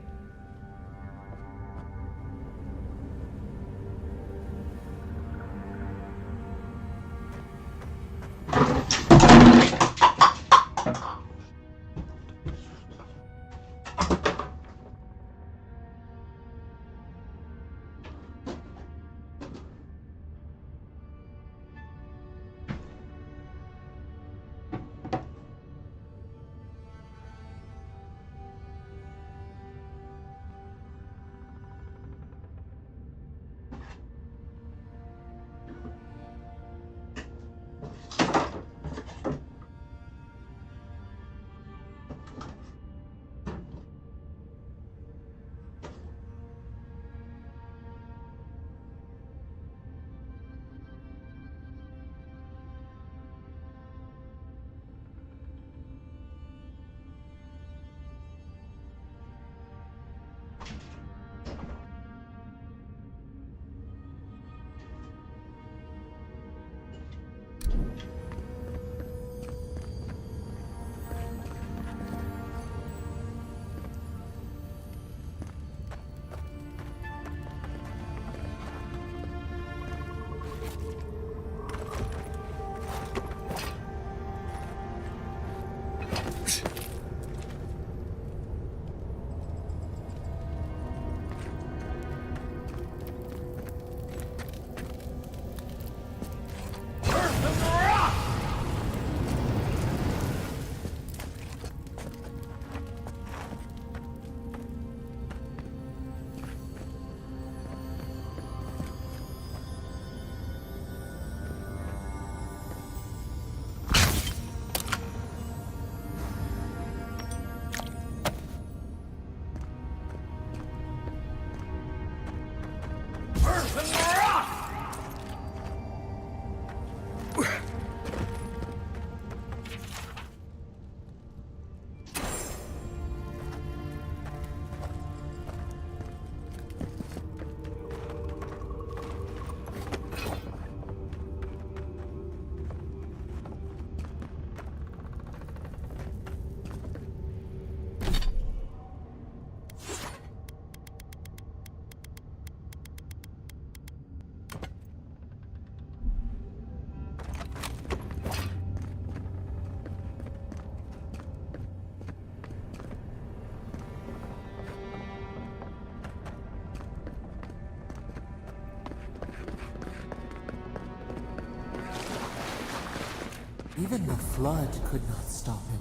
Even the flood could not stop him.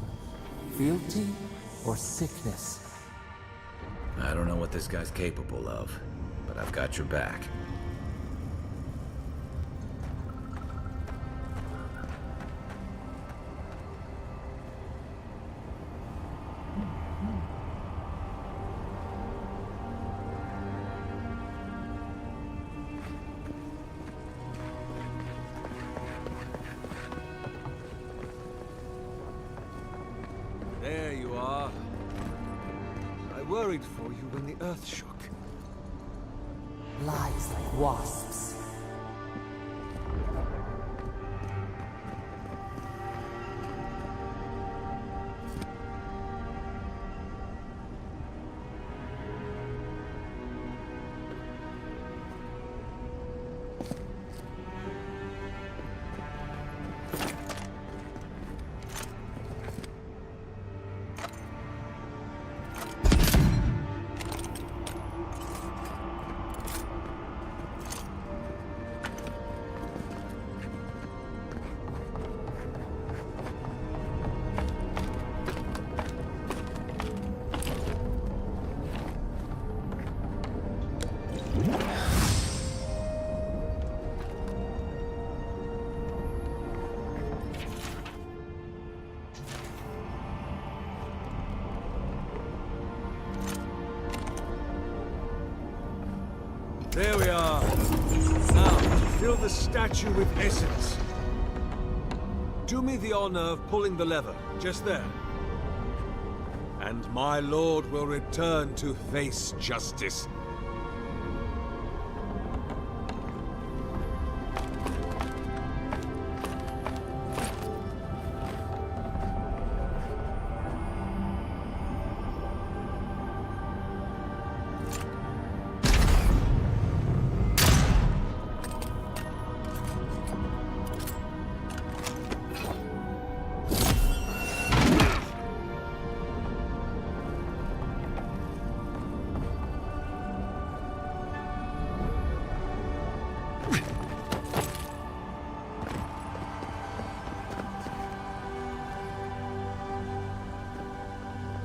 Fealty or sickness. I don't know what this guy's capable of, but I've got your back. There you are. I worried for you when the earth shook. Lies like wasps. There we are. Now, Fill the statue with essence. Do me the honor of pulling the lever, just there. And my lord will return to face justice.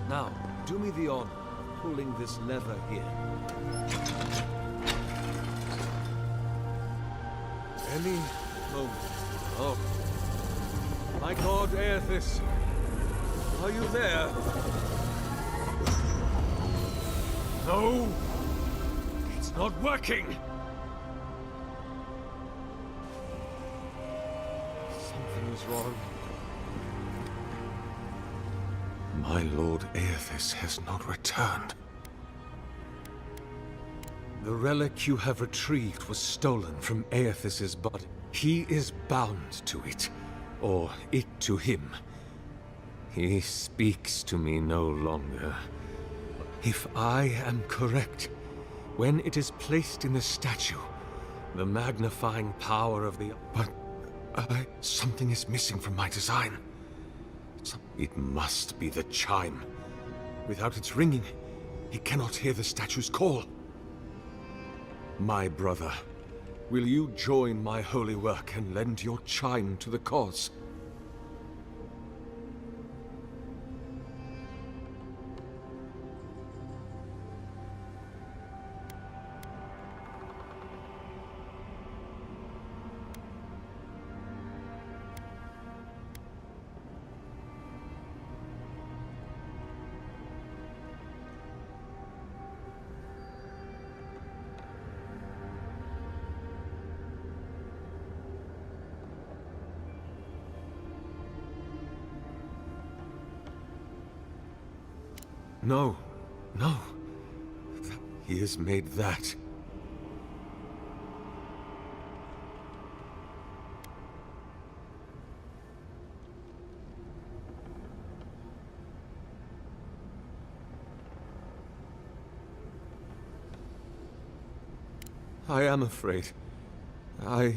Now, do me the honor of pulling this lever here. Any moment. Oh. My god, Aethys. Are you there? No! It's not working! Something is wrong. My lord Aethys has not returned. The relic you have retrieved was stolen from Aethys's body. He is bound to it, or it to him. He speaks to me no longer. If I am correct, when it is placed in the statue, the magnifying power of the... But something is missing from my design. It must be the chime. Without its ringing, he cannot hear the statue's call. My brother, will you join my holy work and lend your chime to the cause? No, no. He has made that. I am afraid. I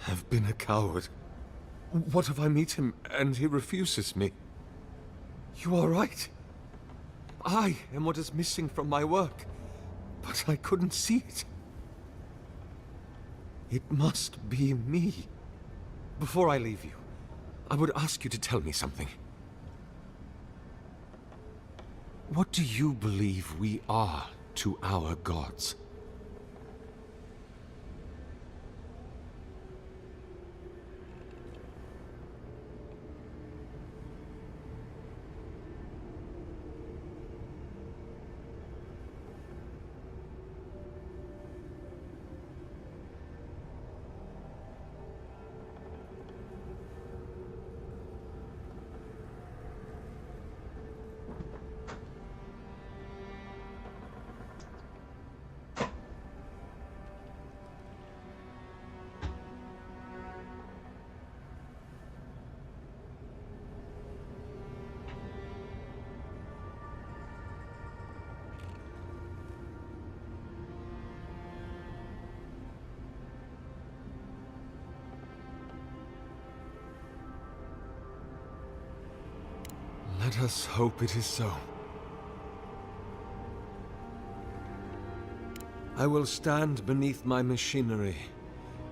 have been a coward. What if I meet him and he refuses me? You are right. I am what is missing from my work, but I couldn't see it. It must be me. Before I leave you, I would ask you to tell me something. What do you believe we are to our gods? Let us hope it is so. I will stand beneath my machinery,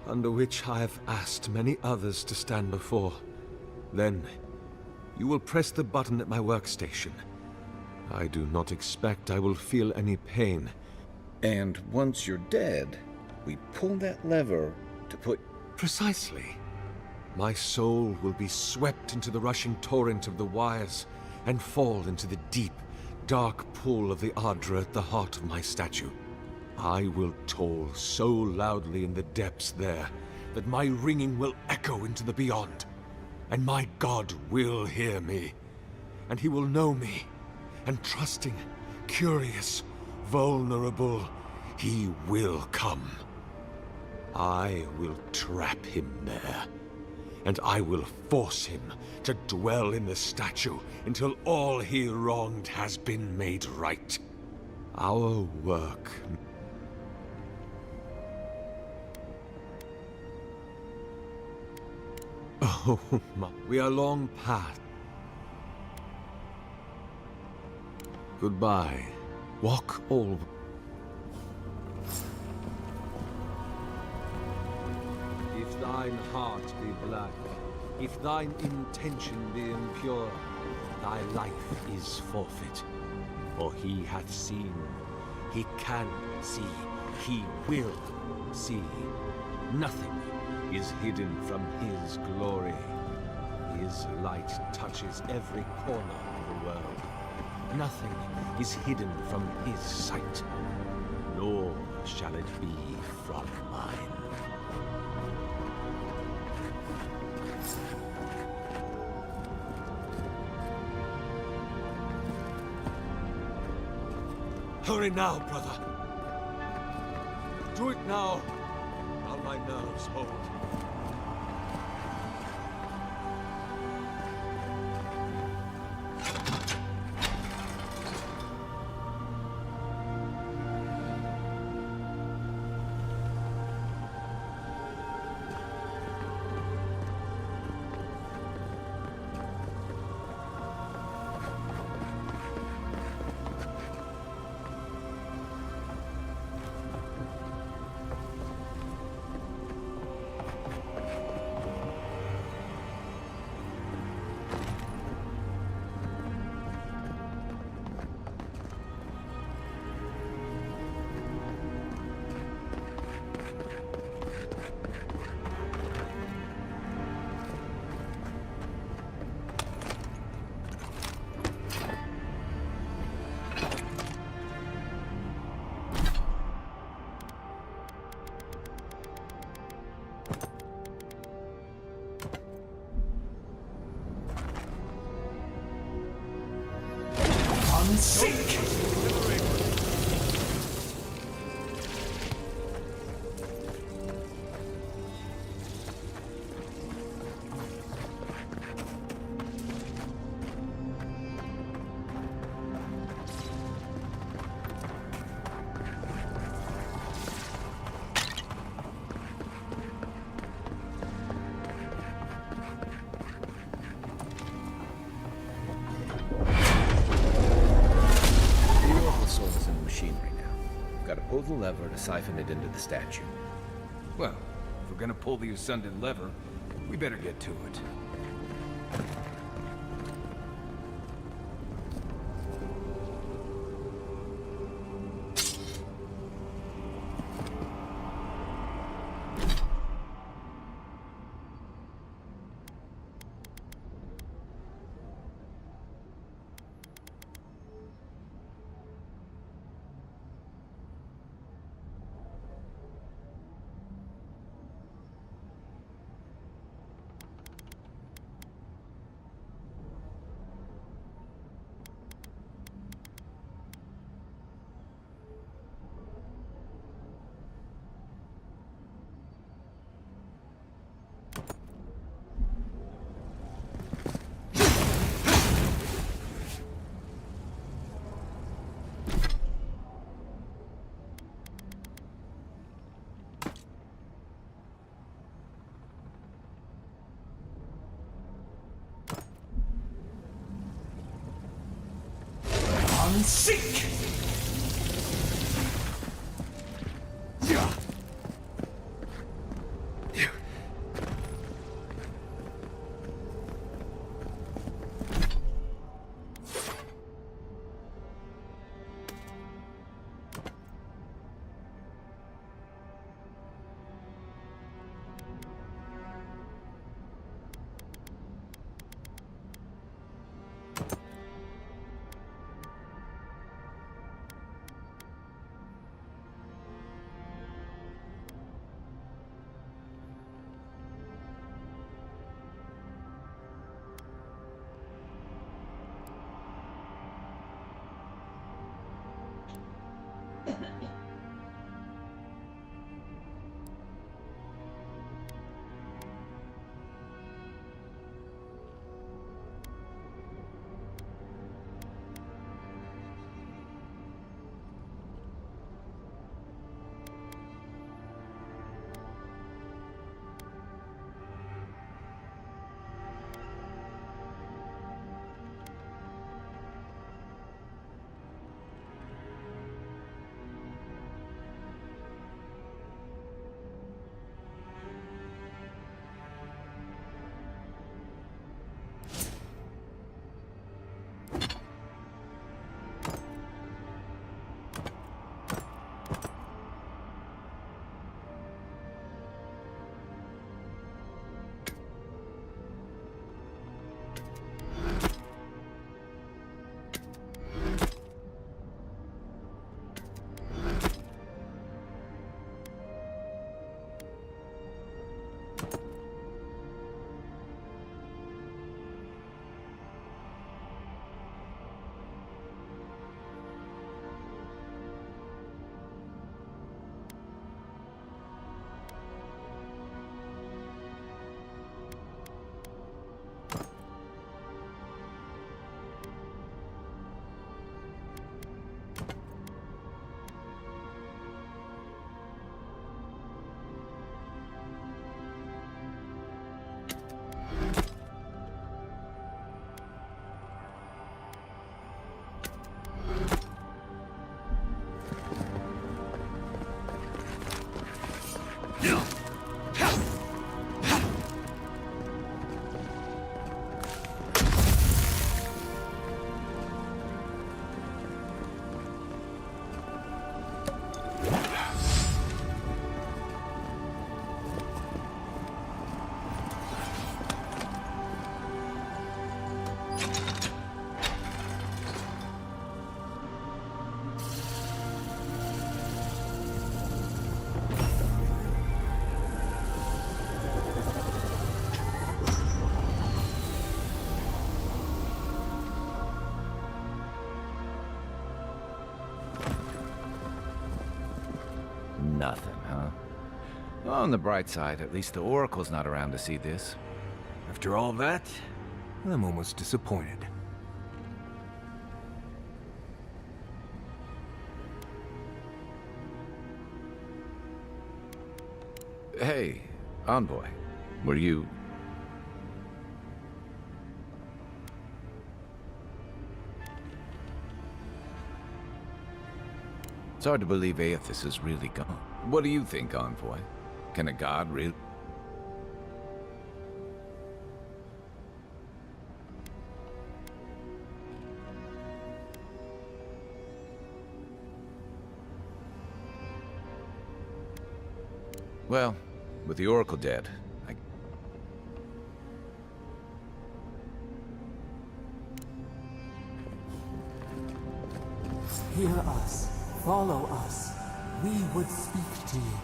under which I have asked many others to stand before. Then, you will press the button at my workstation. I do not expect I will feel any pain. And once you're dead, we pull that lever to put... Precisely. My soul will be swept into the rushing torrent of the wires and fall into the deep, dark pool of the Ardra at the heart of my statue. I will toll so loudly in the depths there that my ringing will echo into the beyond. And my God will hear me. And he will know me. And trusting, curious, vulnerable, he will come. I will trap him there. And I will force him to dwell in the statue until all he wronged has been made right. Our work... Oh my... We are long past. Goodbye. Walk all... If thine heart be black, if thine intention be impure, thy life is forfeit. For he hath seen, he can see, he will see. Nothing is hidden from his glory. His light touches every corner of the world. Nothing is hidden from his sight, nor shall it be from mine. Hurry now, brother. Do it now, while my nerves hold. Seek! Pull the lever to siphon it into the statue. Well, if we're gonna pull the ascended lever, we better get to it. Seek! Nothing, huh? On the bright side, at least the Oracle's not around to see this. After all that, I'm almost disappointed. Hey, Envoy, were you... It's hard to believe Aethys is really gone. What do you think, Envoy? Can a god really... Well, with the Oracle dead, Hear us. Follow us. We would speak to you.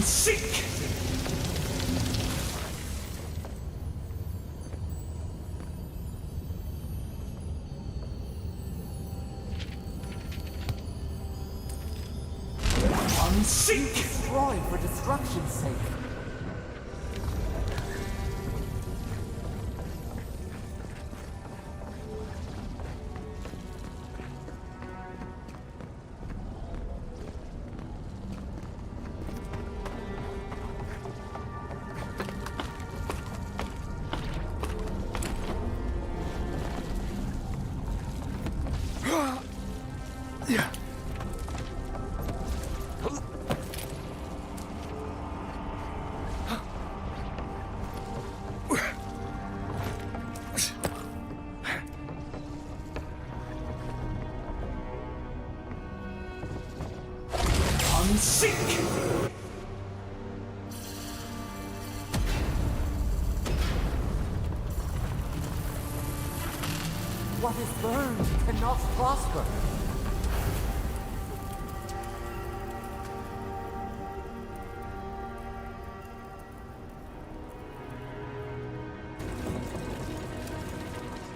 Seek! Unseek! Destroy for destruction's sake. one sink! What is burned cannot prosper.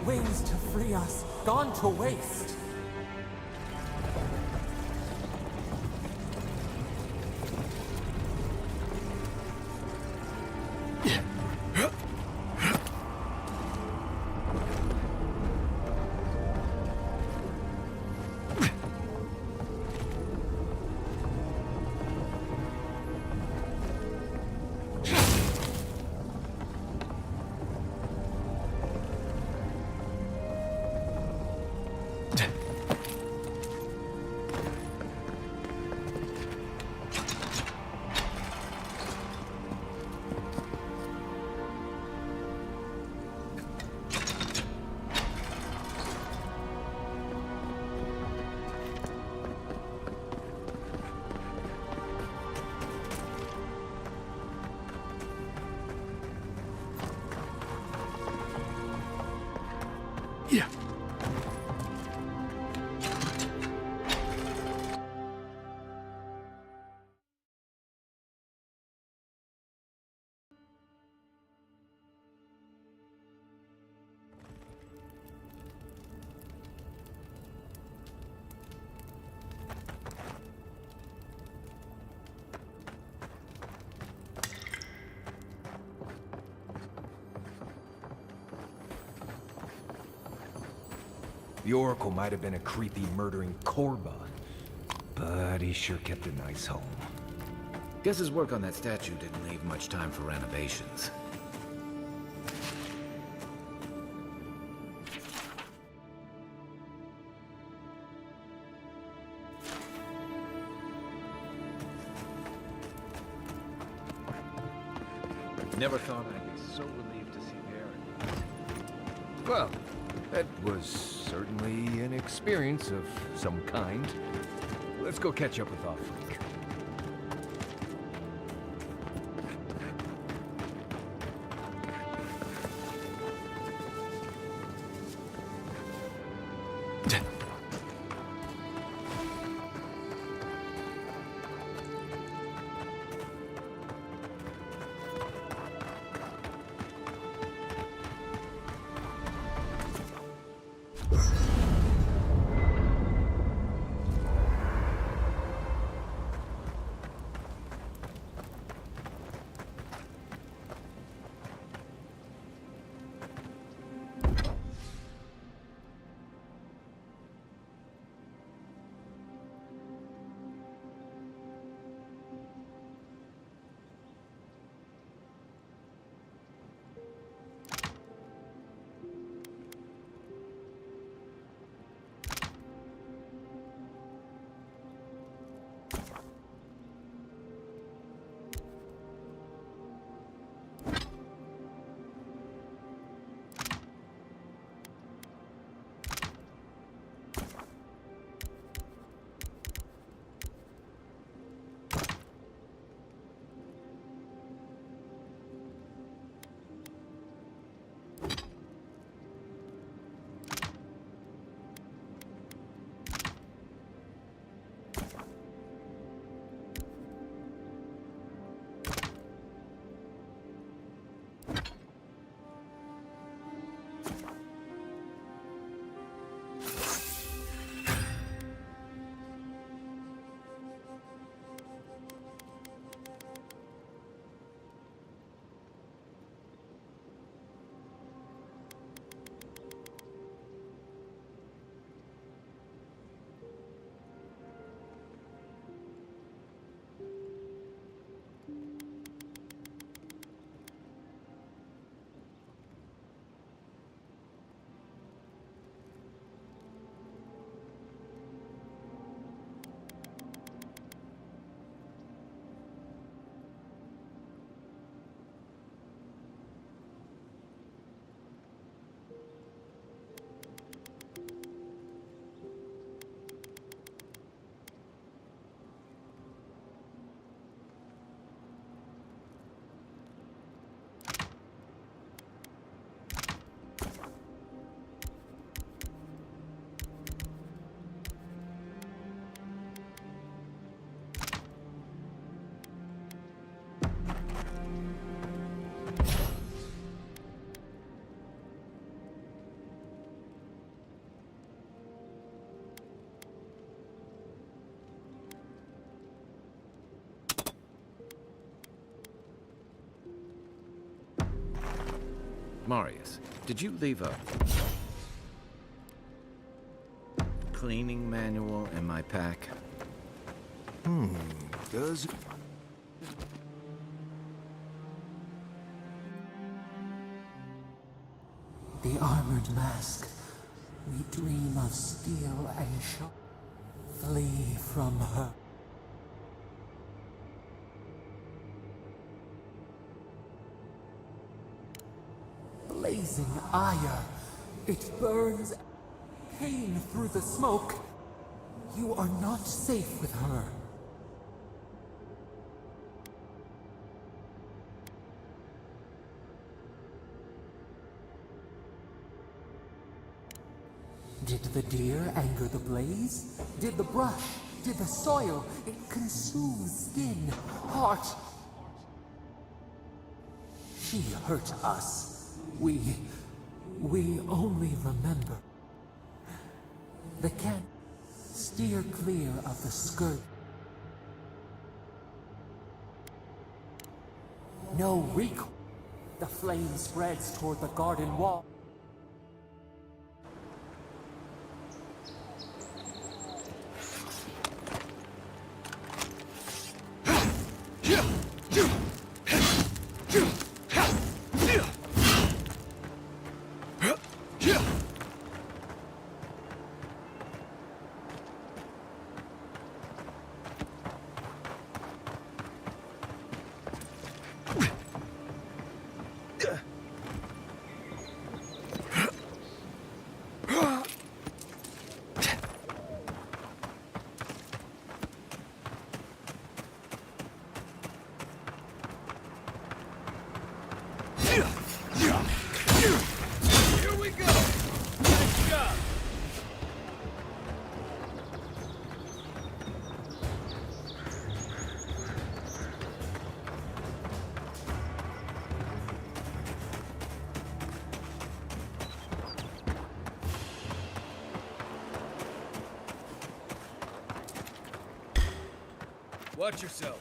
Ways to free us, gone to waste. Yeah. The Oracle might have been a creepy, murdering Korba, but he sure kept a nice home. Guess his work on that statue didn't leave much time for renovations. Never thought I'd be so relieved to see Eora. Well, that was certainly an experience of some kind. Let's go catch up with our freak. Marius, did you leave a cleaning manual in my pack? Does... The armored mask. We dream of steel and sharp. Flee from her. Blazing ire. It burns pain through the smoke. You are not safe with her. Did the deer anger the blaze? Did the brush? Did the soil? It consumes skin, heart. She hurt us. We only remember. The can steer clear of the skirt. No recoil. The flame spreads toward the garden wall. Watch yourselves.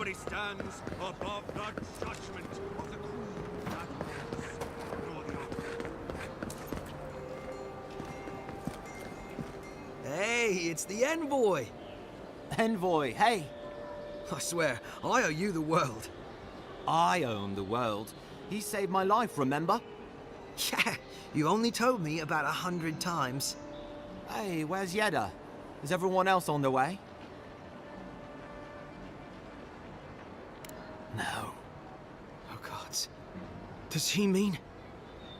Nobody stands above the judgment of the queen that was, nor the Hey, it's the envoy! Envoy, hey! I swear, I owe you the world. I own the world. He saved my life, remember? Yeah, you only told me about 100 times. Hey, where's Yeda? Is everyone else on their way? No. Oh, gods. Does he mean...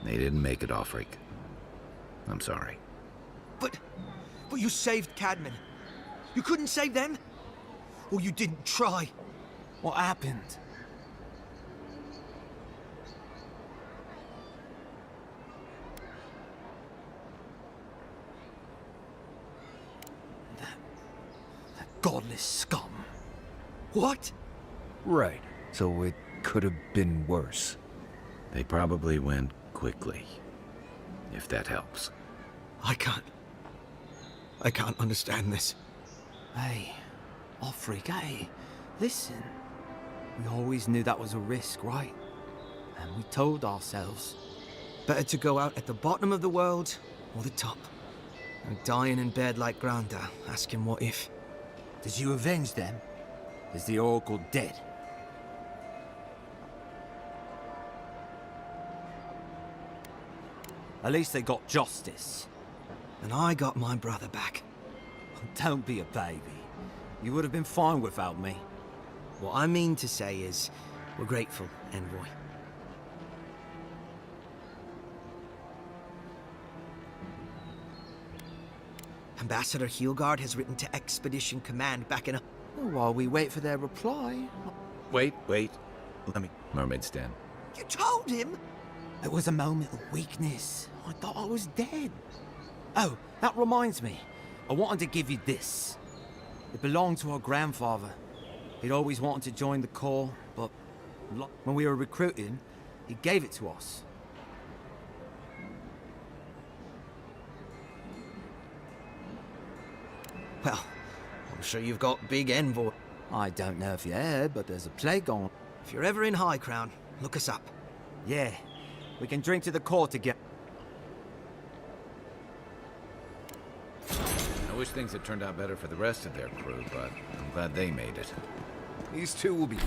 They didn't make it, Offreak. I'm sorry. But you saved Cadman. You couldn't save them? Or you didn't try? What happened? That godless scum. What? Right. So it could have been worse. They probably went quickly. If that helps. I can't understand this. Hey, Offreak, hey, listen. We always knew that was a risk, right? And we told ourselves. Better to go out at the bottom of the world or the top. And dying in bed like Granda, asking what if. Did you avenge them? Is the Oracle dead? At least they got justice. And I got my brother back. Don't be a baby. You would have been fine without me. What I mean to say is, we're grateful, Envoy. Ambassador Heelgard has written to Expedition Command back in a... While we wait for their reply... Wait. Let me... Mermaid Stan. You told him? It was a moment of weakness. I thought I was dead. Oh, that reminds me. I wanted to give you this. It belonged to our grandfather. He'd always wanted to join the Corps, but when we were recruiting, he gave it to us. Well, I'm sure you've got big envoy. I don't know if you heard, but there's a plague on. If you're ever in High Crown, look us up. Yeah, we can drink to the Corps together. I wish things had turned out better for the rest of their crew, but I'm glad they made it. These two will be...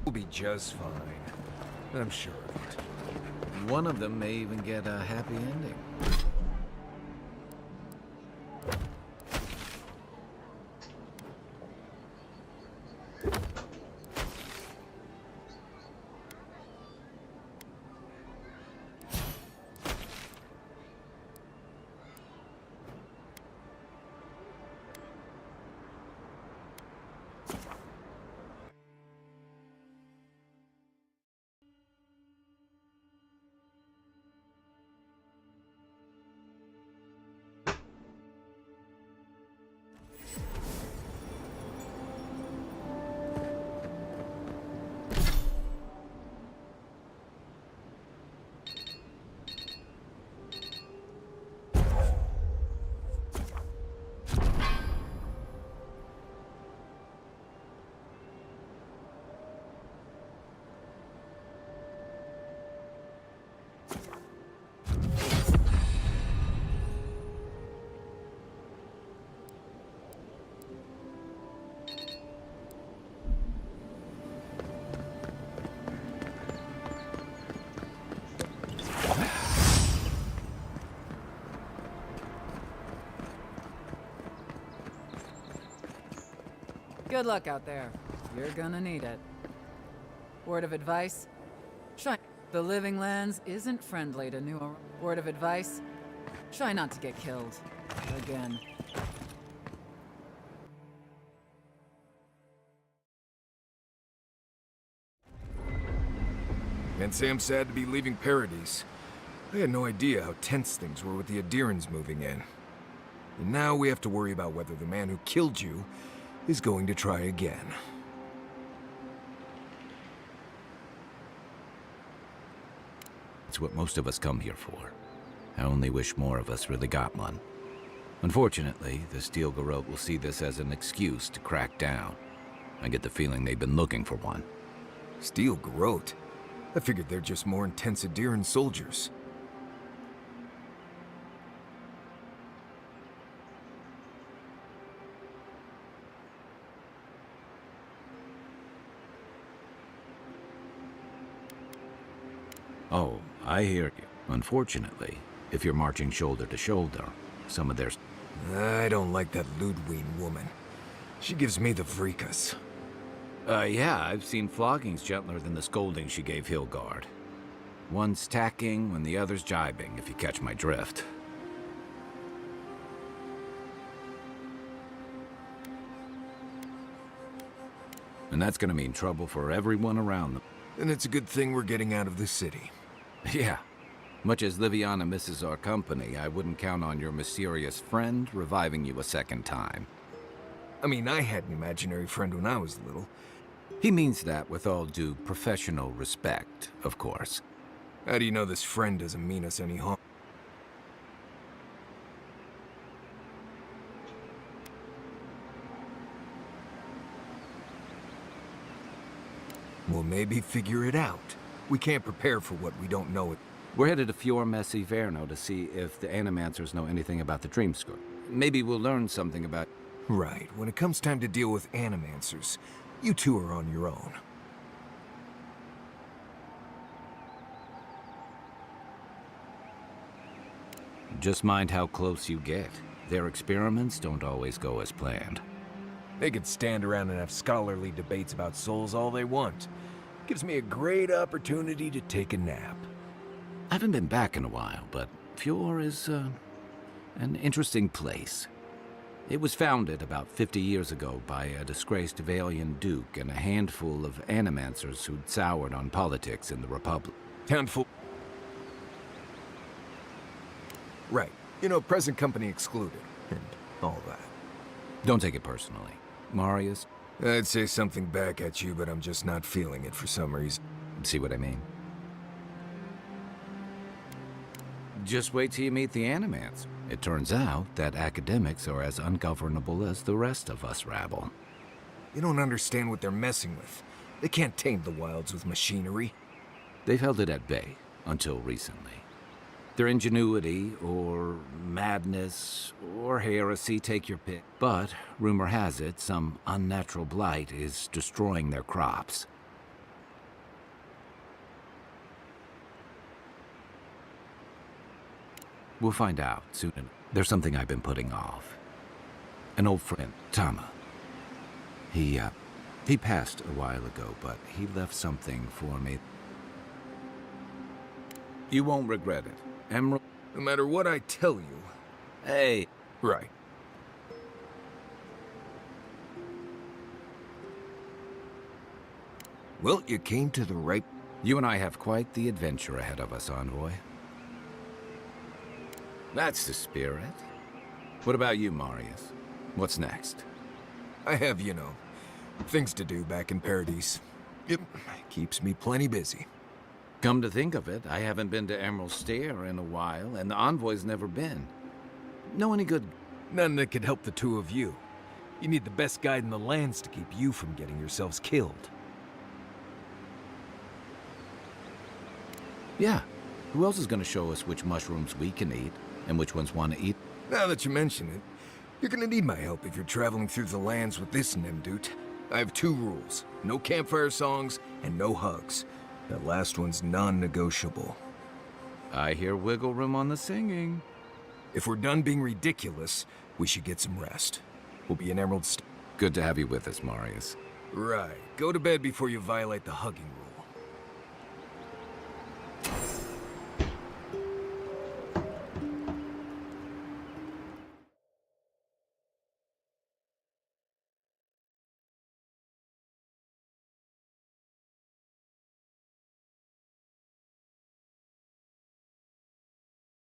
We'll be just fine. I'm sure of it. One of them may even get a happy ending. Good luck out there. You're gonna need it. Word of advice? Try. The Living Lands isn't friendly to New Eora. Word of advice? Try not to get killed. Again. Can't say I'm sad to be leaving Paradise. I had no idea how tense things were with the Adirans moving in. And now we have to worry about whether the man who killed you is going to try again. It's what most of us come here for. I only wish more of us really got one. Unfortunately, the Steel Garrote will see this as an excuse to crack down. I get the feeling they've been looking for one. Steel Garrote? I figured they're just more intense Adiran soldiers. Oh, I hear you. Unfortunately, if you're marching shoulder to shoulder, some of their... I don't like that Ludwig woman. She gives me the freakus. Yeah, I've seen floggings gentler than the scolding she gave Hilgard. One's tacking when the other's jibing, if you catch my drift. And that's gonna mean trouble for everyone around them. And it's a good thing we're getting out of the city. Yeah. Much as Liviana misses our company, I wouldn't count on your mysterious friend reviving you a second time. I mean, I had an imaginary friend when I was little. He means that with all due professional respect, of course. How do you know this friend doesn't mean us any harm? We'll maybe figure it out. We can't prepare for what we don't know. We're headed to Fior Messi Verno to see if the Animancers know anything about the Dream School. Maybe we'll learn something about... Right. When it comes time to deal with Animancers, you two are on your own. Just mind how close you get. Their experiments don't always go as planned. They could stand around and have scholarly debates about souls all they want. Gives me a great opportunity to take a nap. I haven't been back in a while, but Fior is, an interesting place. It was founded about 50 years ago by a disgraced Valian duke and a handful of Animancers who'd soured on politics in the Republic. Handful... Right. You know, present company excluded, and all that. Don't take it personally. Marius? I'd say something back at you, but I'm just not feeling it for some reason. See what I mean? Just wait till you meet the Animants. It turns out that academics are as ungovernable as the rest of us rabble. You don't understand what they're messing with. They can't tame the wilds with machinery. They've held it at bay, until recently. Their ingenuity, or madness, or heresy, take your pick. But, rumor has it, some unnatural blight is destroying their crops. We'll find out soon. There's something I've been putting off. An old friend, Toma. He passed a while ago, but he left something for me. You won't regret it. Emerald... No matter what I tell you... Hey... Right. Well, you came to the right... You and I have quite the adventure ahead of us, Envoy. That's the spirit. What about you, Marius? What's next? I have, you know, things to do back in Paradise. It keeps me plenty busy. Come to think of it, I haven't been to Emerald Stair in a while, and the Envoy's never been. Know any good... None that could help the two of you. You need the best guide in the lands to keep you from getting yourselves killed. Yeah. Who else is going to show us which mushrooms we can eat, and which ones want to eat? Now that you mention it, you're gonna need my help if you're traveling through the lands with this Nemdut. I have 2 rules. No campfire songs, and no hugs. That last one's non-negotiable. I hear wiggle room on the singing. If we're done being ridiculous, we should get some rest. We'll be in Emerald Stair. Good to have you with us, Marius. Right. Go to bed before you violate the hugging rule.